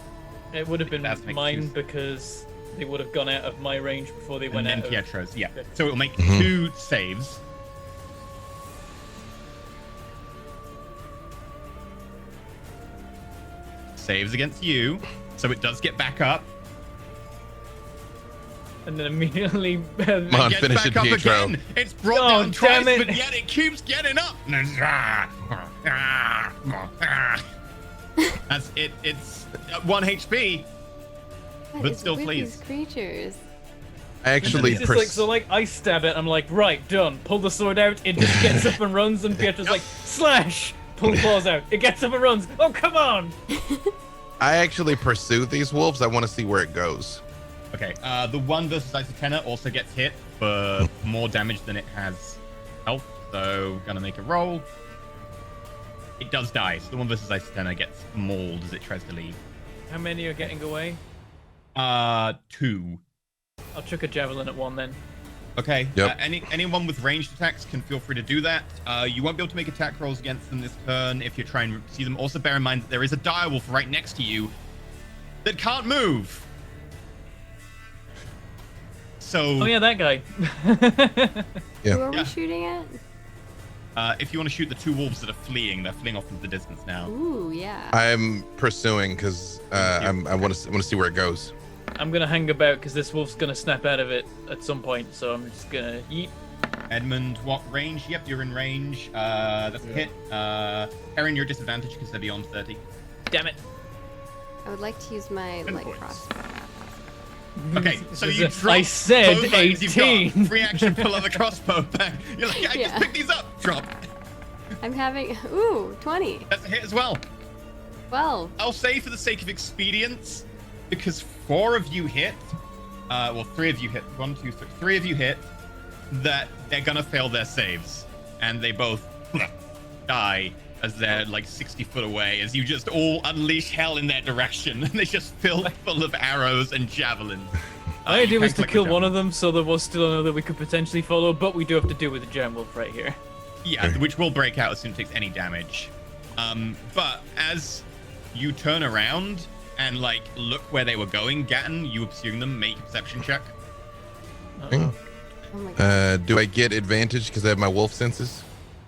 It would have been That's make mine two. because they would have gone out of my range before they And went then out of... Pietro's, yeah. So it'll make Mhm. 2 saves. Saves against you, so it does get back up. And then immediately... Come on, Gets finish back it, up Pietro. again. It's brought Oh, down twice, damn it. but yet it keeps getting up. That's it. It's at 1 HP. What But is still with please. these creatures? I actually It's just like, so like, I stab it, I'm like, right, done. Pull the sword out, it just gets up and runs, and Pietro's like, slash! Pull claws out, it gets up and runs. Oh, come on! I actually pursue these wolves. I want to see where it goes. Okay, the one versus Isotena also gets hit for more damage than it has health, so gonna make a roll. It does die, so the one versus Isotena gets mauled as it tries to leave. How many are getting away? 2. I'll chuck a javelin at one then. Okay, Yep. anyone with ranged attacks can feel free to do that. You won't be able to make attack rolls against them this turn if you're trying to see them. Also bear in mind that there is a direwolf right next to you that can't move. So Oh yeah, that guy. Yeah. Who are we Yeah. shooting at? if you want to shoot the 2 wolves that are fleeing off into the distance now. Ooh, yeah. I'm pursuing because I want to see where it goes. I'm gonna hang about because this wolf's gonna snap out of it at some point, so I'm just gonna yeet. Edmund, what range? Yep, you're in range. That's a hit. Perrin, you're disadvantaged because they're beyond 30. Damn it. I would like to use my 10 light points. crossbow. Okay, so you drop I said both items you've got. 18. Free action, pull out the crossbow back. You're like, I Yeah. just picked these up. Drop. I'm having... Ooh, 20. That's a hit as well. 12. I'll say for the sake of expedience, because 4 of you hit, 3 of you hit, 1, 2, 3, 3 of you hit, that they're gonna fail their saves. And they both die as they're like 60 foot away, as you just all unleash hell in their direction. And they just fill full of arrows and javelins. My idea was to kill one of them, so there was still another we could potentially follow, but we do have to deal with the giant wolf right here. Yeah, which will break out as soon as it takes any damage. But as you turn around and like look where they were going, Gatton, you pursuing them, make a perception check. Uh-oh. Oh my god. Do I get advantage because I have my wolf senses?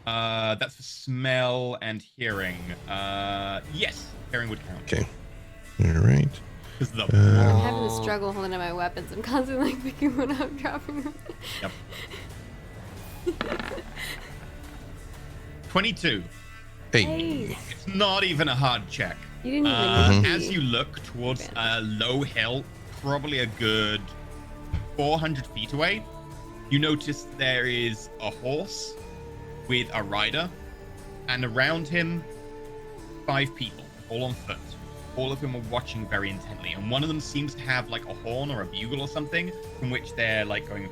That's for smell and hearing. Yes, hearing would count. Okay. All right. Because the I'm having a struggle holding up my weapons. I'm constantly like picking one up, dropping them. Yep. 22. Hey. Nice. It's not even a hard check. You didn't even need As you look towards a low hill, probably a good 400 feet away, you notice there is a horse with a rider, and around him, 5 people, all on foot. All of them are watching very intently, and one of them seems to have like a horn or a bugle or something, from which they're like going.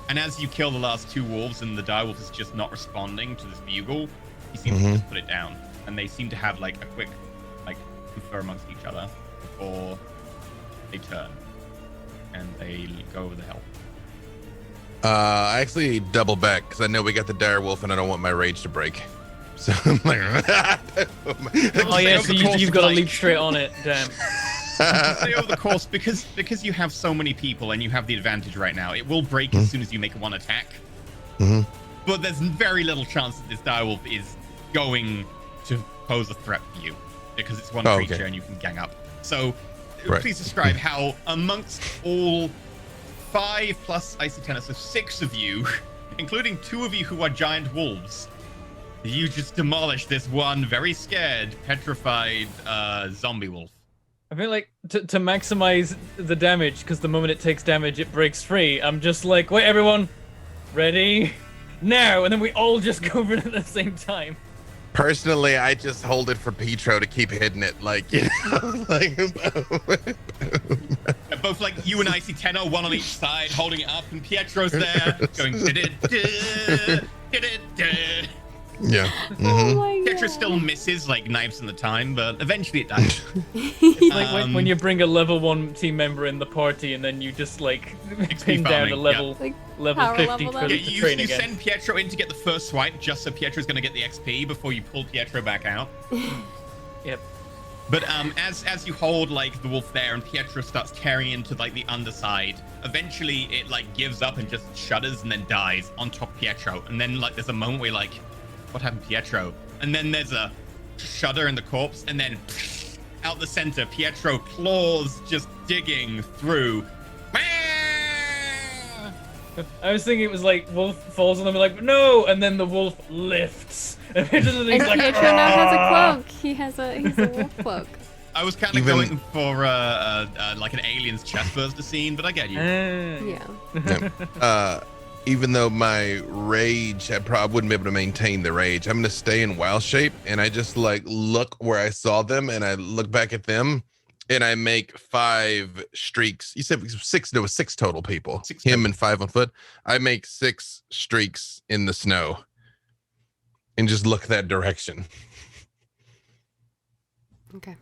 And as you kill the last 2 wolves and the direwolf is just not responding to this bugle, he seems to just put it down. and they seem to have like a quick like confer amongst each other before they turn and they go over the hill. I actually double back because I know we got the dire wolf and I don't want my rage to break. So I'm like, Oh yeah, so you've got to leap straight on it. Damn. Say over the course, because you have so many people and you have the advantage right now, it will break as soon as you make one attack. But there's very little chance that this direwolf is going to pose a threat for you because it's one creature and you can gang up. So please describe how amongst all 5 plus Icy Tenor, so 6 of you, including 2 of you who are giant wolves, you just demolish this one very scared, petrified zombie wolf. I feel like to maximize the damage, because the moment it takes damage, it breaks free. I'm just like, wait, everyone, ready, now, and then we all just go over it at the same time. Personally, I just hold it for Petro to keep hitting it, like, you know, like. Both like you and Icy Tenor, one on each side, holding it up, and Pietro's there, going did it. Yeah. Oh my God. Pietro still misses like knives in the time, but eventually it dies. It's like when you bring a level 1 team member in the party and then you just like pin down farming, a level Like, level power 50 level for them. the you train again. send Pietro in to get the first swipe just so Pietro's going to get the XP before you pull Pietro back out. Yep. But as you hold like the wolf there and Pietro starts tearing into like the underside, eventually it like gives up and just shudders and then dies on top of Pietro. And then like there's a moment where you're like, what happened to Pietro? And then there's a shudder in the corpse, and then out the center, Pietro claws just digging through. I was thinking it was like wolf falls on them like no, and then the wolf lifts. And Pietro's And like, Pietro now has a cloak. He's a wolf cloak. I was kind of going for like an alien's chest burster scene, but I get you. Yeah. Even though my rage, I probably wouldn't be able to maintain the rage. I'm gonna stay in wild shape, and I just like look where I saw them, and I look back at them, and I make 5 streaks. You said 6? There was 6 total people. 6 Him total. and 5 on foot. I make 6 streaks in the snow, and just look that direction. Okay.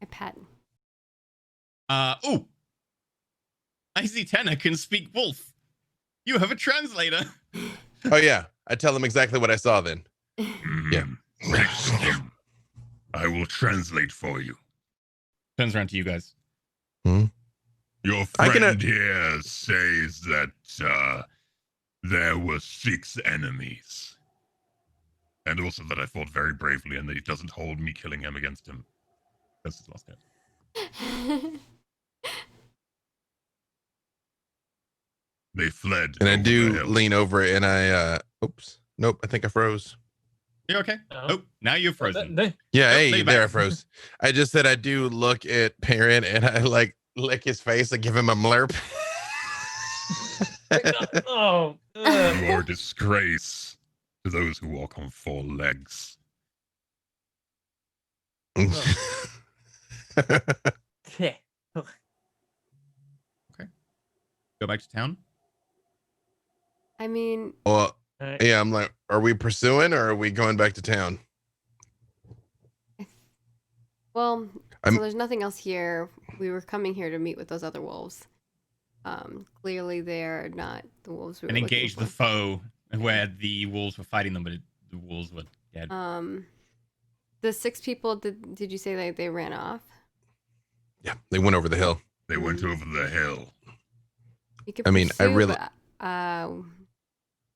I pat. Oh, Icy Tenor can speak wolf. You have a translator. Oh yeah, I tell them exactly what I saw then. Yeah. I will translate for you. Turns around to you guys. Your friend here says that there were 6 enemies. And also that I fought very bravely and that he doesn't hold me killing him against him. That's his last name. They fled. And I over the do hill. lean over and I oops. Nope, I think I froze. You okay? Oh, now you're frozen. Yeah, Nope, hey, lean there I back. froze. I just said I do look at Perrin and I like lick his face and give him a mlerp. oh, You are a disgrace to those who walk on 4 legs. yeah. Go back to town. I mean, Well, yeah, I'm like, are we pursuing or are we going back to town? well, I'm- so there's nothing else here. We were coming here to meet with those other wolves. Clearly they're not the wolves we were And looking engage for. the foe where the wolves were fighting them, but the wolves were dead. The 6 people, did you say they ran off? Yeah, they went over the hill. They went over the hill. You could I mean, I pursue, really- but,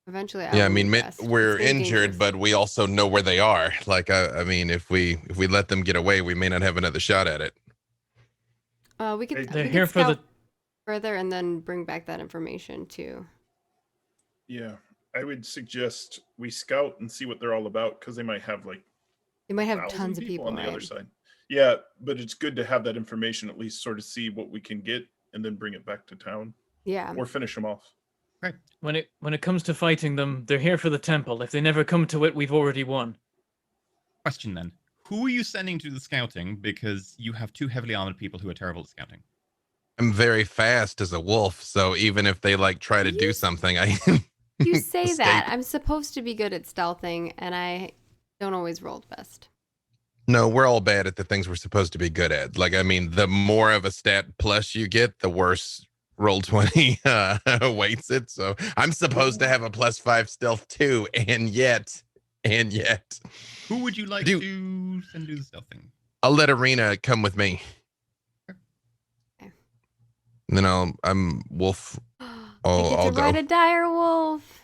eventually, Yeah, I mean, rest. we're It's getting injured, dangerous. but we also know where they are. Like, I mean, if we let them get away, we may not have another shot at it. We could. They're we here could for the- scout further and then bring back that information too. Yeah, I would suggest we scout and see what they're all about because they might have like They might have 1,000 tons of people on the right? other side. Yeah, but it's good to have that information at least, sort of see what we can get and then bring it back to town Yeah. or finish them off. When it comes to fighting them, they're here for the temple. If they never come to it, we've already won. Question then: who are you sending to the scouting? Because you have 2 heavily armored people who are terrible at scouting. I'm very fast as a wolf, so even if they like try to do something, I You say that. escape. I'm supposed to be good at stealthing, and I don't always roll the best. No, we're all bad at the things we're supposed to be good at. Like, I mean, the more of a stat plus you get, the worse Roll20 weights it. So I'm supposed to have a +5 stealth too, and yet. Who would you like to send do the stealth thing? I'll let Arena come with me. Okay. And then I'm Wolf. I get to ride a dire wolf.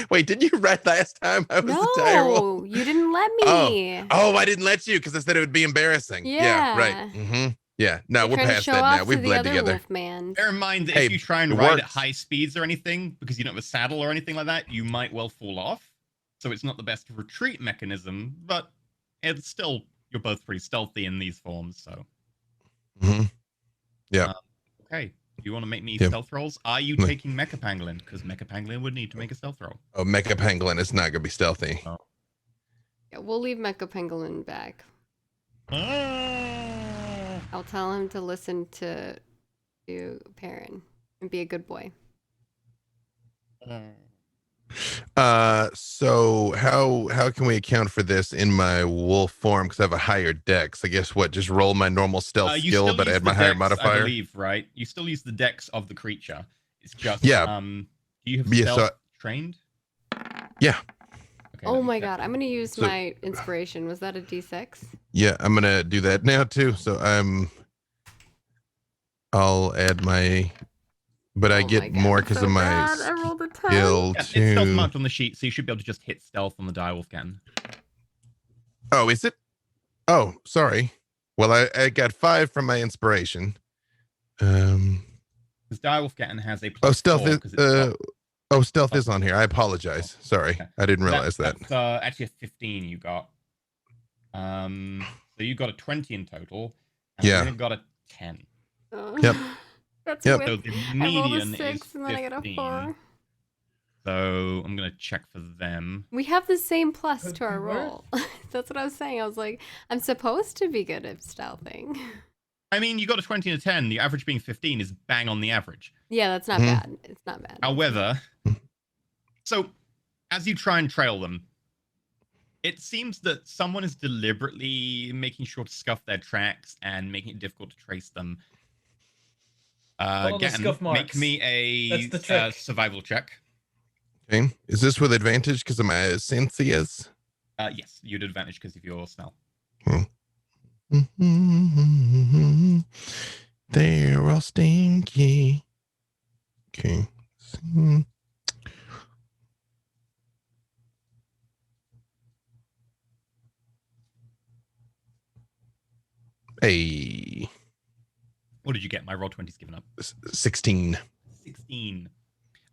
Wait, didn't you write last time? I was the dire wolf. No, you didn't let me. Oh, I didn't let you because I said it would be embarrassing. Yeah, right. Yeah. Mm-hmm. Yeah, no, You're we're trying to past show that off now. to We've the bled other together. Wolfman. Bear in mind that Hey, if you try and it ride works. at high speeds or anything, because you don't have a saddle or anything like that, you might well fall off. So it's not the best retreat mechanism, but it's still, you're both pretty stealthy in these forms, so. Mm-hmm. Yeah. Okay. Do you want to make me Yep. stealth rolls? Are you taking Mecha Pangolin? Because Mecha Pangolin would need to make a stealth roll. Oh, Mecha Pangolin is not going to be stealthy. Oh. Yeah, we'll leave Mecha Pangolin back. I'll tell him to listen to Perrin and be a good boy. So how can we account for this in my wolf form? Because I have a higher dex. I guess what? Just roll my normal stealth You skill, still but use add the my higher dex, modifier. I believe, right? You still use the dex of the creature. It's just, Yeah. do you have Yeah, stealth so- trained? Yeah. Okay, Oh let me my check. god, I'm gonna use So- my inspiration. Was that a D6? Yeah, I'm gonna do that now too. So I'll add my, but I Oh my get God, more it's because so of my bad. I rolled a 10. skill Yeah, it's stealth too. marked on the sheet, so you should be able to just hit stealth on the direwolf cannon. Oh, is it? Oh, sorry. Well, I got 5 from my inspiration. Because direwolf cannon has a Oh, plus stealth 4, is 'cause it's stealth is on here. I apologize. Sorry, Okay. I didn't realize that. That's actually a 15 you got. So you got a 20 in total. And Yeah. I got a 10. Yep. That's Yep. with, So the I rolled a median 6 is and then I got a 15. 4. So I'm gonna check for them. We have the same plus Could to our be worse. roll. That's what I was saying. I was like, I'm supposed to be good at stealthing. I mean, you got a 20 and a 10. The average being 15 is bang on the average. Yeah, that's not Mhm. bad. It's not bad. However, so as you try and trail them, it seems that someone is deliberately making sure to scuff their tracks and making it difficult to trace them. Follow the Gannon, scuff make marks. me a That's the trick. survival check. Okay. Is this with advantage because of my senses? Yes, you'd advantage because of your smell. They're all stinky. Okay. Hey, What did you get? My roll 20's given up. 16. 16.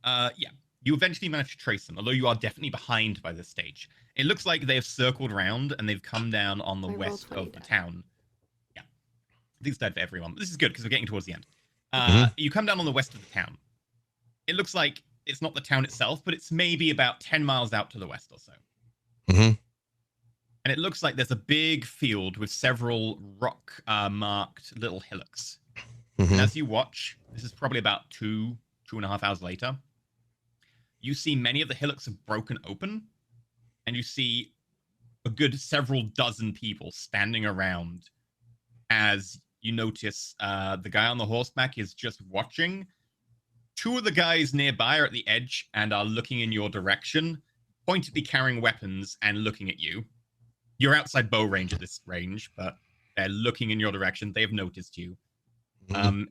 Yeah, you eventually manage to trace them, although you are definitely behind by this stage. It looks like they've circled around and they've come down on the My roll west 20 of the died. town. Yeah. These died for everyone. But this is good because we're getting towards the end. Mhm. You come down on the west of the town. It looks like it's not the town itself, but it's maybe about 10 miles out to the west or so. Mhm. And it looks like there's a big field with several rock marked little hillocks. And Mhm. as you watch, this is probably about 2.5 hours later, you see many of the hillocks have broken open, and you see a good several dozen people standing around as you notice the guy on the horseback is just watching. 2 of the guys nearby are at the edge and are looking in your direction, pointedly carrying weapons and looking at you. You're outside bow range at this range, but they're looking in your direction. They have noticed you.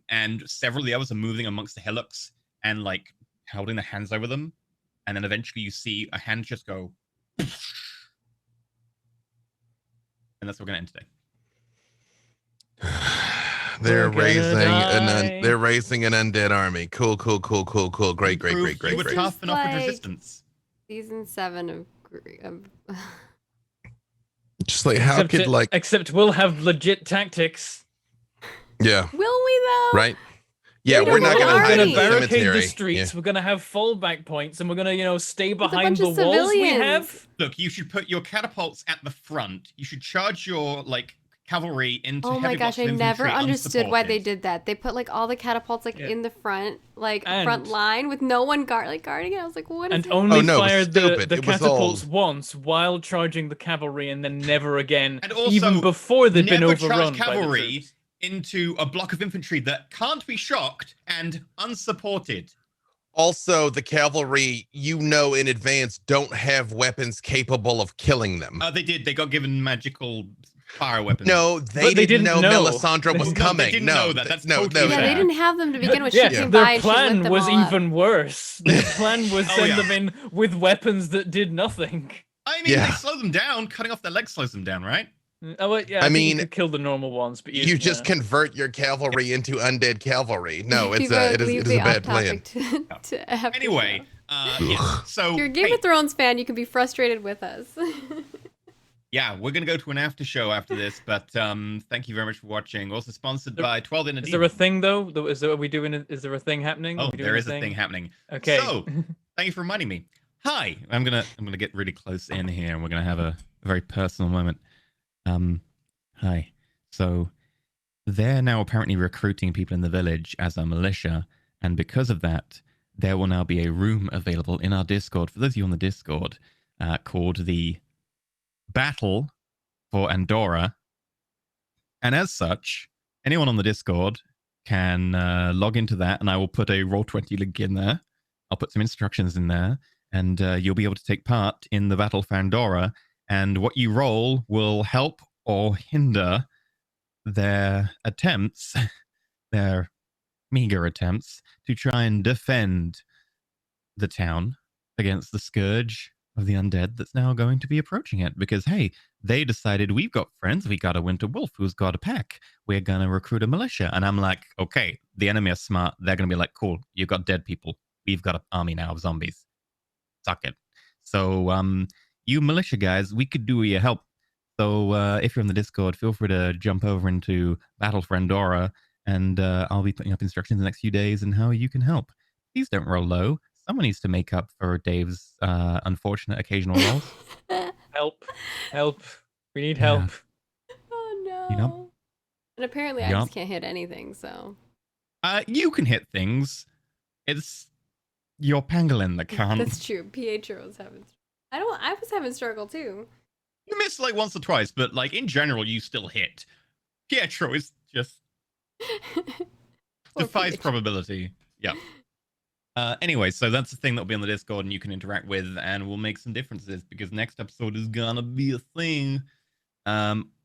And several of the others are moving amongst the hillocks and like holding their hands over them. And then eventually you see a hand just go. And that's what we're going to end today. They're We're gonna they're raising an undead army. Cool. Great. Proof you were This tough is and offered like- resistance. Season 7 of Just like how could like Except we'll have legit tactics. yeah, Will we though? right? Yeah, We we're don't not have gonna an hide in army. the barricade cemetery. the streets. Yeah. We're gonna have fallback points, and we're gonna, stay With a behind bunch the of walls we civilians. have. Look, you should put your catapults at the front. You should charge your like cavalry into Oh my heavy blocks gosh, I of never infantry understood why they unsupported. did that. They put like all the catapults like Yeah. in the front, like And- front line with no one guarding it. I was like, what is And it? only Oh, no, it was fired stupid. the It was all- catapults once while charging the cavalry, and then never again, And also, even before they'd been never overrun charge by the cavalry troops. into a block of infantry that can't be shocked and unsupported. Also, the cavalry, you know in advance, don't have weapons capable of killing them. They did. They got given magical fire weapons. No, But they didn't didn't know. Melisandre was No, they coming. didn't No, know that. That's totally Yeah, fair. they didn't have them to begin with. Yeah, She came their by and she lit plan them was all up. even worse. Their plan was Oh, send yeah. them in with weapons that did nothing. I mean, Yeah. they slow them down. Cutting off their legs slows them down, right? Oh, well, yeah, I I think mean, you could kill the normal ones, but you just convert your cavalry into undead cavalry. No, it's People it is leave a the bad plan. off-topic to after Anyway, show. yeah. So If you're a Game hey, of Thrones fan, you can be frustrated with us. yeah, we're gonna go to an after show after this, but thank you very much for watching. Also sponsored by 12 in a Is there a thing though? Is there? Are we doing? Is there a thing happening? Oh, Are we doing there is a thing happening. Okay. So, thank you for reminding me. Hi, I'm gonna get really close in here, and we're gonna have a very personal moment. Hi. So, they're now apparently recruiting people in the village as a militia, and because of that, there will now be a room available in our Discord for those of you on the Discord, called the Battle for Andorra. And as such, anyone on the Discord can log into that, and I will put a Roll20 link in there. I'll put some instructions in there, and you'll be able to take part in the Battle for Andorra. And what you roll will help or hinder their attempts, their meager attempts, to try and defend the town against the scourge of the undead that's now going to be approaching it. Because, hey, they decided we've got friends. We got a winter wolf who's got a pack. We're going to recruit a militia. And I'm like, okay, the enemy are smart. They're going to be like, cool, you've got dead people. We've got an army now of zombies. Suck it. So, you militia guys, we could do your help. So, if you're on the Discord, feel free to jump over into Battle for Andorra, and I'll be putting up instructions in the next few days on how you can help. Please don't roll low. Someone needs to make up for Dave's unfortunate occasional rolls. Help. We need Yeah. help. Oh no. Yup. And apparently I Yup. just can't hit anything, so. You can hit things. It's your pangolin that can't. That's true. Pietro was having. I was having struggle too. You missed like once or twice, but like in general, you still hit. Pietro is just Poor defies Pietro. probability. Yeah. Anyway, so that's the thing that'll be on the Discord and you can interact with, and we'll make some differences because next episode is gonna be a thing.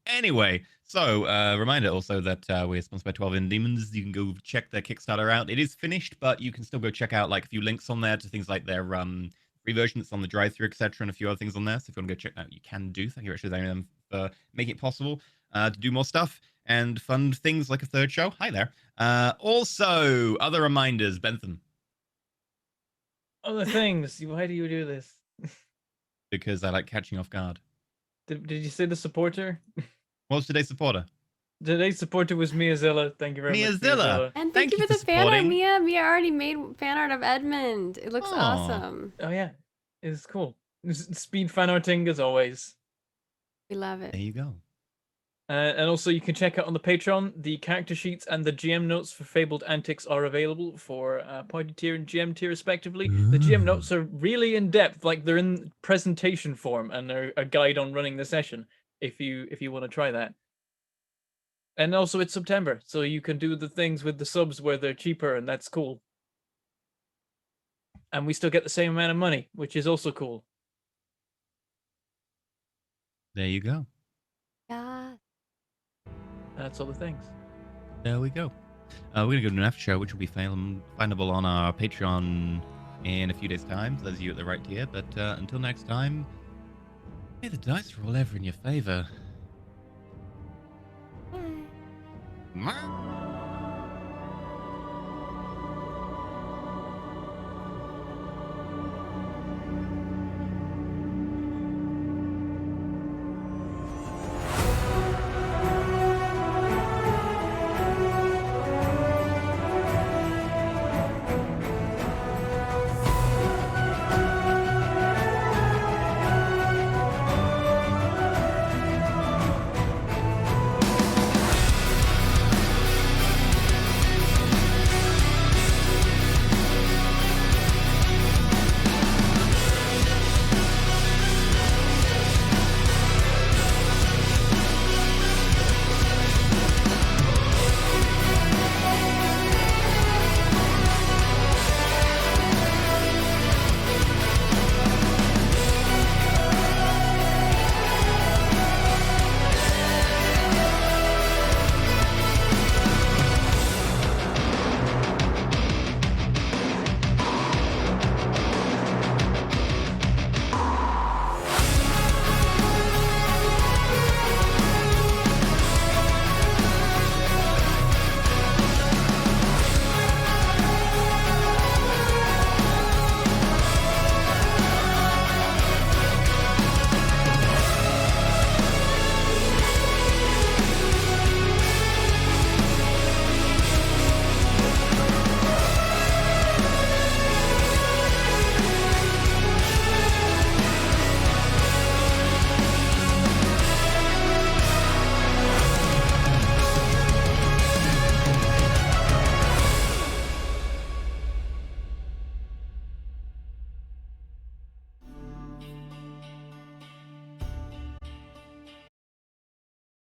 Anyway, so reminder also that we're sponsored by 12 in Demons. You can go check their Kickstarter out. It is finished, but you can still go check out like a few links on there to things like their free version that's on the drive-through, etc., and a few other things on there. So if you want to go check that out, you can do. Thank you actually to them for making it possible to do more stuff and fund things like a third show. Hi there. Also, other reminders, Bentham. Other things. Why do you do this? Because I like catching off guard. Did you say the supporter? What's today's supporter? Today's supporter was Miazilla. Thank you very much. Miazilla. And Thank thank you you for the for fan art, supporting. Mia. Mia already made fan art of Edmund. It looks Aw. awesome. Oh yeah, it's cool. Speed fan arting as always. We love There it. you go. And also, you can check out on the Patreon, the character sheets and the GM notes for Fabled Antics are available for Party tier and GM tier, respectively. The GM notes are really in depth, like they're in presentation form, and they're a guide on running the session. If you want to try that. And also, it's September, so you can do the things with the subs where they're cheaper, and that's cool. And we still get the same amount of money, which is also cool. There you go. Yeah. That's all the things. There we go. We're going to go to an after show, which will be findable on our Patreon in a few days' time. So those of you at the right tier. But until next time, may the dice roll ever in your favor. Bye. Mwah.